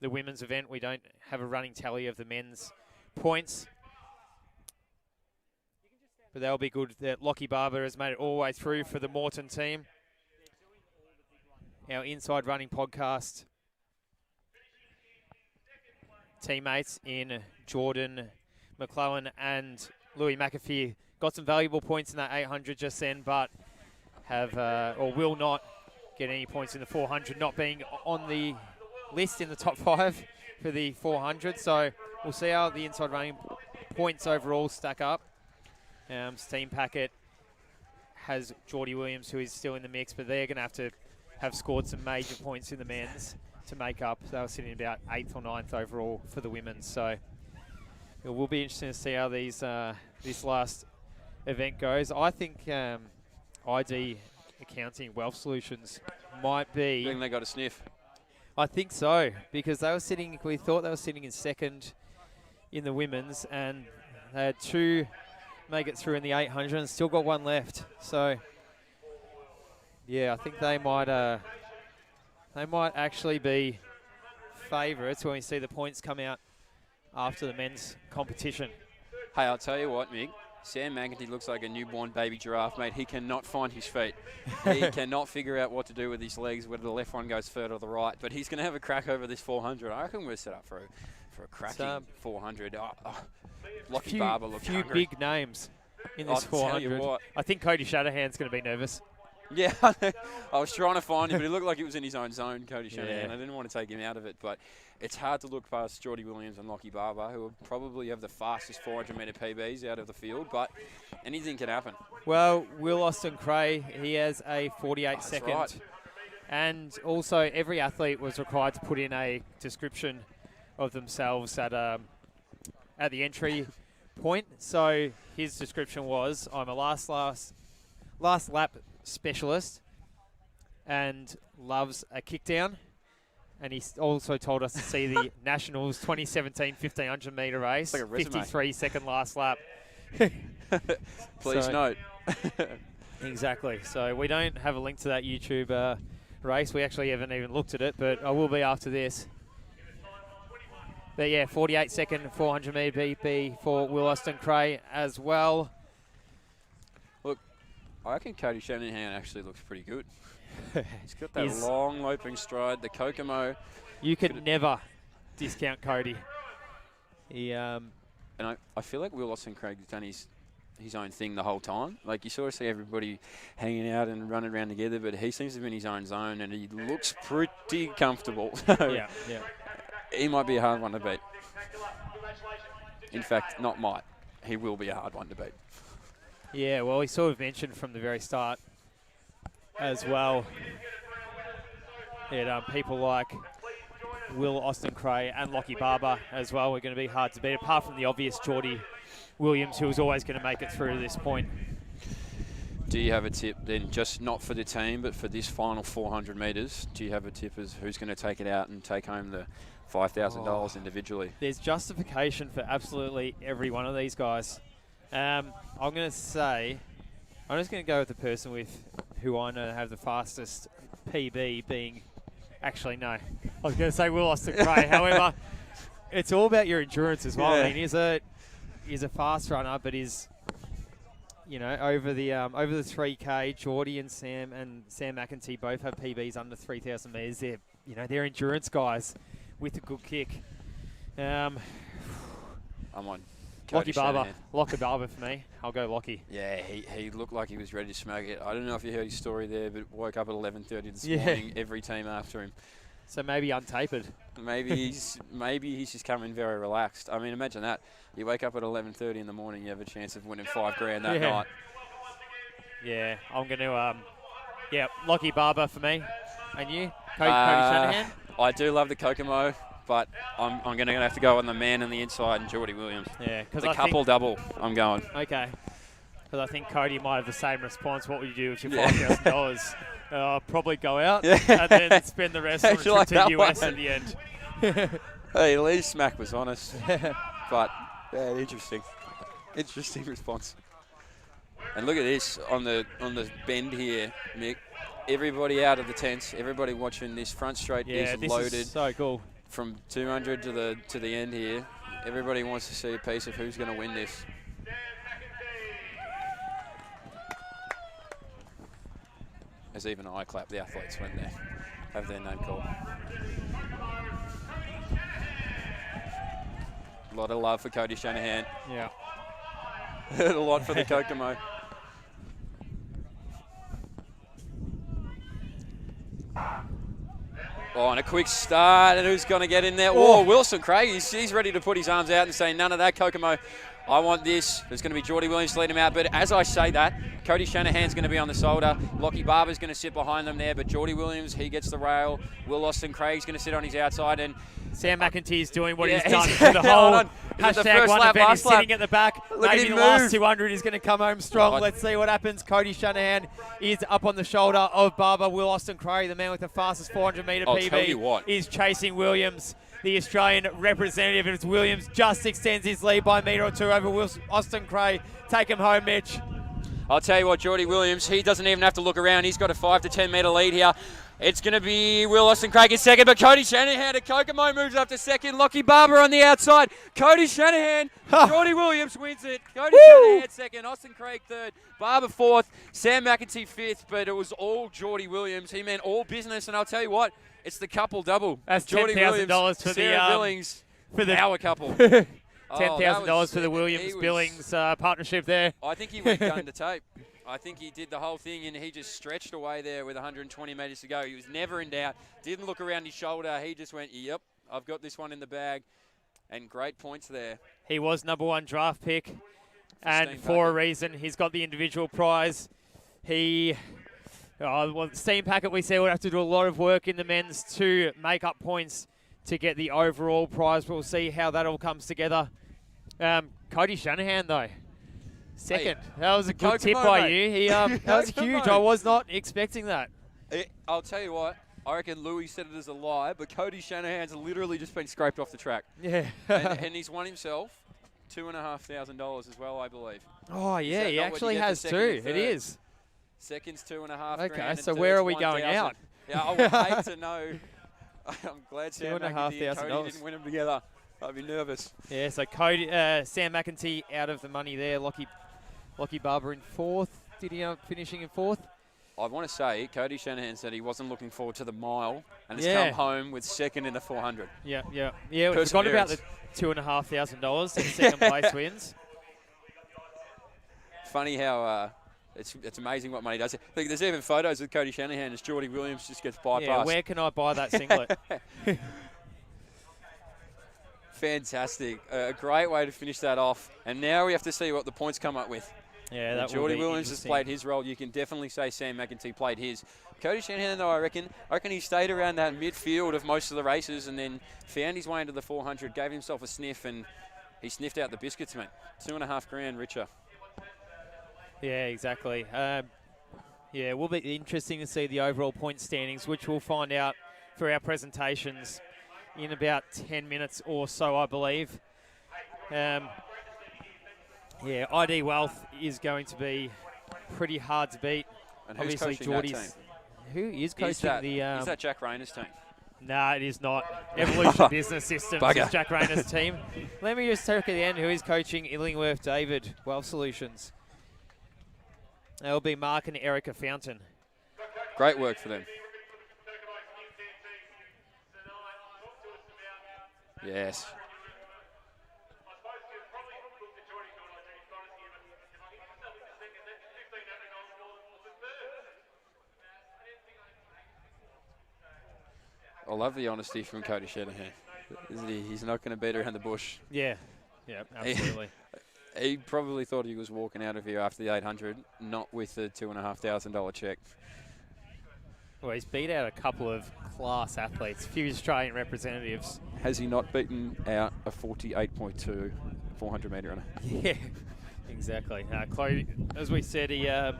the women's event. We don't have a running tally of the men's points, but they'll be good. That Lockie Barber has made it all the way through for the Morton team. Our Inside Running podcast teammates in Jordan McClellan and Louis McAfee got some valuable points in that 800 just then, but have or will not get any points in the 400, not being on the list in the top 5 for the 400. So we'll see how the Inside Running points overall stack up. Steam Packet has Geordie Williams, who is still in the mix, but they're going to have scored some major points in the men's to make up. They were sitting about 8th or 9th overall for the women's. So it will be interesting to see how this last event goes. I think ID Accounting Wealth Solutions might be. You think they got a sniff? I think so, because we thought they were sitting in second in the women's, and they had 2 make it through in the 800 and still got 1 left. So yeah, I think they might actually be favourites when we see the points come out after the men's competition. Hey, I'll tell you what, Mick. Sam McEntee looks like a newborn baby giraffe, mate. He cannot find his feet. He cannot figure out what to do with his legs, whether the left one goes further or the right. But he's going to have a crack over this 400. I reckon we're set up for a cracking 400. Lockie Barber looks hungry. A few big names in this 400. I think Cody Shanahan's going to be nervous. Yeah, I was trying to find him, but he looked like he was in his own zone, Cody Shanahan. I didn't want to take him out of it, but it's hard to look past Geordie Williams and Lockie Barber, who will probably have the fastest 400-metre PBs out of the field, but anything can happen. Well, Will Austin Cray, he has a 48-second And also, every athlete was required to put in a description of themselves at the entry point. So his description was, I'm a last lap specialist and loves a kickdown. And he also told us to see the Nationals 2017 1500 metre race, like a resume. 53-second last lap. Please note. Exactly. So we don't have a link to that YouTube race. We actually haven't even looked at it, but I will be after this. But yeah, 48-second 400 metre BP for Will Austin Cray as well. Look, I reckon Cody Shanahan actually looks pretty good. He's got that long loping stride, the Kokomo. You could never discount Cody. He and I feel like Will Austin Craig's done his own thing the whole time. Like, you sort of see everybody hanging out and running around together, but he seems to be in his own zone, and he looks pretty comfortable. Yeah. He might be a hard one to beat. In fact, not might. He will be a hard one to beat. Yeah, well, he sort of mentioned from the very start as well that people like Will Austin Cray and Lockie Barber as well were going to be hard to beat, apart from the obvious Geordie Williams, who was always going to make it through to this point. Do you have a tip then, just not for the team, but for this final 400 metres? Do you have a tip as who's going to take it out and take home the $5,000 individually? There's justification for absolutely every one of these guys. I'm going to say, I'm just going to go with the person with who I know have the fastest PB being, actually no, I was going to say Will Austin Cray. However, it's all about your endurance as well. Yeah. I mean, he's a fast runner, but he's, you know, over the 3K, Geordie and Sam McEntee both have PBs under 3,000 metres. They're endurance guys with a good kick. I'm on Lockie Barber. Lockie Barber for me. I'll go Lockie. Yeah, he looked like he was ready to smoke it. I don't know if you heard his story there, but woke up at 11:30 this morning, every team after him. So maybe untapered. Maybe he's just coming very relaxed. I mean, imagine that. You wake up at 11:30 in the morning, you have a chance of winning $5,000 that night. Yeah, I'm going to, Lockie Barber for me. And you? Cody Shanahan? I do love the Kokomo, but I'm going to have to go on the man on the inside and Geordie Williams. Yeah, because the couple double, I'm going. Okay. Because I think Cody might have the same response. What would you do with your $5,000? Probably go out and then spend the rest on a trip to the US at the end. Hey, at least Smack was honest. But, yeah, interesting response. And look at this on the bend here, Mick. Everybody out of the tents, everybody watching this front straight is loaded. Is so cool. From 200 to the end here. Everybody wants to see a piece of who's going to win this. As even I clap the athletes when they have their name called. A lot of love for Cody Shanahan. Yeah. A lot for the Kokomo. Oh, and a quick start, and who's going to get in there? Oh, Wilson Craig, he's ready to put his arms out and say, none of that, Kokomo. I want this. There's going to be Geordie Williams to lead him out. But as I say that, Cody Shanahan's going to be on the shoulder. Lockie Barber's going to sit behind them there. But Geordie Williams, he gets the rail. Will Austin Craig's going to sit on his outside. And Sam McEntee's doing what he's done for the whole hashtag one event. He's sitting at the back. Maybe the last 200 is going to come home strong. Let's see what happens. Cody Shanahan is up on the shoulder of Barber. Will Austin Craig, the man with the fastest 400-metre PB, is chasing Williams. The Australian representative, and it's Williams, just extends his lead by a metre or two over Austin Cray. Take him home, Mitch. I'll tell you what, Geordie Williams, he doesn't even have to look around. He's got a 5 to 10 metre lead here. It's going to be Will Austin Craig in second, but Cody Shanahan at Kokomo moves up to second. Lockie Barber on the outside. Cody Shanahan, Geordie Williams wins it. Cody Shanahan second, Austin Craig third, Barber fourth, Sam McEntee fifth, but it was all Geordie Williams. He meant all business, and I'll tell you what, it's the couple double. That's $10,000 for Sarah Billings, for the our couple. $10,000 for the Williams Billings partnership there. I think he went gun to tape. I think he did the whole thing, and he just stretched away there with 120 metres to go. He was never in doubt. Didn't look around his shoulder. He just went, yep, I've got this one in the bag. And great points there. He was #1 draft pick, and for a reason, he's got the individual prize. He Oh, well, Steam Packet, we say, will have to do a lot of work in the men's to make up points to get the overall prize. We'll see how that all comes together. Cody Shanahan, though, second. Hey, that was a good tip Kokomo, by mate. you. He that was huge. I was not expecting that. I'll tell you what. I reckon Louis said it as a lie, but Cody Shanahan's literally just been scraped off the track. Yeah. and he's won himself $2,500 as well, I believe. Oh, yeah, he actually has too. It is. Second's $2,500. Okay, and so where are we 1,000. going out? Yeah, I would hate to know. I'm glad Sam McEntee and Cody $2,500. didn't win them together. I'd be nervous. Yeah, so Cody, Sam McEntee out of the money there. Lockie Barber in fourth. Did he end up finishing in fourth? I want to say Cody Shanahan said he wasn't looking forward to the mile and has Yeah. come home with second in the 400. Yeah. We forgot about the $2,500 that second place wins. Funny how it's amazing what money does. Look, there's even photos with Cody Shanahan as Geordie Williams just gets bypassed. Yeah, where can I buy that singlet? Fantastic. A great way to finish that off. And now we have to see what the points come up with. Yeah, that Geordie will be Williams has played his role. You can definitely say Sam McEntee played his. Cody Shanahan, though, I reckon he stayed around that midfield of most of the races and then found his way into the 400, gave himself a sniff, and he sniffed out the biscuits, mate. $2,500 richer. Yeah, exactly. It will be interesting to see the overall point standings, which we'll find out for our presentations in about 10 minutes or so, I believe. ID Wealth is going to be pretty hard to beat. And who's obviously, coaching that team? Who is coaching Is that Jack Rayner's team? No, it is not. Evolution Business Systems Bugger. is Jack Rayner's team. Let me just check at the end who is coaching Illingworth David Wealth Solutions. That'll be Mark and Erica Fountain. Great work for them. Yes. I love the honesty from Cody Shanahan. Isn't he? He's not going to beat around the bush. Yeah, absolutely. He probably thought he was walking out of here after the 800, not with the $2,500 check. Well, he's beat out a couple of class athletes, a few Australian representatives. Has he not beaten out a 48.2 400 metre runner? Yeah, exactly. Chloe, as we said, he ran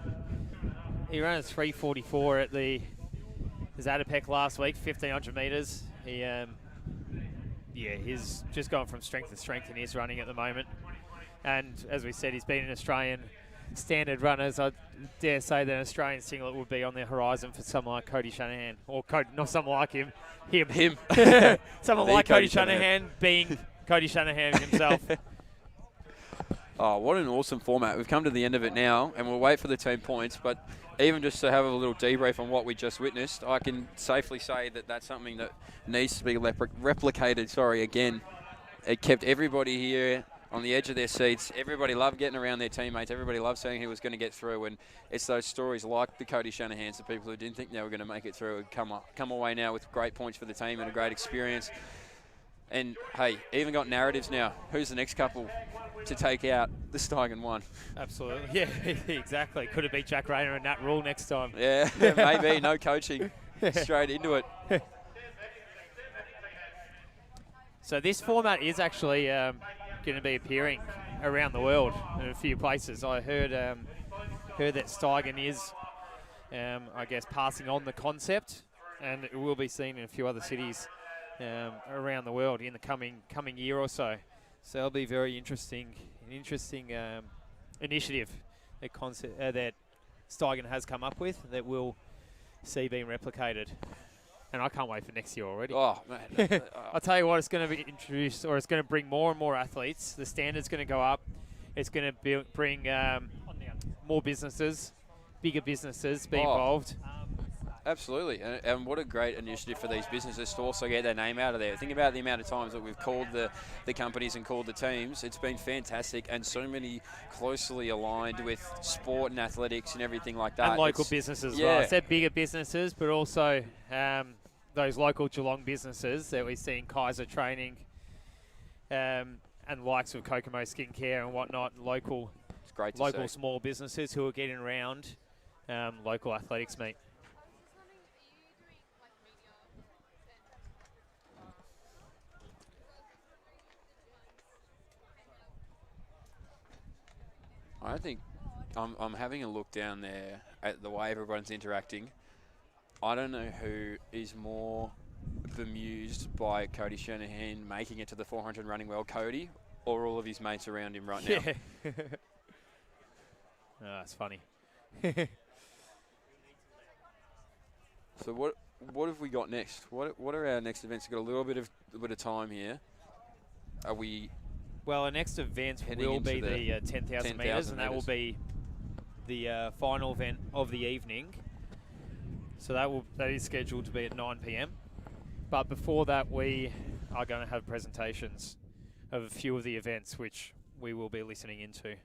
a 3:44 at the Zatopek last week, 1,500 metres. He's just gone from strength to strength in his running at the moment. And as we said, he's been an Australian standard runners. I dare say that an Australian singlet would be on the horizon for someone like Cody Shanahan. Or not someone like him. Him. Someone like Cody Shanahan being Cody Shanahan himself. Oh, what an awesome format. We've come to the end of it now, and we'll wait for the team points. But even just to have a little debrief on what we just witnessed, I can safely say that that's something that needs to be replicated, again. It kept everybody here on the edge of their seats. Everybody loved getting around their teammates. Everybody loved seeing who was going to get through. And it's those stories like the Cody Shanahans, the people who didn't think they were going to make it through, and come away now with great points for the team and a great experience. And, hey, even got narratives now. Who's the next couple to take out the Steigen one? Absolutely. Yeah, exactly. Could it be Jack Rayner and Nat Rule next time? Yeah, maybe. No coaching. Straight into it. So this format is actually going to be appearing around the world in a few places. I heard that Steigen is, passing on the concept, and it will be seen in a few other cities around the world in the coming year or so. So it'll be very interesting, initiative that Steigen has come up with that we'll see being replicated. And I can't wait for next year already. Oh, man. I'll tell you what, it's going to be introduced, or it's going to bring more and more athletes. The standard's going to go up. It's going to bring more businesses, bigger businesses be involved. Absolutely, and what a great initiative for these businesses to also get their name out of there. Think about the amount of times that we've called the companies and called the teams. It's been fantastic, and so many closely aligned with sport and athletics and everything like that. And local businesses as well. I said bigger businesses, but also those local Geelong businesses that we see in Kaiser Training and likes of Kokomo Skincare and whatnot, local it's great to see. small businesses who are getting around local athletics meet. I think I'm having a look down there at the way everyone's interacting. I don't know who is more bemused by Cody Shanahan making it to the 400 running well, Cody, or all of his mates around him right now. Yeah. That's funny. So what have we got next? What are our next events? We've got a bit of time here. Are we? Well, our next event heading will into be the 10,000 metres, and that will metres? be the final event of the evening. So that is scheduled to be at 9 p.m. But before that, we are going to have presentations of a few of the events which we will be listening into.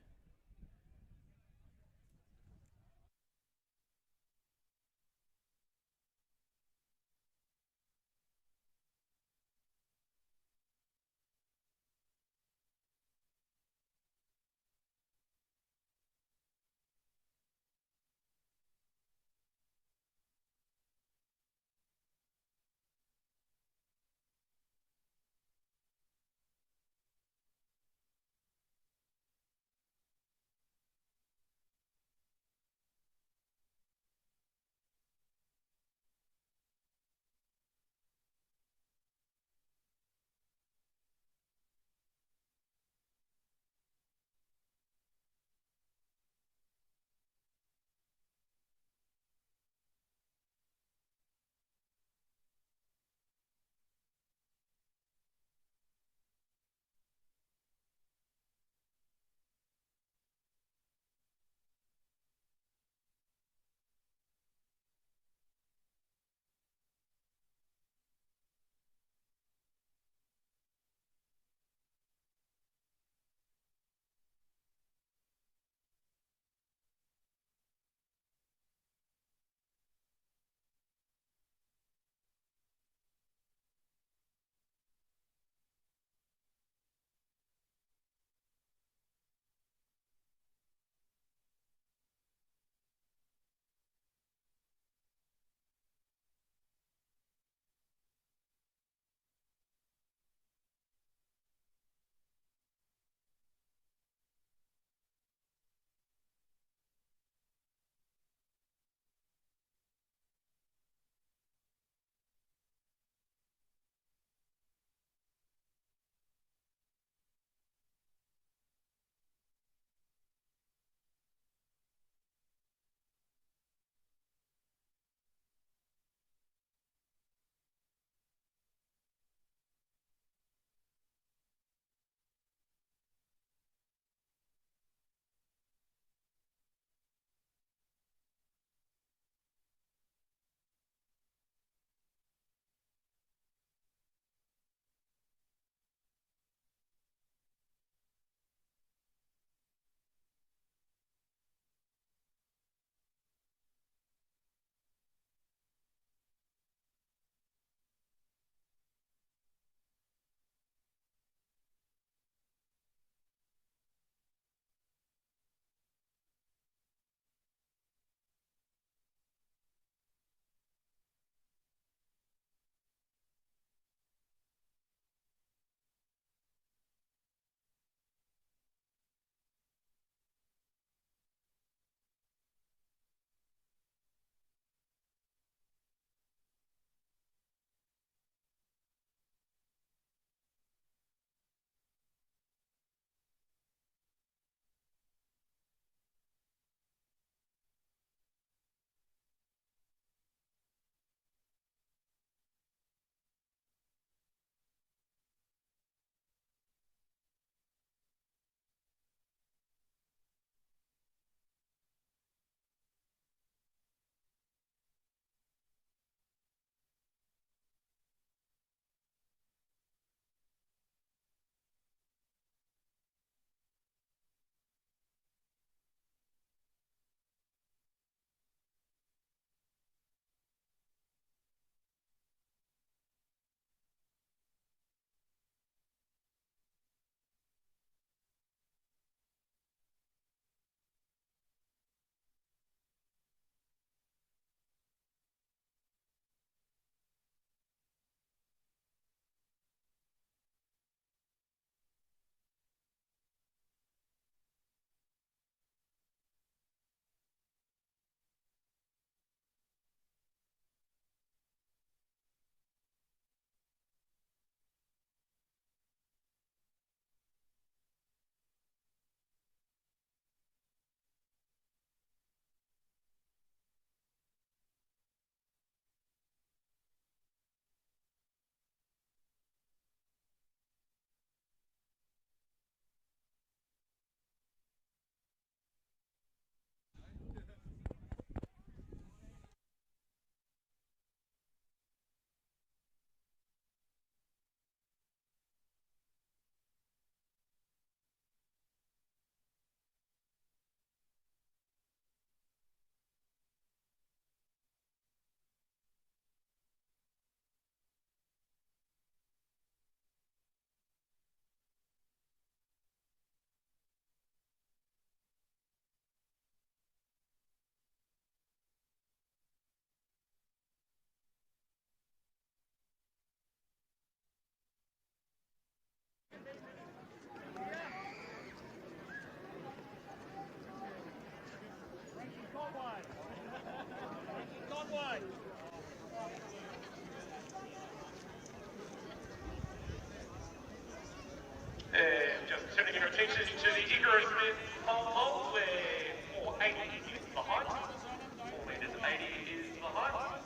Attention to the Icarus Smith pole, where 480 is behind. 4 metres 80 is behind.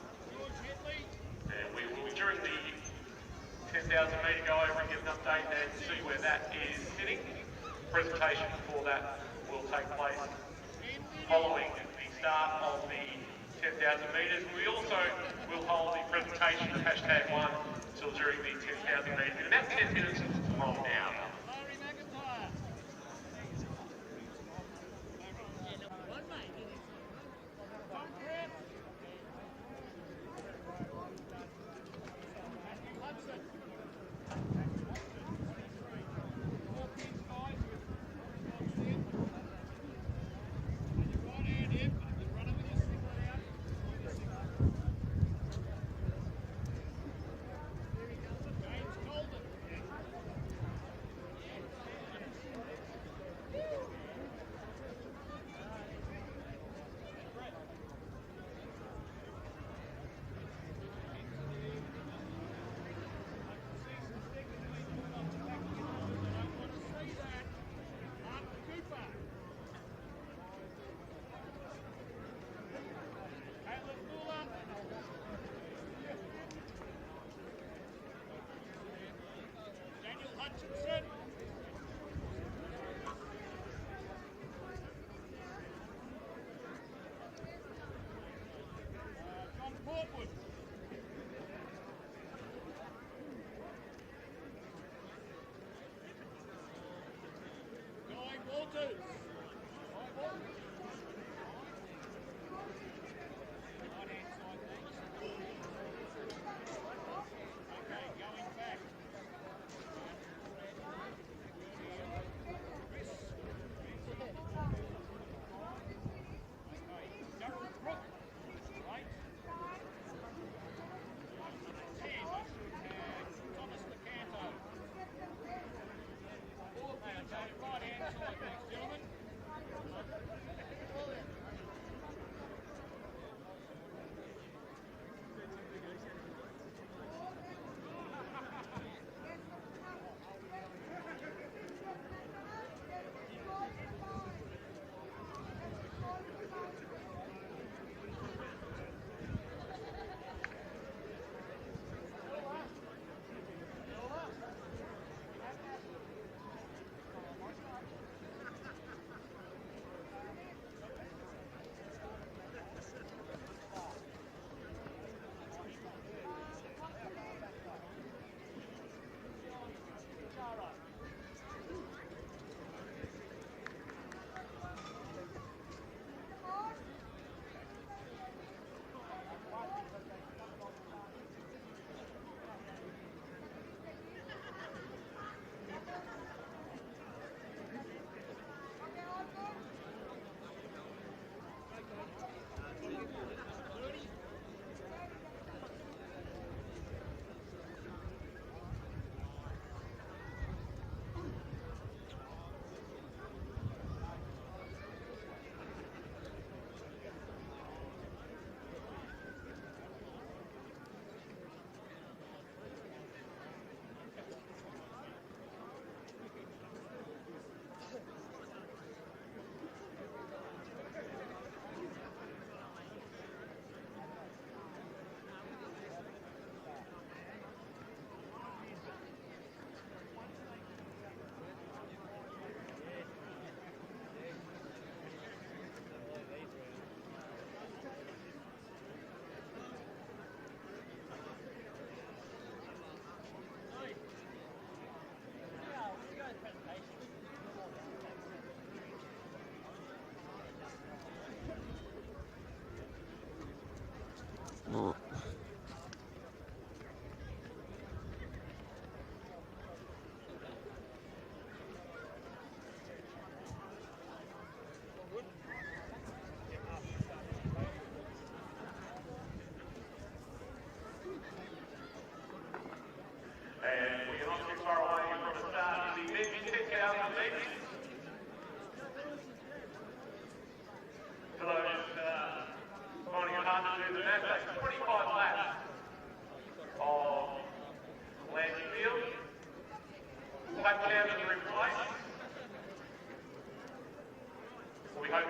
And we will, during the 10,000 metre go over and give an update and see where that is sitting. Presentation for that will take place following the start of the 10,000 metres. We also will hold the presentation of #1 till during the 10,000 metres in about 10 minutes from now.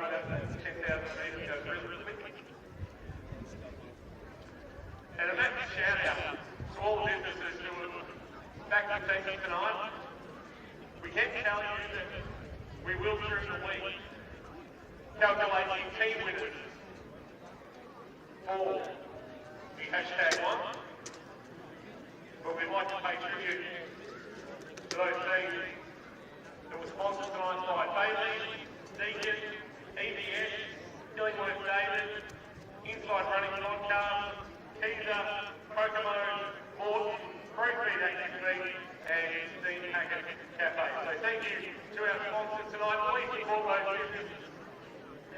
hoping that 10,000 metres goes really quick. And a massive shout out to all the businesses who have backed the team tonight. We can tell you that we will during the week calculate the team winners for the #1. But we'd like to pay tribute to those teams that were sponsored tonight by Bailey, Deacon, EBS, Illingworth David, Inside Running Podcast, Teaser, Kokomo, Morton, Fruitfeed ATV, and Steam Packet Cafe. So thank you to our sponsors tonight. Please support those businesses.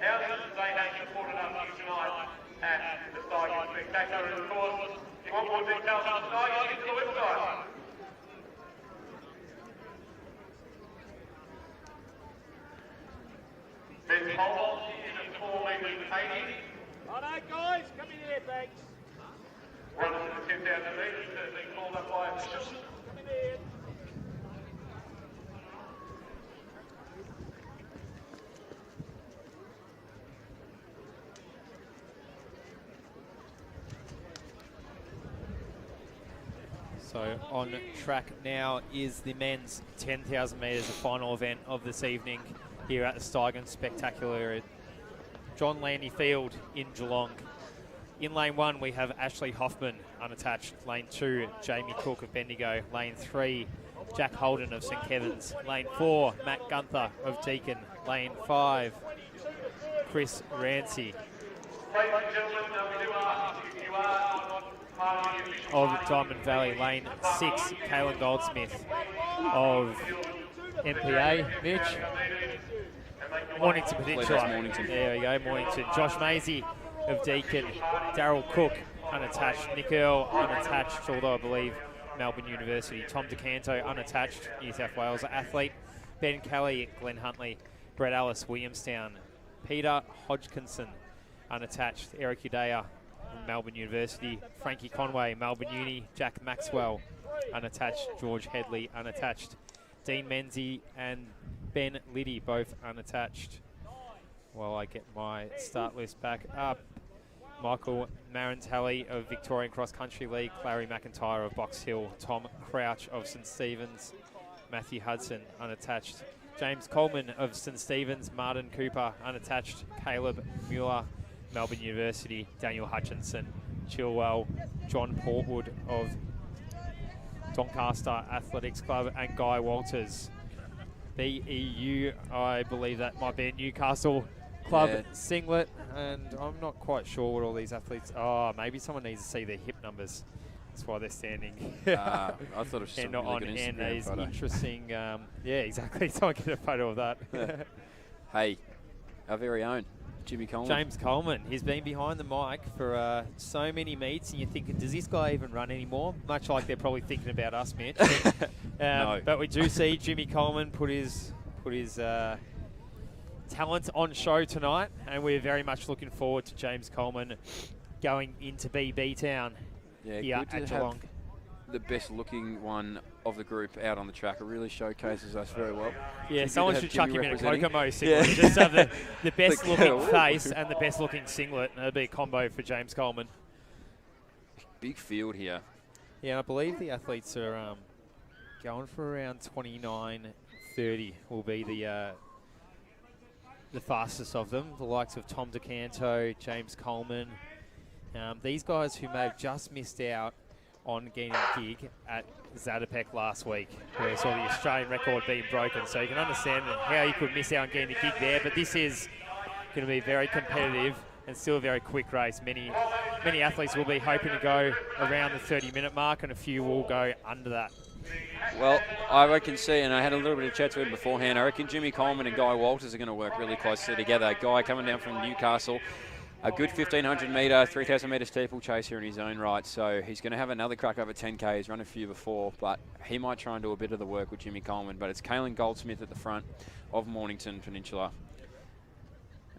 Houses they have supported us here tonight at the Steigen Spectacular. And of course, if you want more details on the Steigen, get to the website. Ben Cole is at 4 metres 80. Alright guys, come in here, thanks. Runners at 10,000 metres that have been called up by officials. Come in here. So on track now is the men's 10,000 metres, the final event of this evening here at the Steigen Spectacular at John Landy Field in Geelong. In lane 1 we have Ashley Hoffman unattached. Lane 2 Jamie Cook of Bendigo. Lane 3 Jack Holden of St Kevin's. Lane 4 Matt Gunther of Deakin. Lane 5 Chris Rancy Ladies and gentlemen, we do ask if you are not part of the official of Diamond Valley. Lane 6 Caelan Goldsmith of MPA. Mitch. Mornington Peninsula. Mornington. There we go, Mornington. Josh Maisie of Deakin. Daryl Cook unattached. Nick Earl unattached, although I believe Melbourne University. Tom DeCanto unattached, New South Wales athlete. Ben Kelly, Glen Huntley. Brett Ellis, Williamstown. Peter Hodgkinson unattached. Eric Udea from Melbourne University. Frankie Conway, Melbourne Uni. Jack Maxwell unattached. George Headley unattached. Dean Menzies and Ben Liddy both unattached. While I get my start list back up, Michael Marantelli of Victorian Cross Country League, Larry McIntyre of Box Hill, Tom Crouch of St Stephen's, Matthew Hudson unattached, James Coleman of St Stephen's, Martin Cooper unattached, Caleb Mueller, Melbourne University, Daniel Hutchinson, Chilwell, John Portwood of Doncaster Athletics Club, and Guy Walters. BEU, I believe that might be a Newcastle club singlet, and I'm not quite sure what all these athletes are. Maybe someone needs to see their hip numbers. That's why they're standing. I thought it was just and not on an end. Instagram Is photo. interesting. Yeah, exactly. Someone get a photo of that. Hey, our very own Jimmy Coleman. James Coleman. He's been behind the mic for so many meets, and you're thinking, does this guy even run anymore? Much like they're probably thinking about us, Mitch. No. But we do see Jimmy Coleman put his talent on show tonight, and we're very much looking forward to James Coleman going into BB Town here good to at Geelong. have the best looking one of the group out on the track. It really showcases us very well. Yeah, Good someone to should have chuck Jimmy him in a representing. Kokomo singlet. Just have the best looking Ooh. face and the best looking singlet. And that'd be a combo for James Coleman. Big field here. Yeah, I believe the athletes are going for around 29:30 will be the fastest of them. The likes of Tom DeCanto, James Coleman. These guys who may have just missed out on getting a gig at Zatopek last week, where we saw the Australian record being broken. So you can understand how you could miss out on getting a gig there. But this is going to be very competitive and still a very quick race. Many athletes will be hoping to go around the 30-minute mark, and a few will go under that. Well, I reckon, and I had a little bit of chat to him beforehand, I reckon Jimmy Coleman and Guy Walters are going to work really closely together. Guy coming down from Newcastle, a good 1,500 metre, 3,000 metre steeplechase here in his own right. So he's going to have another crack up at 10K. He's run a few before, but he might try and do a bit of the work with Jimmy Coleman. But it's Caelan Goldsmith at the front of Mornington Peninsula.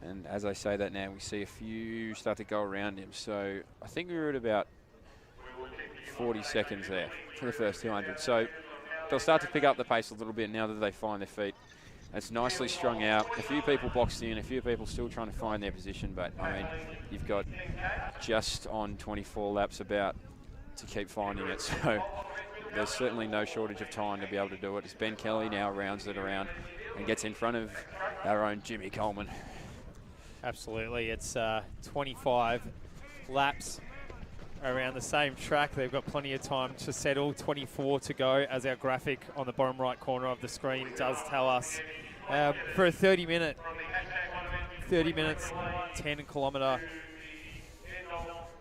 And as I say that now, we see a few start to go around him. So I think we were at about 40 seconds there for the first 200. So they'll start to pick up the pace a little bit now that they find their feet It's nicely strung out. A few people boxed in, a few people still trying to find their position, but I mean, you've got just on 24 laps about to keep finding it. So there's certainly no shortage of time to be able to do it. As Ben Kelly now rounds it around and gets in front of our own Jimmy Coleman. Absolutely. It's 25 laps around the same track. They've got plenty of time to settle. 24 to go, as our graphic on the bottom right corner of the screen does tell us. For a 30 minutes, 10 kilometre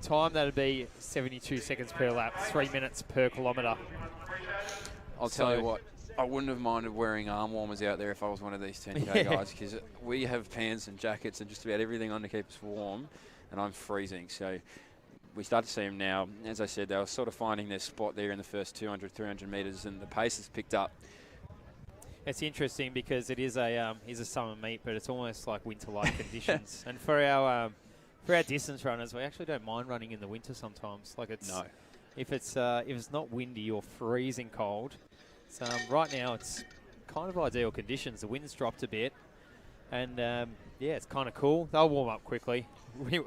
time, that'd be 72 seconds per lap, 3 minutes per kilometre. I'll tell you what, I wouldn't have minded wearing arm warmers out there if I was one of these 10K guys, because we have pants and jackets and just about everything on to keep us warm, and I'm freezing. So we start to see them now. As I said, they were sort of finding their spot there in the first 200, 300 metres, and the pace has picked up. It's interesting because it is a summer meet, but it's almost like winter-like conditions. And for our distance runners, we actually don't mind running in the winter sometimes. Like if it's not windy or freezing cold. So right now it's kind of ideal conditions. The wind's dropped a bit, and it's kind of cool. They'll warm up quickly,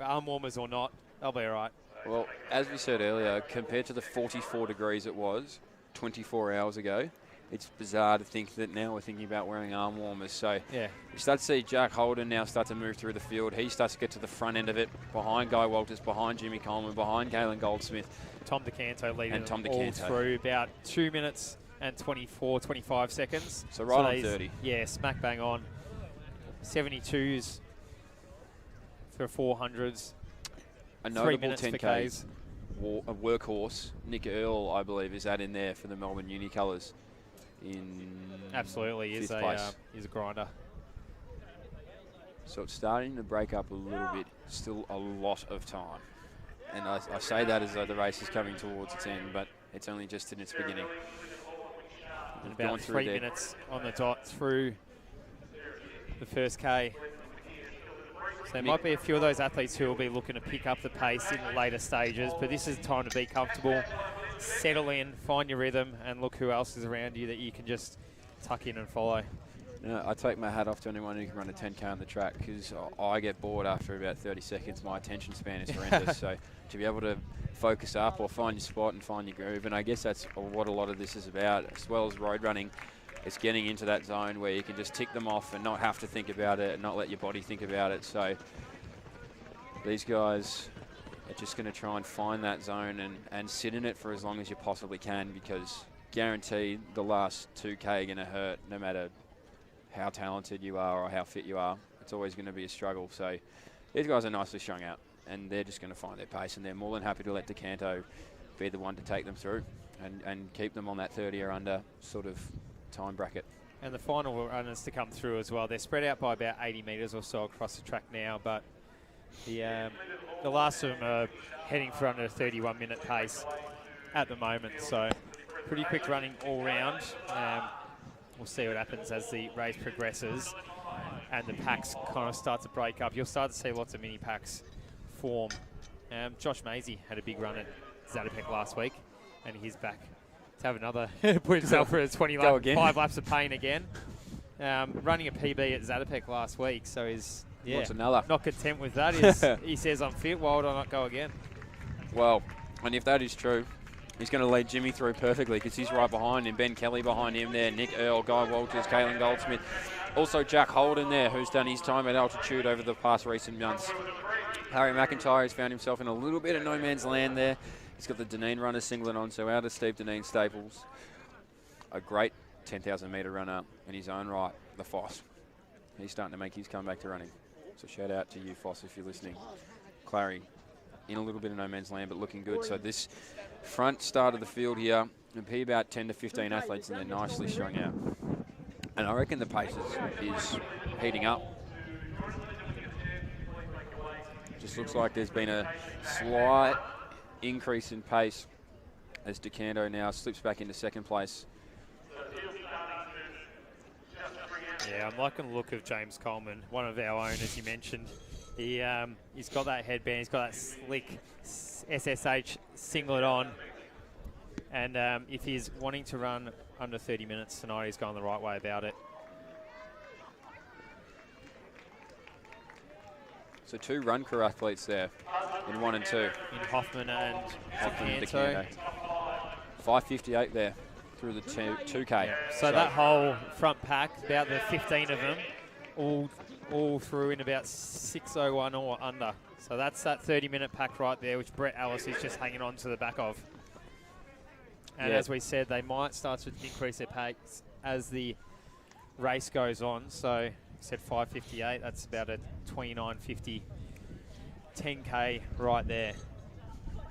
arm warmers or not. They'll be all right. Well, as we said earlier, compared to the 44 degrees it was 24 hours ago, it's bizarre to think that now we're thinking about wearing arm warmers. So we start to see Jack Holden now start to move through the field. He starts to get to the front end of it, behind Guy Walters, behind Jimmy Coleman, behind Galen Goldsmith. Tom DeCanto leading all through about 2 minutes and 25 seconds. So right on 30. Yeah, smack bang on. 72s for 400s. A notable 10Ks. A workhorse. Nick Earl, I believe, is that in there for the Melbourne Uni colours. Absolutely, he's a grinder. So it's starting to break up a little bit. Still a lot of time. And I say that as though the race is coming towards its end, but it's only just in its beginning. And about 3 minutes on the dot through the first K. So there might be a few of those athletes who will be looking to pick up the pace in the later stages, but this is time to be comfortable, settle in, find your rhythm, and look who else is around you that you can just tuck in and follow. I take my hat off to anyone who can run a 10K on the track, because I get bored after about 30 seconds. My attention span is horrendous. So to be able to focus up or find your spot and find your groove, and I guess that's what a lot of this is about, as well as road running. It's getting into that zone where you can just tick them off and not have to think about it and not let your body think about it. So these guys are just going to try and find that zone and sit in it for as long as you possibly can, because guaranteed the last 2K are going to hurt no matter how talented you are or how fit you are. It's always going to be a struggle. So these guys are nicely strung out, and they're just going to find their pace, and they're more than happy to let DeCanto be the one to take them through and keep them on that 30 or under sort of time bracket. And the final runners to come through as well. They're spread out by about 80 metres or so across the track now, but the last of them are heading for under a 31-minute pace at the moment. So pretty quick running all round. We'll see what happens as the race progresses and the packs kind of start to break up. You'll start to see lots of mini packs form. Josh Maisie had a big run at Zatopek last week, and he's back to have another put himself for a 5 laps of pain again. Running a PB at Zatopek last week, so he's not content with that. He says, I'm fit, why would I not go again? Well, and if that is true, he's going to lead Jimmy through perfectly, because he's right behind him. Ben Kelly behind him there, Nick Earl, Guy Walters, Galen Goldsmith. Also Jack Holden there, who's done his time at altitude over the past recent months. Harry McIntyre has found himself in a little bit of no man's land there. He's got the Deneen runner singlet on, so out of Steve Deneen Staples. A great 10,000 metre runner in his own right, the Foss. He's starting to make his comeback to running. So shout out to you, Foss, if you're listening. Clary in a little bit of no man's land, but looking good. So this front start of the field here, it'll be about 10 to 15 athletes, and they're nicely strung out. And I reckon the pace is heating up. Just looks like there's been a slight increase in pace as DeCanto now slips back into second place. Yeah, I'm liking the look of James Coleman, one of our own, as you mentioned. He's got that headband, he's got that slick SSH singlet on. And if he's wanting to run under 30 minutes tonight, he's going the right way about it. So 2 run crew athletes there in 1 and 2. In Hoffman and Hoffman, DeCanto. 5:58 there through the 2K. Yeah. So that whole front pack, about the 15 of them, all through in about 6:01 or under. So that's that 30-minute pack right there, which Brett Ellis is just hanging on to the back of. And as we said, they might start to increase their pace as the race goes on. So we said 5:58, that's about a 29:50 10K right there.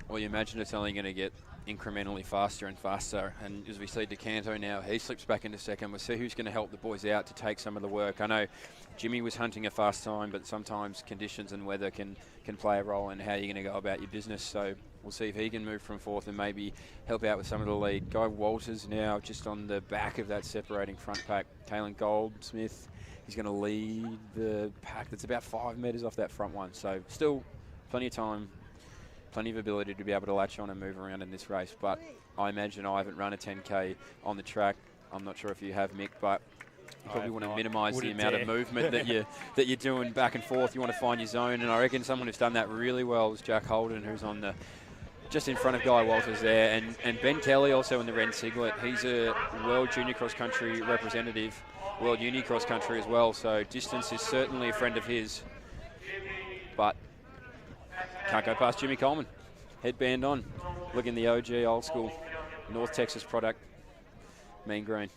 Well, you imagine it's only going to get incrementally faster and faster. And as we see DeCanto now, he slips back into second. We'll see who's going to help the boys out to take some of the work. I know Jimmy was hunting a fast time, but sometimes conditions and weather can play a role in how you're going to go about your business. So we'll see if he can move from 4th and maybe help out with some of the lead. Guy Walters now just on the back of that separating front pack. Kalen Goldsmith, he's going to lead the pack that's about 5 metres off that front one. So still plenty of time, plenty of ability to be able to latch on and move around in this race. But I imagine I haven't run a 10K on the track. I'm not sure if you have, Mick, but you probably want to minimise the amount of movement that you're doing back and forth. You want to find your zone, and I reckon someone who's done that really well is Jack Holden, who's on the just in front of Guy Walters there, and Ben Kelly also in the Ren Siglet. He's a World Junior Cross Country representative, World Uni Cross Country as well, so distance is certainly a friend of his. But can't go past Jimmy Coleman. Headband on, looking the OG old school North Texas product, mean green.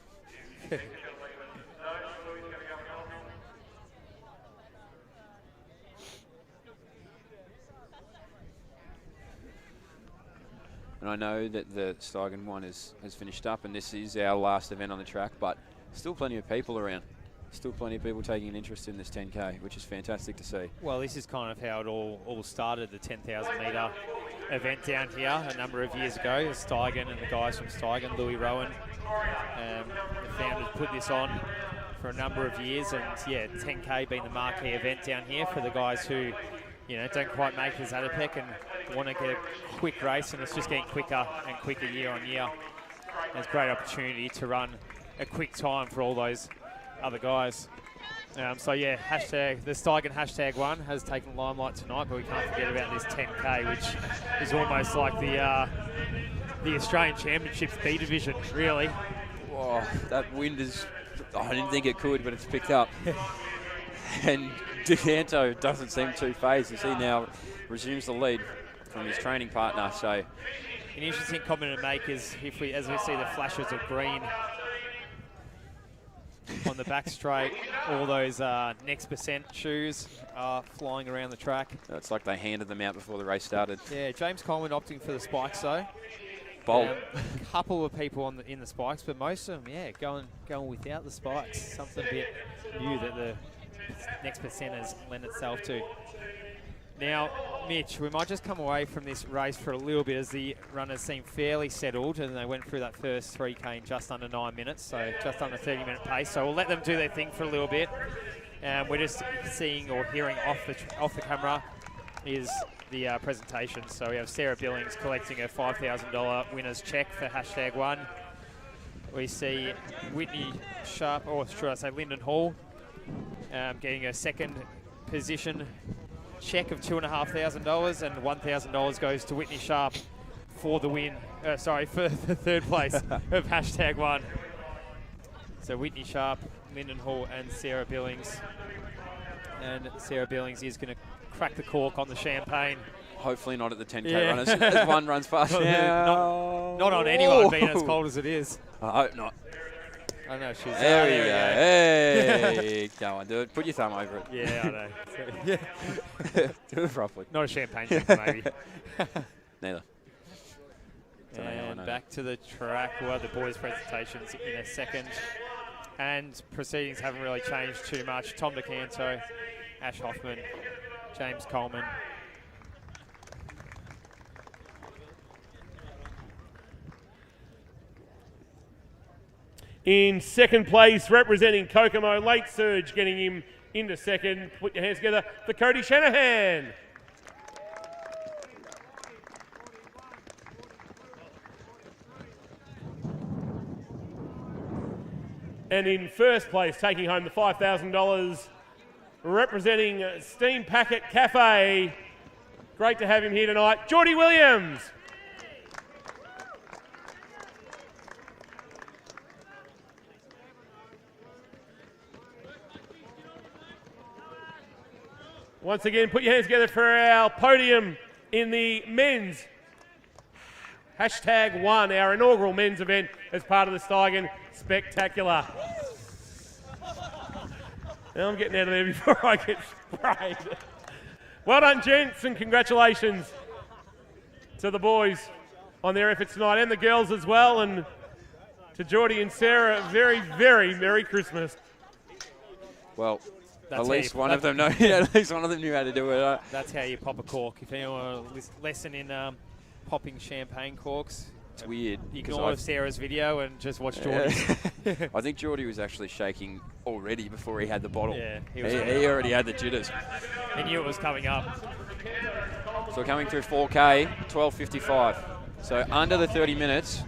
And I know that the Steigen one has finished up, and this is our last event on the track, but still plenty of people around. Still plenty of people taking an interest in this 10K, which is fantastic to see. Well, this is kind of how it all started, the 10,000 metre event down here a number of years ago. Steigen and the guys from Steigen, Louis Rowan, the founders put this on for a number of years, and yeah, 10K being the marquee event down here for the guys who, you know, don't quite make the Zatopek and want to get a quick race, and it's just getting quicker and quicker year on year. And it's a great opportunity to run a quick time for all those other guys. So yeah, the Steigen #1 has taken limelight tonight, but we can't forget about this 10K, which is almost like the Australian Championships B division, really. Whoa, that wind is, I didn't think it could, but it's picked up. And DeCanto doesn't seem too phased as he now resumes the lead from his training partner. So an interesting comment to make is as we see the flashes of green on the back straight, all those Next Percent shoes are flying around the track. It's like they handed them out before the race started. Yeah, James Coleman opting for the spikes though. Bold. A couple of people in the spikes, but most of them, yeah, going without the spikes. Something a bit new that the Next Percent has lent itself to. Now, Mitch, we might just come away from this race for a little bit as the runners seem fairly settled, and they went through that first 3K in just under 9 minutes, so just under 30-minute pace. So we'll let them do their thing for a little bit. We're just seeing or hearing off the camera is the presentation. So we have Sarah Billings collecting a $5,000 winner's check for #1. We see Whitney Sharp, or should I say Lyndon Hall, getting a second position check of $2,500, and $1,000 goes to Whitney Sharp for the win. For the third place of #1. So Whitney Sharp, Lyndon Hall, and Sarah Billings. And Sarah Billings is going to crack the cork on the champagne. Hopefully not at the 10K runners as one runs past. Not on anyone being as cold as it is. I hope not. I know she's there. We go. Hey, go on, do it. Put your thumb over it. Yeah, I know. Do it properly. Not a champagne drink, maybe. Neither. And back to the track. We'll have the boys' presentations in a second. And proceedings haven't really changed too much. Tom DeCanto, Ash Hoffman, James Coleman. In second place, representing Kokomo, late surge, getting him into second. Put your hands together for Cody Shanahan. And in first place, taking home the $5,000, representing Steam Packet Cafe. Great to have him here tonight, Geordie Williams. Once again, put your hands together for our podium in the men's #1, our inaugural men's event as part of the Steigen Spectacular. Now I'm getting out of there before I get sprayed. Well done, gents, and congratulations to the boys on their efforts tonight, and the girls as well, and to Geordie and Sarah, very, very Merry Christmas. Well, at least one of them know. At least one of them knew how to do it. That's how you pop a cork. If anyone wants a lesson in popping champagne corks, it's weird. Ignore Sarah's video and just watch Geordie. I think Geordie was actually shaking already before he had the bottle. Yeah, he already had the jitters. He knew it was coming up. So coming through 4K, 12:55. So under the 30 minutes,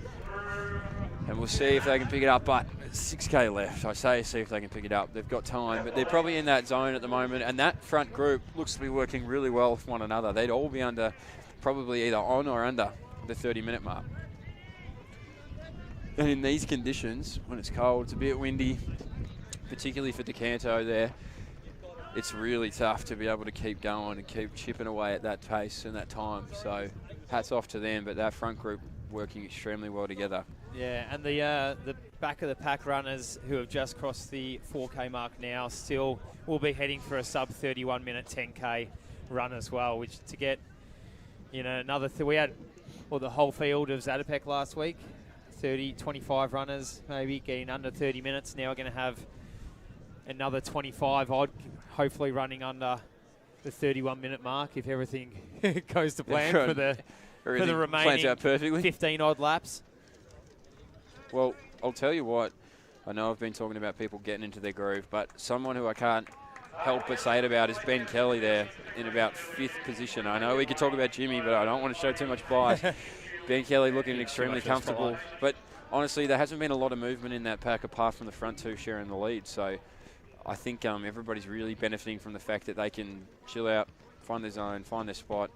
and we'll see if they can pick it up. But 6K left. I say see if they can pick it up. They've got time, but they're probably in that zone at the moment, and that front group looks to be working really well with one another. They'd all be under, probably either on or under the 30-minute mark. And in these conditions, when it's cold, it's a bit windy, particularly for Decanto there, it's really tough to be able to keep going and keep chipping away at that pace and that time. So hats off to them, but that front group working extremely well together. Yeah, and the back of the pack runners who have just crossed the 4K mark now still will be heading for a sub 31-minute 10K run as well, which to get, another, we had the whole field of Zatopek last week, 25 runners maybe getting under 30 minutes. Now we're going to have another 25 odd, hopefully running under the 31-minute mark if everything goes to plan for the remaining 15 odd laps. Well, I'll tell you what, I know I've been talking about people getting into their groove, but someone who I can't help but say it about is Ben Kelly there in about 5th position. I know we could talk about Jimmy, but I don't want to show too much bias. Ben Kelly looking extremely comfortable, but honestly, there hasn't been a lot of movement in that pack apart from the front two sharing the lead. So I think everybody's really benefiting from the fact that they can chill out, find their zone, find their spot,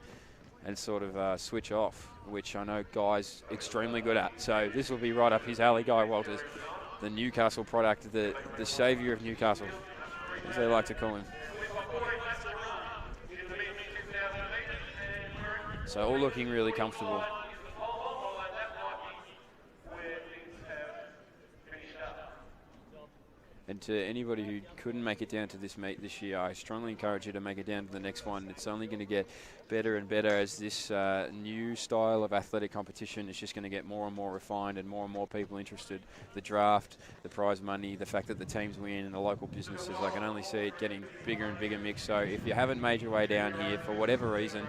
and sort of switch off, which I know Guy's extremely good at. So this will be right up his alley, Guy Walters, the Newcastle product, the saviour of Newcastle, as they like to call him. So all looking really comfortable. And to anybody who couldn't make it down to this meet this year, I strongly encourage you to make it down to the next one. It's only going to get better and better as this new style of athletic competition is just going to get more and more refined and more people interested. The draft, the prize money, the fact that the teams win and the local businesses, I can only see it getting bigger and bigger mix. So if you haven't made your way down here for whatever reason,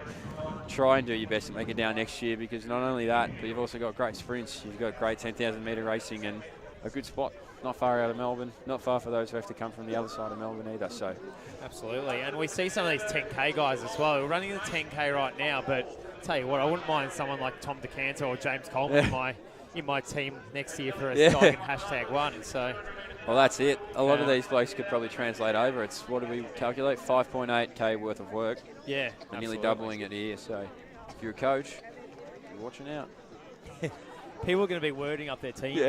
try and do your best to make it down next year, because not only that, but you've also got great sprints, you've got great 10,000 metre racing and a good spot. Not far out of Melbourne, not far for those who have to come from the other side of Melbourne either. So, absolutely, and we see some of these 10K guys as well. We're running the 10K right now, but tell you what, I wouldn't mind someone like Tom DeCanter or James Coleman in my team next year for a Steigen #1. So, well, that's it. A lot of these blokes could probably translate over. It's, what do we calculate? 5.8K worth of work. Yeah, we're nearly doubling it here. So, if you're a coach, you're watching out. People are going to be wording up their teams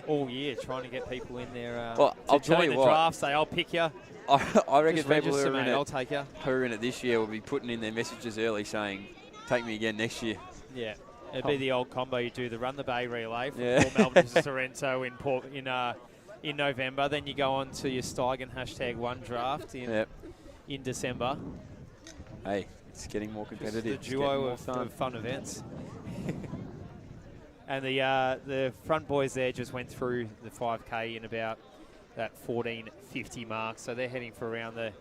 all year, trying to get people in there. Well, I'll tell you the what. draft, say, I'll pick you. I reckon Just people who I'll take you. Who are in it this year will be putting in their messages early saying, take me again next year. Yeah, it'd be the old combo. You do the Run the Bay relay from Port Melbourne to Sorrento in November. Then you go on to your Steigen #1 draft in December. Hey, it's getting more competitive. It's the duo of fun events. And the front boys there just went through the 5K in about that 14:50 mark. So they're heading for around the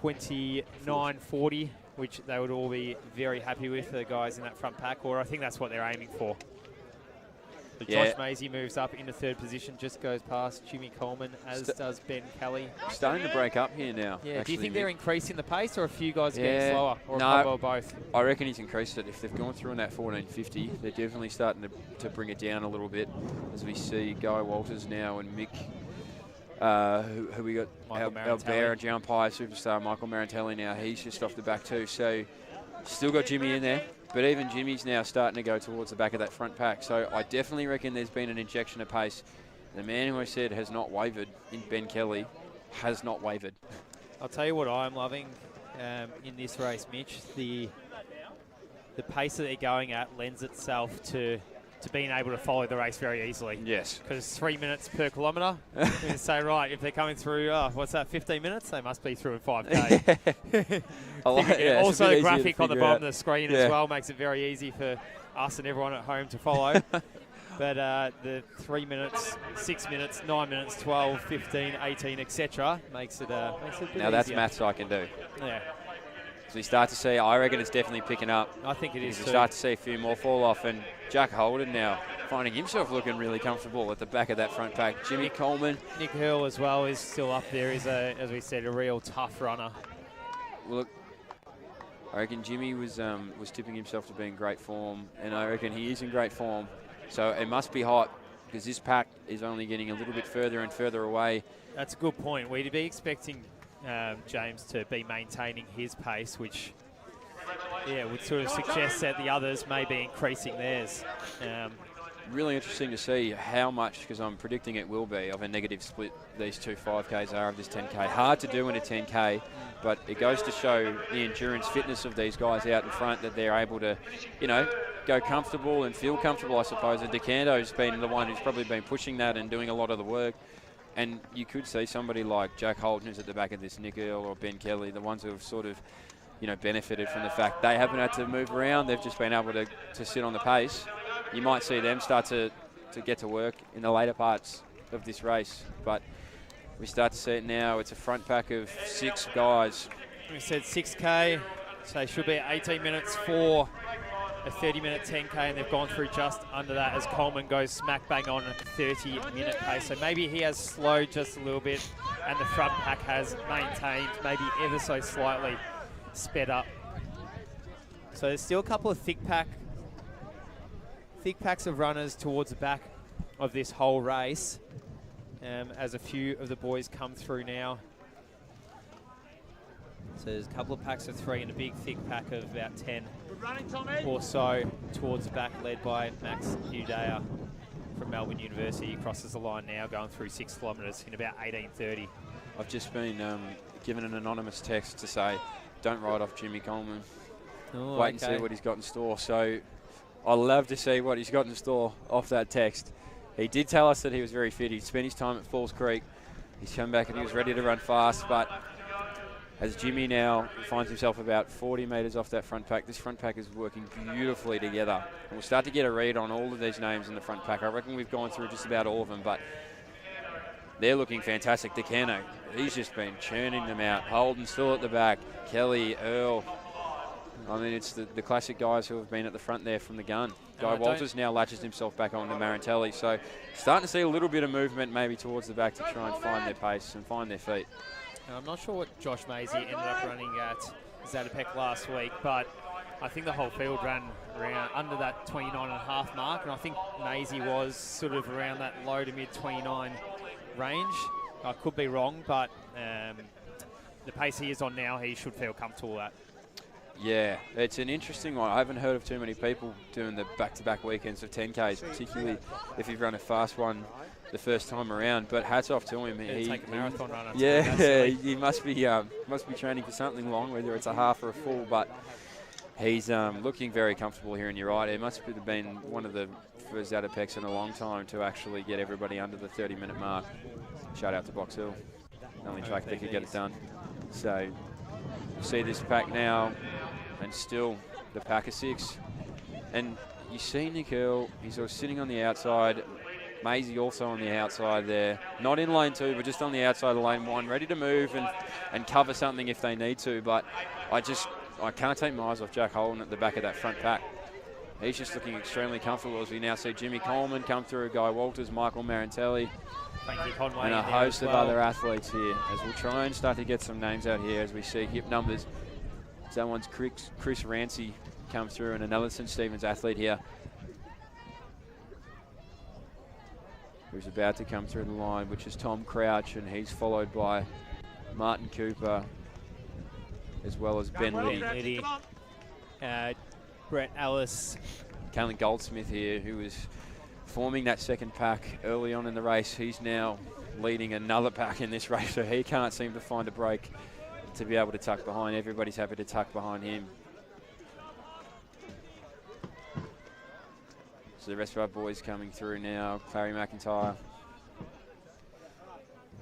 29:40, which they would all be very happy with, the guys in that front pack, or I think that's what they're aiming for. But Josh Maisie moves up into 3rd position, just goes past Jimmy Coleman, as does Ben Kelly. Starting to break up here now. Yeah. Do you think they're increasing the pace, or a few guys getting slower, or a combo of both? I reckon he's increased it. If they've gone through in that 14:50, they're definitely starting to bring it down a little bit, as we see Guy Walters now and Mick Who we got? Our Marantelli. bear, jump high superstar, Michael Marantelli now. He's just off the back too. So still got Jimmy in there. But even Jimmy's now starting to go towards the back of that front pack. So I definitely reckon there's been an injection of pace. The man who I said has not wavered in Ben Kelly has not wavered. I'll tell you what I'm loving in this race, Mitch. The pace that they're going at lends itself to being able to follow the race very easily. Yes. Because 3 minutes per kilometre. You can say, right, if they're coming through, what's that, 15 minutes? They must be through in 5K. Also, the graphic on the bottom of the screen as well makes it very easy for us and everyone at home to follow. But the 3 minutes, 6 minutes, 9 minutes, 12, 15, 18, etc. makes it a bit Now that's easier. maths I can do. Yeah. So we start to see, I reckon it's definitely picking up. I think it is We too. start to see a few more fall off, and Jack Holden now finding himself looking really comfortable at the back of that front pack. Jimmy Coleman. Nick Hurl as well is still up there. He's, as we said, a real tough runner. Well, look, I reckon Jimmy was tipping himself to be in great form, and I reckon he is in great form. So it must be hot, because this pack is only getting a little bit further and further away. That's a good point. We'd be expecting James to be maintaining his pace, which would sort of suggest that the others may be increasing theirs. Really interesting to see how much, because I'm predicting it will be, of a negative split these two 5Ks are of this 10K. Hard to do in a 10K, but it goes to show the endurance fitness of these guys out in front, that they're able to, go comfortable and feel comfortable, I suppose. And DeCanto's been the one who's probably been pushing that and doing a lot of the work. And you could see somebody like Jack Holden, who's at the back of this, Nick Earl or Ben Kelly, the ones who have sort of, benefited from the fact they haven't had to move around. They've just been able to sit on the pace. You might see them start to get to work in the later parts of this race. But we start to see it now. It's a front pack of 6 guys. We said 6K, so it should be 18 minutes for a 30-minute 10K, and they've gone through just under that as Coleman goes smack bang on a 30-minute pace. So maybe he has slowed just a little bit, and the front pack has maintained, maybe ever so slightly sped up. So there's still a couple of thick packs of runners towards the back of this whole race, as a few of the boys come through now. So there's a couple of packs of 3 and a big thick pack of about 10 or so towards the back, led by Max Udaya from Melbourne University. He crosses the line now, going through 6 kilometres in about 18:30. I've just been given an anonymous text to say, don't write off Jimmy Coleman. Wait and see what he's got in store. So I'd love to see what he's got in store off that text. He did tell us that he was very fit. He spent his time at Falls Creek. He's come back and he was ready to run fast, but as Jimmy now finds himself about 40 metres off that front pack, this front pack is working beautifully together. And we'll start to get a read on all of these names in the front pack. I reckon we've gone through just about all of them, but they're looking fantastic. DeCanto, he's just been churning them out. Holden still at the back. Kelly, Earl. I mean, it's the classic guys who have been at the front there from the gun. Guy Walters now latches himself back on to Marantelli. So starting to see a little bit of movement maybe towards the back to try and find their pace and find their feet. I'm not sure what Josh Maisie ended up running at Zatopek last week, but I think the whole field ran around under that 29.5 mark, and I think Maisie was sort of around that low to mid 29 range. I could be wrong, but the pace he is on now, he should feel comfortable at. Yeah, it's an interesting one. I haven't heard of too many people doing the back-to-back weekends of 10Ks, particularly if you've run a fast one the first time around. But hats off to him. He's like a marathon runner. Yeah, he must be training for something long, whether it's a half or a full. But he's looking very comfortable here, and you're right. It must have been one of the first Zatopeks in a long time to actually get everybody under the 30-minute mark. Shout out to Box Hill, the only track that could get it done. So you see this pack now, and still the pack of 6. And you see Nick Earl, he's sort of sitting on the outside. Maisie also on the outside there. Not in lane 2, but just on the outside of lane 1, ready to move and cover something if they need to. But I can't take my eyes off Jack Holden at the back of that front pack. He's just looking extremely comfortable as we now see Jimmy Coleman come through, Guy Walters, Michael Marantelli, and a host of other athletes here. As we'll try and start to get some names out here as we see hip numbers. Someone's Chris Rancy come through, and an Ellison Stevens athlete here. who's about to come through the line, which is Tom Crouch, and he's followed by Martin Cooper, as well as Ben Liddy. Brett Ellis. Callum Goldsmith here, who was forming that second pack early on in the race. He's now leading another pack in this race, so he can't seem to find a break to be able to tuck behind. Everybody's happy to tuck behind him. So the rest of our boys coming through now. Clary McIntyre.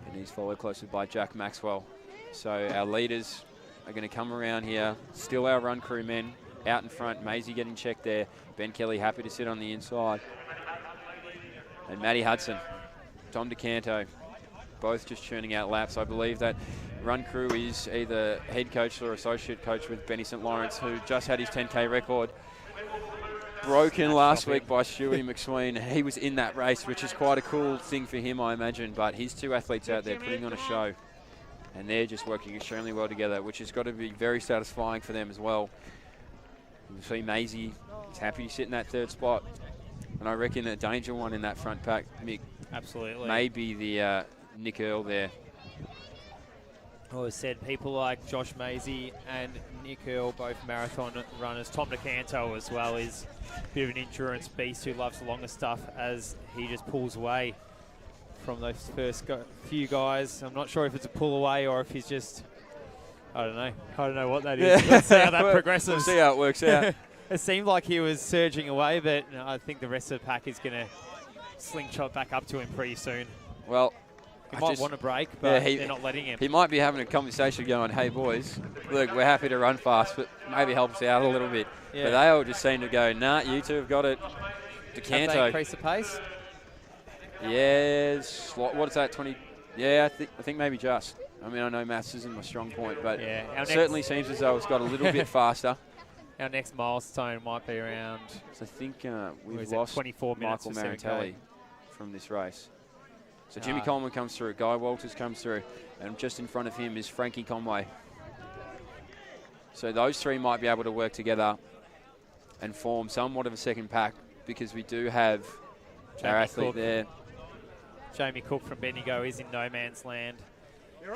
And he's followed closely by Jack Maxwell. So our leaders are going to come around here. Still our run crew men out in front. Maisie getting checked there. Ben Kelly happy to sit on the inside. And Matty Hudson, Tom DeCanto, both just churning out laps. I believe that run crew is either head coach or associate coach with Benny St. Lawrence, who just had his 10K record broken last week by Stewie McSween. He was in that race, which is quite a cool thing for him, I imagine. But his two athletes out there putting on a show, and they're just working extremely well together, which has got to be very satisfying for them as well. You see Maisie is happy to sit in that third spot. And I reckon a danger one in that front pack, Mick. Absolutely. Maybe the Nick Earl there. I always said people like Josh Maisie and Nick Earl, both marathon runners. Tom DeCanto as well is a bit of an endurance beast who loves the longer stuff, as he just pulls away from those first few guys. I'm not sure if it's a pull away or if he's just, I don't know. I don't know what that is. Let's see how that progresses. We'll see how it works out. It seemed like he was surging away, but I think the rest of the pack is going to slingshot back up to him pretty soon. Well, he might want a break, but they're not letting him. He might be having a conversation going, hey, boys, look, we're happy to run fast, but maybe help us out a little bit. Yeah. But they all just seem to go, nah, you two have got it. DeCanto. Have they increased the pace? Yes. What is that, 20? Yeah, I think maybe just. I mean, I know maths isn't my strong point, but it certainly seems as though it's got a little bit faster. Our next milestone might be around, so I think we've lost 24 minutes Michael Maritelli from this race. So Jimmy Ah. Coleman comes through, Guy Walters comes through, and just in front of him is Frankie Conway. So those three might be able to work together and form somewhat of a second pack, because we do have our athlete there. Jamie Cook from Bendigo is in no man's land.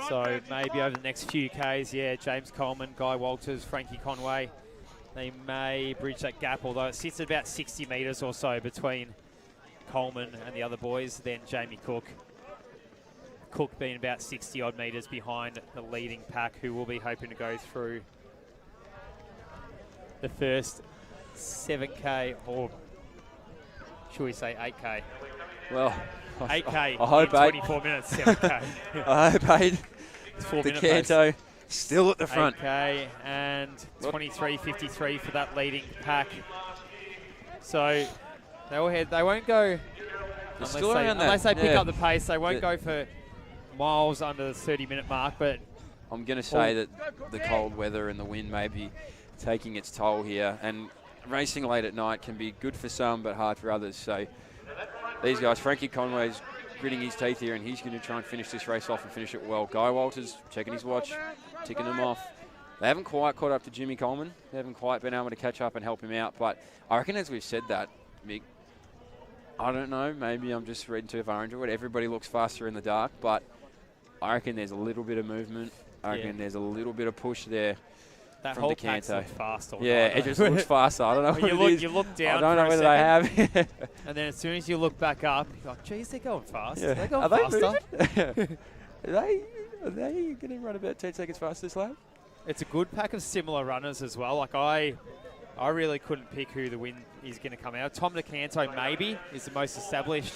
So maybe over the next few Ks, James Coleman, Guy Walters, Frankie Conway, they may bridge that gap, although it sits at about 60 metres or so between Coleman and the other boys, then Jamie Cook. Cook being about 60 odd metres behind the leading pack, who will be hoping to go through the first 7K, or should we say 8K? Well, 8K I hope in 24 minutes, 7K. I hope 8. It's 4 minute DeCanto still at the front. 8K and 23.53 for that leading pack. So they won't go unless they pick up the pace. They won't go for miles under the 30-minute mark. But I'm going to say that the cold weather and the wind may be taking its toll here. And racing late at night can be good for some, but hard for others. So these guys, Frankie Conway's gritting his teeth here, and he's going to try and finish this race off and finish it well. Guy Walters checking his watch, ticking them off. They haven't quite caught up to Jimmy Coleman. They haven't quite been able to catch up and help him out. But I reckon, as we've said that, Mick, I don't know, maybe I'm just reading too far into it. Everybody looks faster in the dark, but I reckon there's a little bit of movement. I reckon there's a little bit of push there. That from whole DeCanto. pack's looked fast all Yeah, night, it just looks faster. I don't know what it is. You look down. I don't know whether they have. And then as soon as you look back up, you're like, geez, they're going fast. Yeah. They're going Are faster. They are they going to run about 10 seconds faster this lap? It's a good pack of similar runners as well. Like I really couldn't pick who the win is going to come out. Tom DeCanto maybe is the most established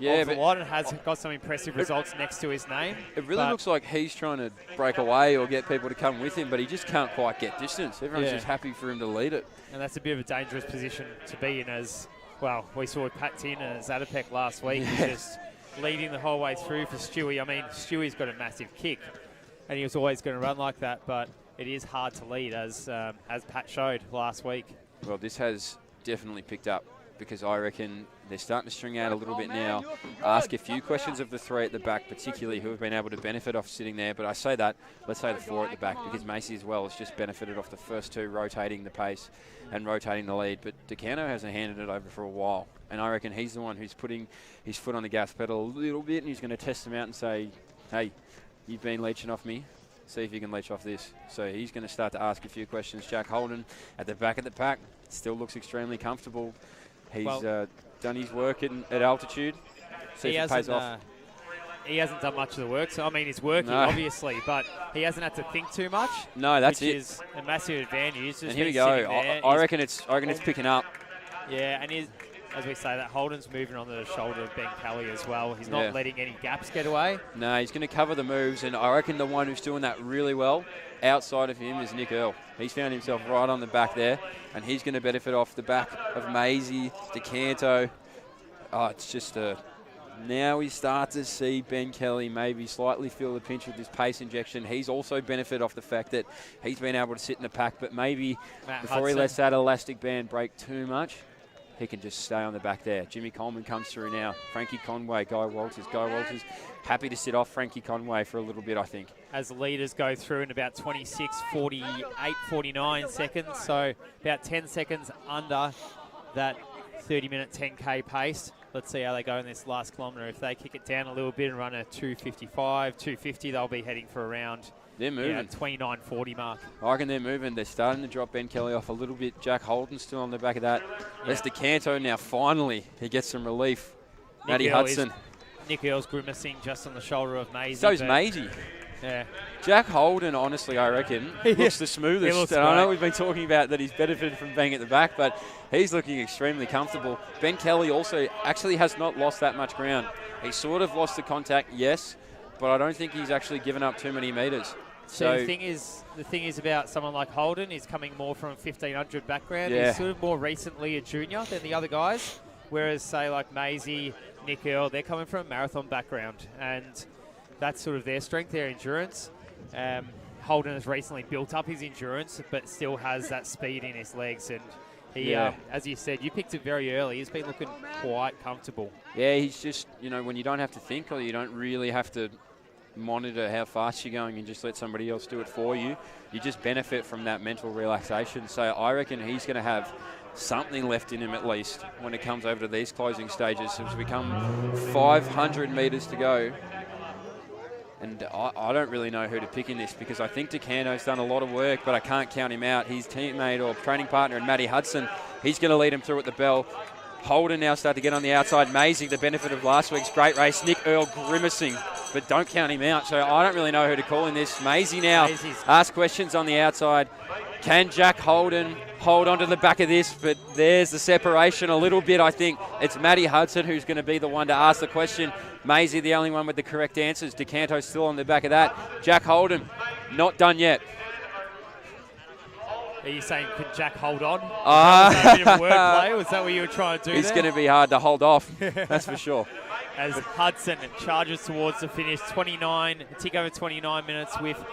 of the lot and has got some impressive results next to his name. It really looks like he's trying to break away or get people to come with him, but he just can't quite get distance. Everyone's just happy for him to lead it. And that's a bit of a dangerous position to be in, as well. We saw Pat Tin and Zatopek last week, just leading the whole way through for Stewie. I mean, Stewie's got a massive kick, and he was always going to run like that, but it is hard to lead, as Pat showed last week. Well, this has definitely picked up, because I reckon they're starting to string out a little bit now. Ask a few questions of the 3 at the back, particularly who have been able to benefit off sitting there. But I say that, let's say the 4 at the back, because Macy as well has just benefited off the first 2 rotating the pace and rotating the lead. But DeCanto hasn't handed it over for a while. And I reckon he's the one who's putting his foot on the gas pedal a little bit, and he's going to test them out and say, hey, you've been leeching off me. See if you can leech off this. So he's going to start to ask a few questions. Jack Holden at the back of the pack still looks extremely comfortable. He's done his work at altitude. See if it pays off. He hasn't done much of the work. So I mean, he's working obviously, but he hasn't had to think too much. No, that's which it. is a massive advantage. And here we go. I reckon it's picking up. Yeah, and as we say, that Holden's moving on the shoulder of Ben Kelly as well. He's not letting any gaps get away. No, he's going to cover the moves, and I reckon the one who's doing that really well outside of him is Nick Earl. He's found himself right on the back there, and he's going to benefit off the back of Maisie, DeCanto. Oh, it's just now we start to see Ben Kelly maybe slightly feel the pinch with this pace injection. He's also benefited off the fact that he's been able to sit in the pack, but maybe before he lets that elastic band break too much, he can just stay on the back there. Jimmy Coleman comes through now. Frankie Conway, Guy Walters. Guy Walters happy to sit off Frankie Conway for a little bit, I think. As the leaders go through in about 26, 48, 49 seconds, so about 10 seconds under that 30-minute 10K pace. Let's see how they go in this last kilometre. If they kick it down a little bit and run a 2:55, 2:50, they'll be heading for around they're moving. 29:40 mark. I reckon they're moving. They're starting to drop Ben Kelly off a little bit. Jack Holden's still on the back of that. That's DeCanto now. Finally, he gets some relief. Matty Hudson. Nick Earl's grimacing just on the shoulder of Maisie. So's Maisie. Yeah. Jack Holden, honestly, I reckon, looks the smoothest. Looks and I know we've been talking about that he's benefited from being at the back, but he's looking extremely comfortable. Ben Kelly also actually has not lost that much ground. He sort of lost the contact, yes, but I don't think he's actually given up too many metres. So the thing is about someone like Holden, he's coming more from a 1500 background. Yeah. He's sort of more recently a junior than the other guys, whereas say like Maisie, Nick Earl, they're coming from a marathon background, and that's sort of their strength, their endurance. Holden has recently built up his endurance, but still has that speed in his legs. And he, as you said, you picked it very early. He's been looking quite comfortable. Yeah, he's just, when you don't have to think or you don't really have to monitor how fast you're going and just let somebody else do it for you, you just benefit from that mental relaxation. So I reckon he's going to have something left in him at least when it comes over to these closing stages. As we come 500 metres to go. And I don't really know who to pick in this because I think DeCanto's done a lot of work, but I can't count him out. His teammate or training partner, and Matty Hudson, he's going to lead him through at the bell. Holden now start to get on the outside. Maisie, the benefit of last week's great race. Nick Earl grimacing, but don't count him out. So I don't really know who to call in this. Maisie now asks questions on the outside. Can Jack Holden hold on to the back of this? But there's the separation a little bit, I think. It's Matty Hudson who's going to be the one to ask the question. Maisie, the only one with the correct answers. DeCanto's still on the back of that. Jack Holden, not done yet. Are you saying, can Jack hold on? Was that a bit of a wordplay? Was that what you were trying to do It's there? going to be hard to hold off, that's for sure. As Hudson charges towards the finish, a tick over 29 minutes with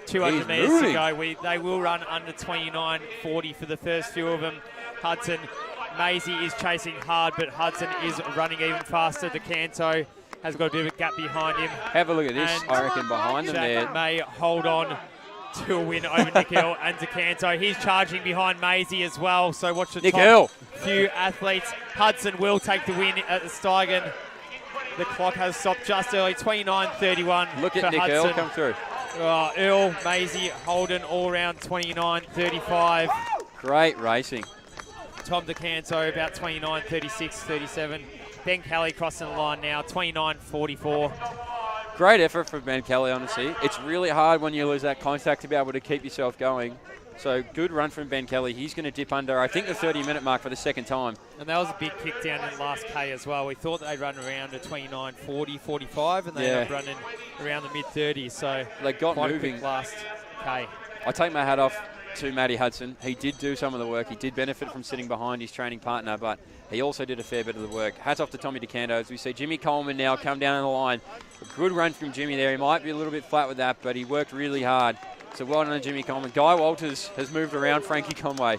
200 metres to go. They will run under 29:40 for the first few of them. Hudson, Maisie is chasing hard, but Hudson is running even faster. DeCanto has got a bit of a gap behind him. Have a look at this, I reckon, behind them there. Jack may hold on to a win over Nick Earl and DeCanto. He's charging behind Maisie as well, so watch the top few athletes. Hudson will take the win at the Steigen. The clock has stopped just early, 29:31. Look at Nick Hudson. Earl come through. Earl, Maisie, Holden all around 29:35. Great racing. Tom DeCanto about 29:36-37. Ben Kelly crossing the line now, 29:44. Great effort from Ben Kelly, honestly. It's really hard when you lose that contact to be able to keep yourself going. So good run from Ben Kelly. He's going to dip under, I think, the 30-minute mark for the second time. And that was a big kick down in the last K as well. We thought they'd run around to 29:40, 45, and they ended up running around the mid-30s. So they got quite moving. A quick last K. I take my hat off to Matty Hudson. He did do some of the work. He did benefit from sitting behind his training partner, but he also did a fair bit of the work. Hats off to Tommy DeCanto as we see Jimmy Coleman now come down the line. A good run from Jimmy there. He might be a little bit flat with that, but he worked really hard. So well done to Jimmy Coleman. Guy Walters has moved around Frankie Conway.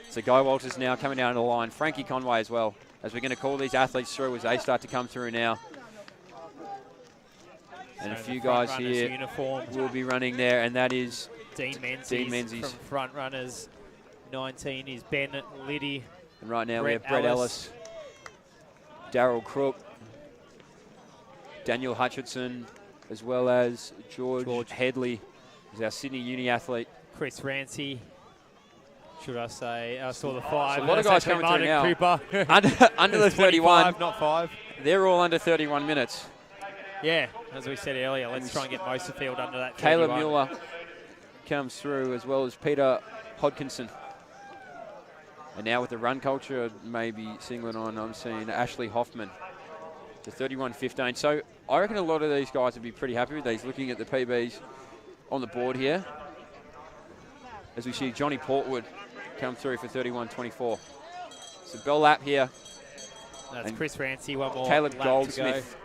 So Guy Walters now coming down the line. Frankie Conway as well as we're going to call these athletes through as they start to come through now. And a few guys here will be running there, and that is Dean Menzies from front runners. 19 is Ben Liddy. And right now we have Brett Ellis, Daryl Crook, Daniel Hutchinson, as well as George Headley, who's our Sydney Uni athlete. Chris Rancy. Should I say? I saw the 5. So a lot of guys coming through now. Cooper. under the 31. Not 5. They're all under 31 minutes. Yeah, as we said earlier, let's try and get most of the field under that 31. Caleb Mueller comes through, as well as Peter Hodkinson. And now with the run culture, maybe singling on, I'm seeing Ashley Hoffman to 31.15. So I reckon a lot of these guys would be pretty happy with these, looking at the PBs on the board here. As we see Johnny Portwood come through for 31.24. So bell lap here. That's Chris Rancy, one more Caleb lap Goldsmith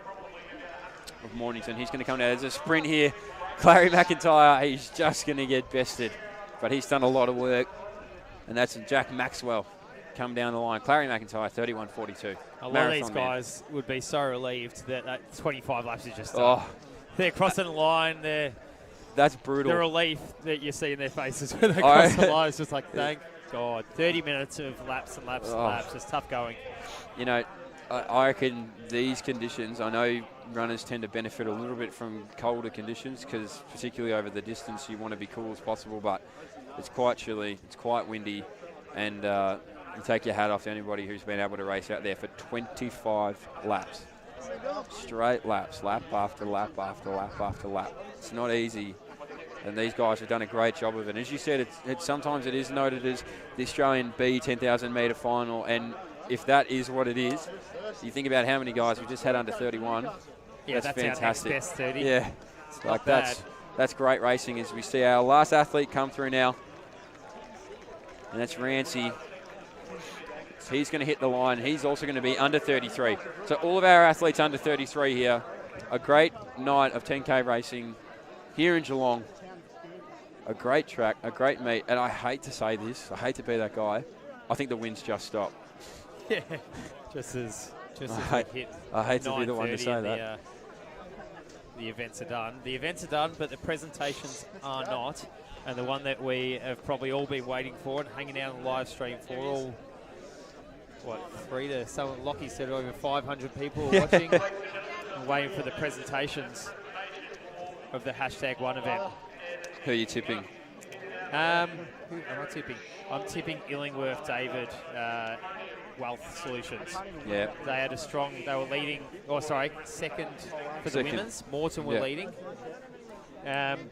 of Mornington. He's going to come down. There's a sprint here. Clary McIntyre, he's just going to get bested. But he's done a lot of work. And that's Jack Maxwell come down the line. Clary McIntyre, 31.42. A lot of these guys would be so relieved that 25 laps is just done. They're crossing the line. That's brutal. The relief that you see in their faces when they cross the line is just like, thank God. 30 minutes of laps and laps and laps. It's tough going. You know, I reckon these conditions, I know runners tend to benefit a little bit from colder conditions because particularly over the distance you want to be cool as possible, but it's quite chilly, it's quite windy, and you take your hat off to anybody who's been able to race out there for 25 laps. Straight laps, lap after lap after lap after lap. It's not easy, and these guys have done a great job of it. As you said, sometimes it is noted as the Australian B 10,000 metre final, and if that is what it is, you think about how many guys we've just had under 31. Yeah, that's fantastic. Our next best 30. Yeah, like that's great racing. As we see our last athlete come through now, and that's Rancy. So he's going to hit the line. He's also going to be under 33. So all of our athletes under 33 here. A great night of 10K racing here in Geelong. A great track, a great meet. And I hate to say this, I hate to be that guy. I think the winds just stopped. Yeah, just as we hit. I hate to be the one to say that. The events are done. The events are done, but the presentations are not. And the one that we have probably all been waiting for and hanging out on the live stream for all, Lockie said over 500 people watching and waiting for the presentations of the #1 event. Who are you tipping? Who am I tipping? I'm tipping Illingworth David Wealth Solutions. Yeah. They had they were leading, second for the women's. Morton were leading. And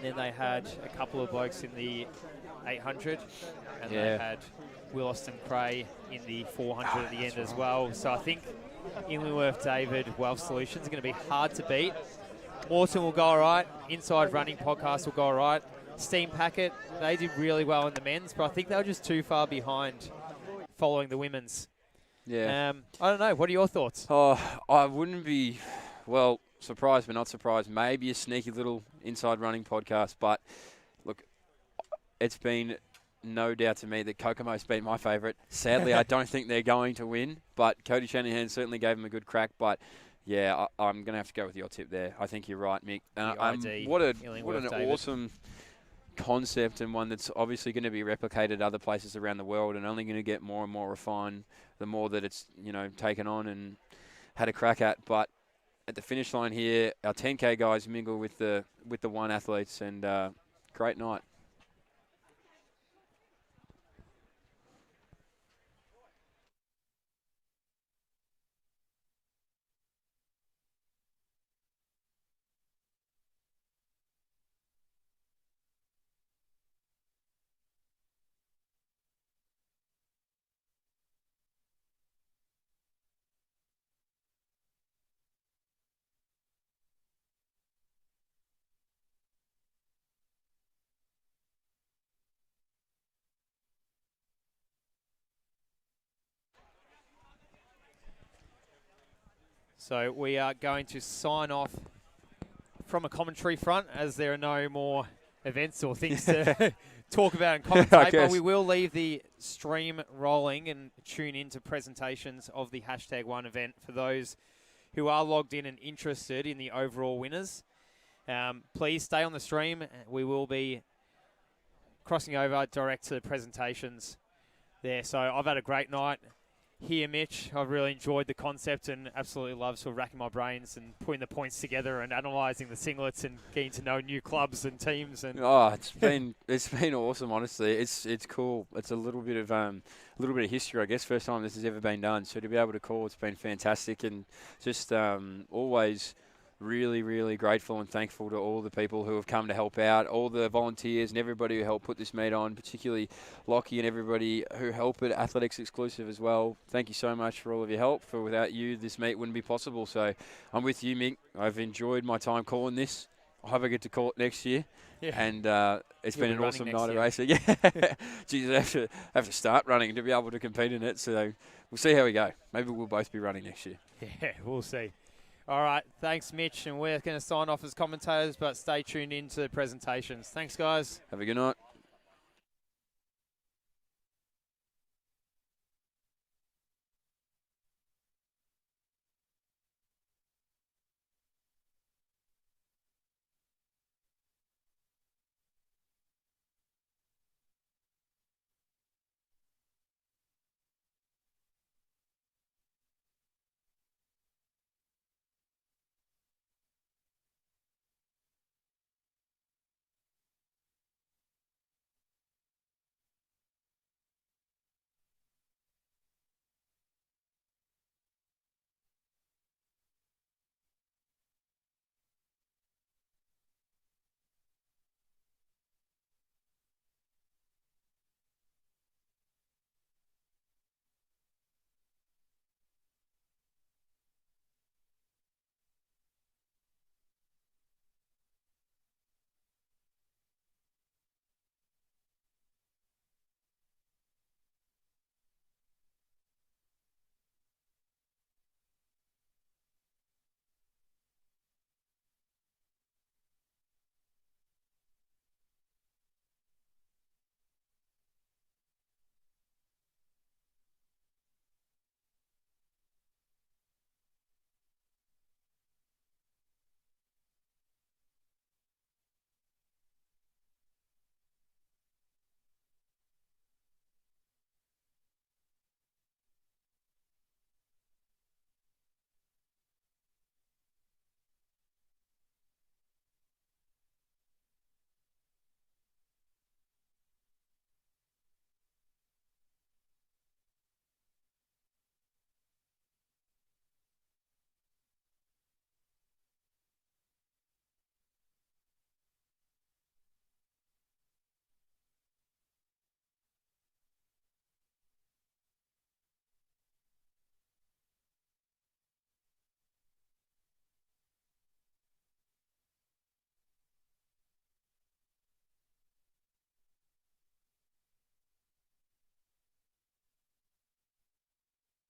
then they had a couple of blokes in the 800, and they had Williston Cray in the 400 at the end as well. So I think Illingworth David Wealth Solutions are going to be hard to beat. Morton will go all right. Inside Running Podcast will go all right. Steam Packet, they did really well in the men's, but I think they were just too far behind following the women's. Yeah. I don't know. What are your thoughts? Oh, I wouldn't be, surprised but not surprised. Maybe a sneaky little Inside Running Podcast, but look, it's been no doubt to me that Kokomo's been my favourite. Sadly, I don't think they're going to win, but Cody Shanahan certainly gave them a good crack. But yeah, I'm going to have to go with your tip there. I think you're right, Mick. What an awesome concept, and one that's obviously going to be replicated other places around the world, and only going to get more and more refined the more that it's taken on and had a crack at. But at the finish line here, our 10K guys mingle with the one athletes, and great night. So we are going to sign off from a commentary front as there are no more events or things to talk about and commentate, but guess. we will leave the stream rolling and tune into presentations of the #1 event for those who are logged in and interested in the overall winners. Please stay on the stream. We will be crossing over direct to the presentations there. So I've had a great night here, Mitch. I've really enjoyed the concept and absolutely love sort of racking my brains and putting the points together and analysing the singlets and getting to know new clubs and teams. And it's been awesome. Honestly, it's cool. It's a little bit of history, I guess. First time this has ever been done. So to be able to call, it's been fantastic, and just always really, really grateful and thankful to all the people who have come to help out, all the volunteers and everybody who helped put this meet on, particularly Lockie and everybody who helped at Athletics Exclusive as well. Thank you so much for all of your help. For without you, this meet wouldn't be possible. So I'm with you, Mick. I've enjoyed my time calling this. I hope I get to call it next year. Yeah. And it's You'll been be an awesome running night of next racing. Yeah. Geez, I have to start running to be able to compete in it. So we'll see how we go. Maybe we'll both be running next year. yeah, we'll see. All right, thanks, Mitch. And we're going to sign off as commentators, but stay tuned in to the presentations. Thanks, guys. Have a good night.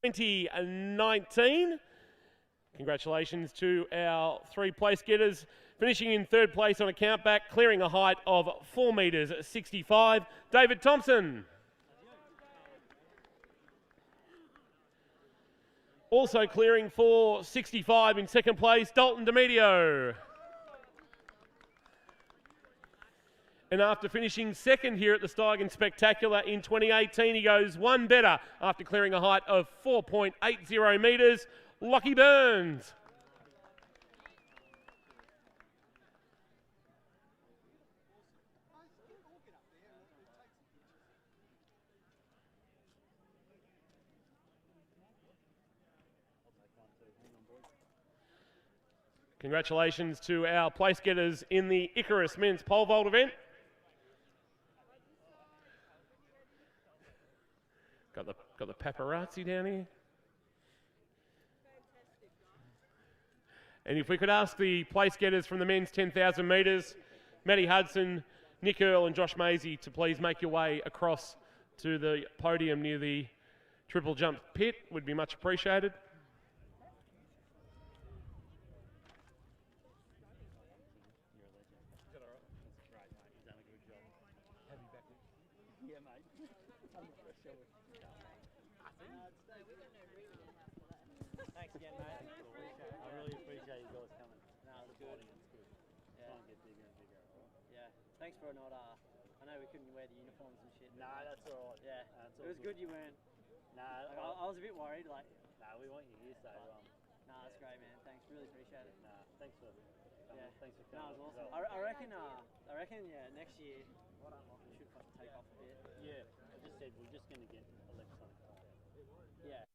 (2019). Congratulations to our 3 place getters, finishing in 3rd place on a countback, clearing a height of 4 metres 65. David Thompson. Also clearing 4.65 in 2nd place, Dalton Demedio. And after finishing 2nd here at the Steigen Spectacular in 2018, he goes 1 better after clearing a height of 4.80 metres, Lockie Burns. Congratulations to our place getters in the Icarus men's pole vault event. Got the paparazzi down here. And if we could ask the place getters from the men's 10,000 metres, Matty Hudson, Nick Earl and Josh Maisie, to please make your way across to the podium near the triple jump pit, would be much appreciated. Thanks again, mate. I really appreciate you guys coming. No, it's good. Yeah. Try and get bigger and bigger. Yeah. Thanks for not. I know we couldn't wear the uniforms and shit. No, that's all right. Yeah. It was good you weren't. Nah, I was a bit worried. Like. Nah, we want you here, so. Nah, that's great, man. Thanks. Really appreciate it. Nah, thanks for. Yeah. Thanks for No, coming. it was awesome. I reckon. Yeah. Next year, we should fucking take off a bit. Yeah. I just said we're just gonna get electronic. Yeah.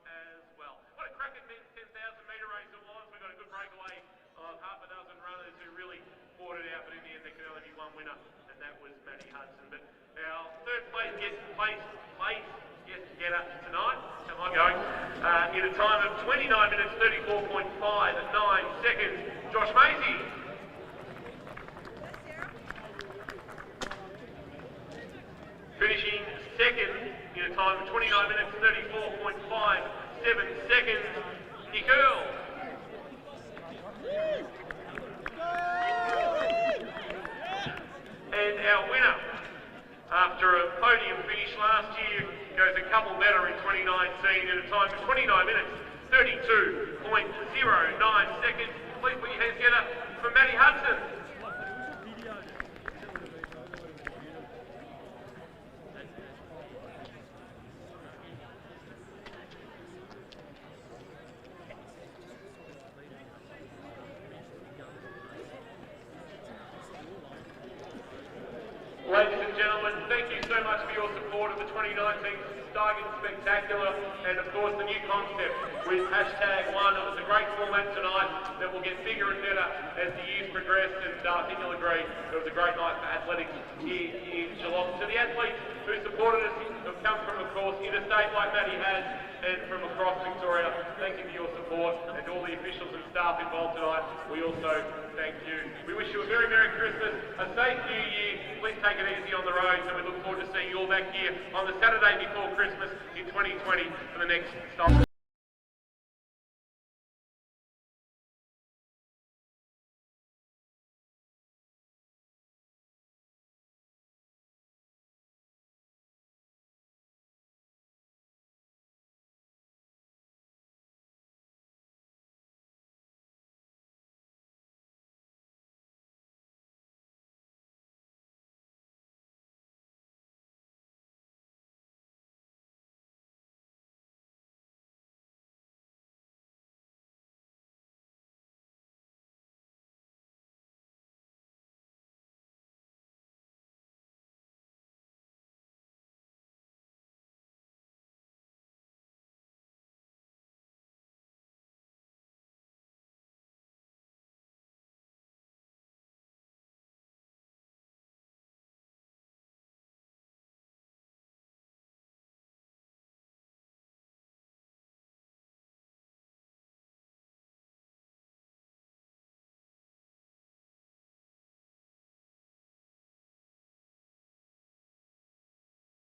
As well. What a cracking men's 10,000 metre race it was. We got a good breakaway of half a dozen runners who really fought it out, but in the end there could only be one winner, and that was Matty Hudson. But our third place getter tonight, am I going, in a time of 29 minutes 34.5 at 9 seconds, Josh Maisie. Finishing second in a time of 29 minutes 34.57 seconds, Nick Earl. And our winner, after a podium finish last year, goes a couple better in 2019 in a time of 29 minutes 32.09 seconds. Please put your hands together for Matty Hudson. Ladies and and gentlemen, thank you so much for your support of the 2019 Steigen Spectacular and of course the new concept with #1. It was a great format tonight that will get bigger and better as the years progress, and I think you'll agree it was a great night for athletics here in Geelong. To the athletes who supported us, have come from of course interstate like Matty has and from across Victoria, thank you for your support, and all the officials and staff involved tonight, we also thank you. We wish you a very Merry Christmas, a safe New Year, please take it easy on the roads, and we look forward to seeing you all back here on the Saturday before Christmas in 2020 for the next stop.